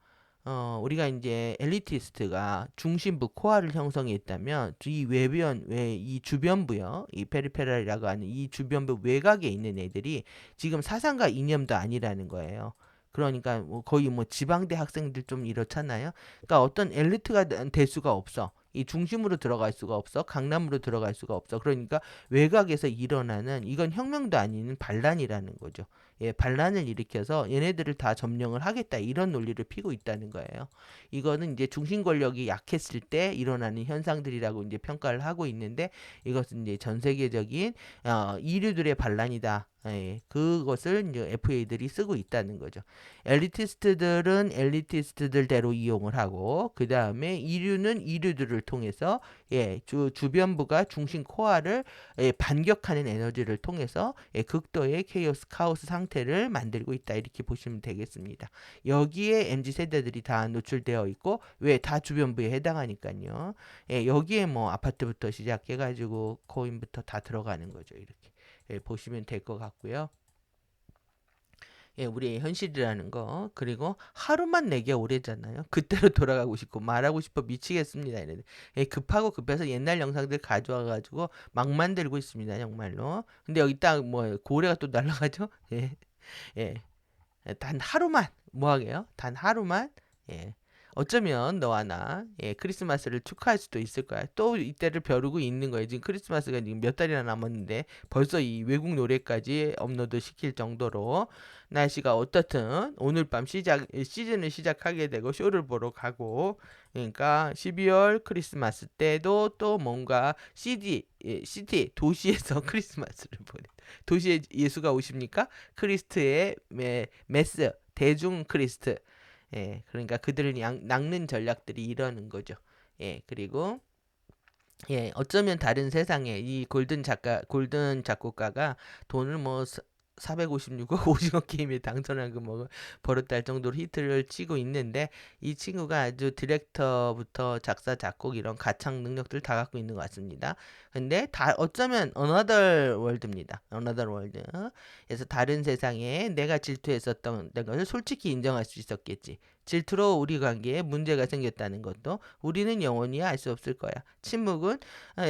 우리가 이제 엘리티스트가 중심부 코어를 형성했다면 이 외변, 이 주변부요, 이 페리페랄이라고 하는 이 주변부 외곽에 있는 애들이 지금 사상과 이념도 아니라는 거예요. 그러니까 뭐 거의 뭐 지방대 학생들 좀 이렇잖아요. 그러니까 어떤 엘리트가 될 수가 없어. 이 중심으로 들어갈 수가 없어. 강남으로 들어갈 수가 없어. 그러니까 외곽에서 일어나는 이건 혁명도 아닌 반란이라는 거죠. 예, 반란을 일으켜서 얘네들을 다 점령을 하겠다 이런 논리를 피고 있다는 거예요. 이거는 이제 중심 권력이 약했을 때 일어나는 현상들이라고 이제 평가를 하고 있는데 이것은 이제 전 세계적인 이류들의 반란이다. 예, 그것을 이제 FA들이 쓰고 있다는 거죠. 엘리티스트들은 엘리티스트들대로 이용을 하고 그 다음에 이류는 이류들을 통해서 예, 주변부가 중심 코어를 예, 반격하는 에너지를 통해서 예, 극도의 케이오스 카오스 상태를 만들고 있다 이렇게 보시면 되겠습니다. 여기에 MZ 세대들이 다 노출되어 있고 왜 다 주변부에 해당하니까요. 예, 여기에 뭐 아파트부터 시작해가지고 코인부터 다 들어가는 거죠. 이렇게 예, 보시면 될 것 같고요. 예, 우리의 현실이라는 거. 그리고 하루만 내게 오래잖아요. 그때로 돌아가고 싶고 말하고 싶어 미치겠습니다. 이래. 예, 급하고 급해서 옛날 영상들 가져와 가지고 막 만들고 있습니다. 정말로. 근데 여기 딱 뭐 고래가 또 날아가죠? 예. 예. 단 하루만 뭐 하게요? 단 하루만 예. 어쩌면 너와 나 예, 크리스마스를 축하할 수도 있을 거야. 또 이때를 벼르고 있는 거예요. 지금 크리스마스가 지금 몇 달이나 남았는데 벌써 이 외국 노래까지 업로드 시킬 정도로 날씨가 어떻든 오늘 밤 시즌을 시작하게 되고 쇼를 보러 가고 그러니까 12월 크리스마스 때도 또 뭔가 시티 도시에서 크리스마스를 보내. 도시에 예수가 오십니까? 크리스트의 메스 대중 크리스트 예 그러니까 그들을 낚는 전략들이 이러는 거죠. 예 그리고 예 어쩌면 다른 세상에 이 골든 작곡가가 돈을 뭐 456억 오징어 게임에 당선한 그뭐 버릇할 정도로 히트를 치고 있는데 이 친구가 아주 디렉터부터 작사 작곡 이런 가창 능력들 다 갖고 있는 것 같습니다. 근데 다 어쩌면 어너더 월드입니다. 어너더 월드. 그래서 다른 세상에 내가 질투했었던 것을 솔직히 인정할 수 있었겠지. 질투로 우리 관계에 문제가 생겼다는 것도 우리는 영원히 알 수 없을 거야. 침묵은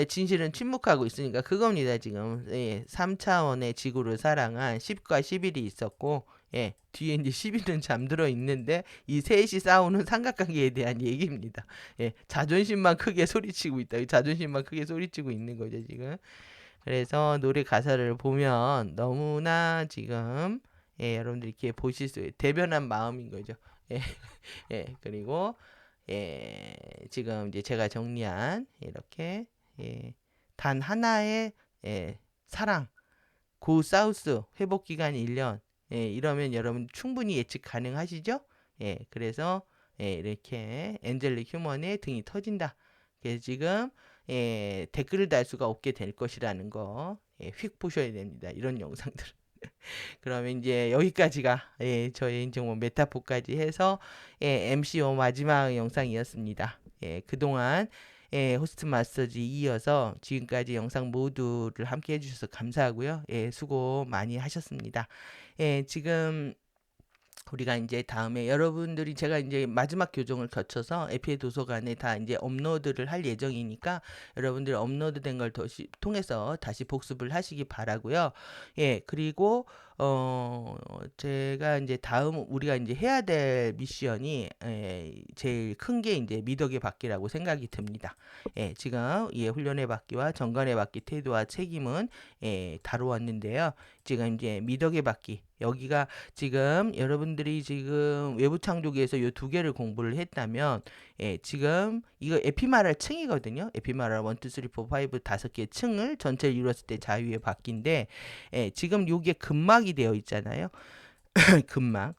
진실은 침묵하고 있으니까 그겁니다. 지금 예, 3차원의 지구를 사랑한 10과 11이 있었고 예, 뒤에 이제 11은 잠들어 있는데 이 셋이 싸우는 삼각관계에 대한 얘기입니다. 예, 자존심만 크게 소리치고 있다. 자존심만 크게 소리치고 있는 거죠, 지금. 그래서 노래 가사를 보면 너무나 지금 예, 여러분들이 이렇게 보실 수 대변한 마음인 거죠. 예, 예, 그리고 예, 지금 이제 제가 정리한 이렇게 예, 단 하나의 예, 사랑, 고 사우스 회복 기간 1년. 예, 이러면 여러분 충분히 예측 가능하시죠? 예, 그래서 예, 이렇게 엔젤릭 휴먼의 등이 터진다. 그래서 지금 예, 댓글을 달 수가 없게 될 것이라는 거 예, 휙 보셔야 됩니다. 이런 영상들. 그러면 이제 여기까지가 예, 저의 이제 뭐 메타포까지 해서 예, MCO 마지막 영상이었습니다. 예, 그동안 예, 호스트 마스터즈 이어서 지금까지 영상 모두를 함께 해주셔서 감사하고요. 예, 수고 많이 하셨습니다. 예, 지금 우리가 이제 다음에 여러분들이 제가 이제 마지막 교정을 거쳐서 에피의 도서관에 다 이제 업로드를 할 예정이니까 여러분들 업로드된 걸 통해서 다시 복습을 하시기 바라고요. 예, 그리고 제가 이제 다음 우리가 이제 해야 될 미션이 제일 큰 게 이제 미덕의 받기라고 생각이 듭니다. 예, 지금 예, 훈련의 받기와 정관의 받기 태도와 책임은 예, 다루었는데요. 지금 이제 미덕의 받기 여기가 지금 여러분들이 지금 외부 창조기에서 이 두 개를 공부를 했다면 예, 지금 이거 에피마랄 층이거든요. 에피마랄 1, 2, 3, 4, 5 다섯 개 층을 전체를 이뤘을 때 자유의 바퀴인데 예, 지금 요게 근막이 되어 있잖아요. 근막.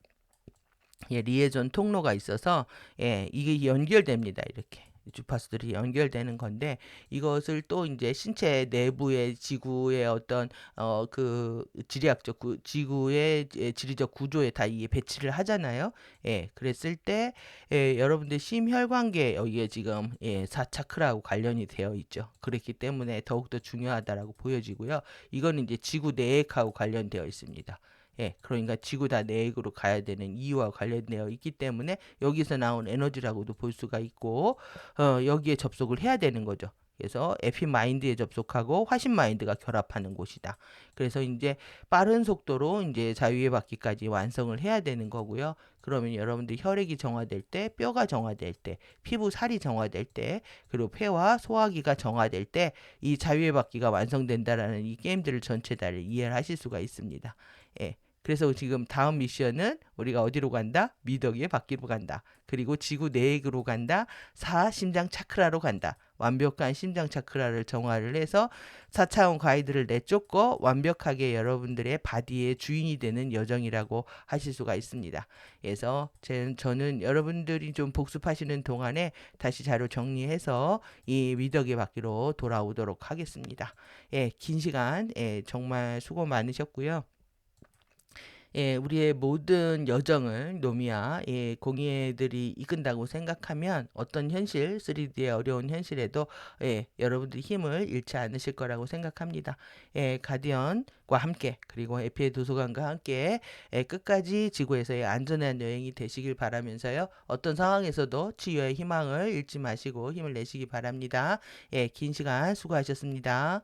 예, 리에존 통로가 있어서 예, 이게 연결됩니다. 이렇게 주파수들이 연결되는 건데 이것을 또 이제 신체 내부의 지구의 어떤 그 지리학적 지구의 지리적 구조에 다 이게 배치를 하잖아요. 예, 그랬을 때 예, 여러분들 심혈관계 여기에 지금 예, 4차크라하고 관련이 되어 있죠. 그렇기 때문에 더욱더 중요하다라고 보여지고요. 이거는 이제 지구 내핵하고 관련되어 있습니다. 예, 그러니까 지구 다 내액으로 가야 되는 이유와 관련되어 있기 때문에 여기서 나온 에너지라고도 볼 수가 있고, 여기에 접속을 해야 되는 거죠. 그래서 에피마인드에 접속하고 화신마인드가 결합하는 곳이다. 그래서 이제 빠른 속도로 이제 자유의 바퀴까지 완성을 해야 되는 거고요. 그러면 여러분들 혈액이 정화될 때, 뼈가 정화될 때, 피부 살이 정화될 때, 그리고 폐와 소화기가 정화될 때 이 자유의 바퀴가 완성된다라는 이 게임들을 전체 다를 이해를 하실 수가 있습니다. 예. 그래서 지금 다음 미션은 우리가 어디로 간다? 미덕의 바퀴로 간다. 그리고 지구 내액으로 간다. 4 심장 차크라로 간다. 완벽한 심장 차크라를 정화를 해서 4차원 가이드를 내쫓고 완벽하게 여러분들의 바디의 주인이 되는 여정이라고 하실 수가 있습니다. 그래서 저는 여러분들이 좀 복습하시는 동안에 다시 자료 정리해서 이 미덕의 바퀴로 돌아오도록 하겠습니다. 예, 긴 시간 예, 정말 수고 많으셨고요. 예, 우리의 모든 여정을 노미야, 예, 공예들이 이끈다고 생각하면 어떤 현실, 3D의 어려운 현실에도 예, 여러분들이 힘을 잃지 않으실 거라고 생각합니다. 예, 가디언과 함께 그리고 에피의 도서관과 함께 예, 끝까지 지구에서의 안전한 여행이 되시길 바라면서요. 어떤 상황에서도 치유의 희망을 잃지 마시고 힘을 내시기 바랍니다. 예, 긴 시간 수고하셨습니다.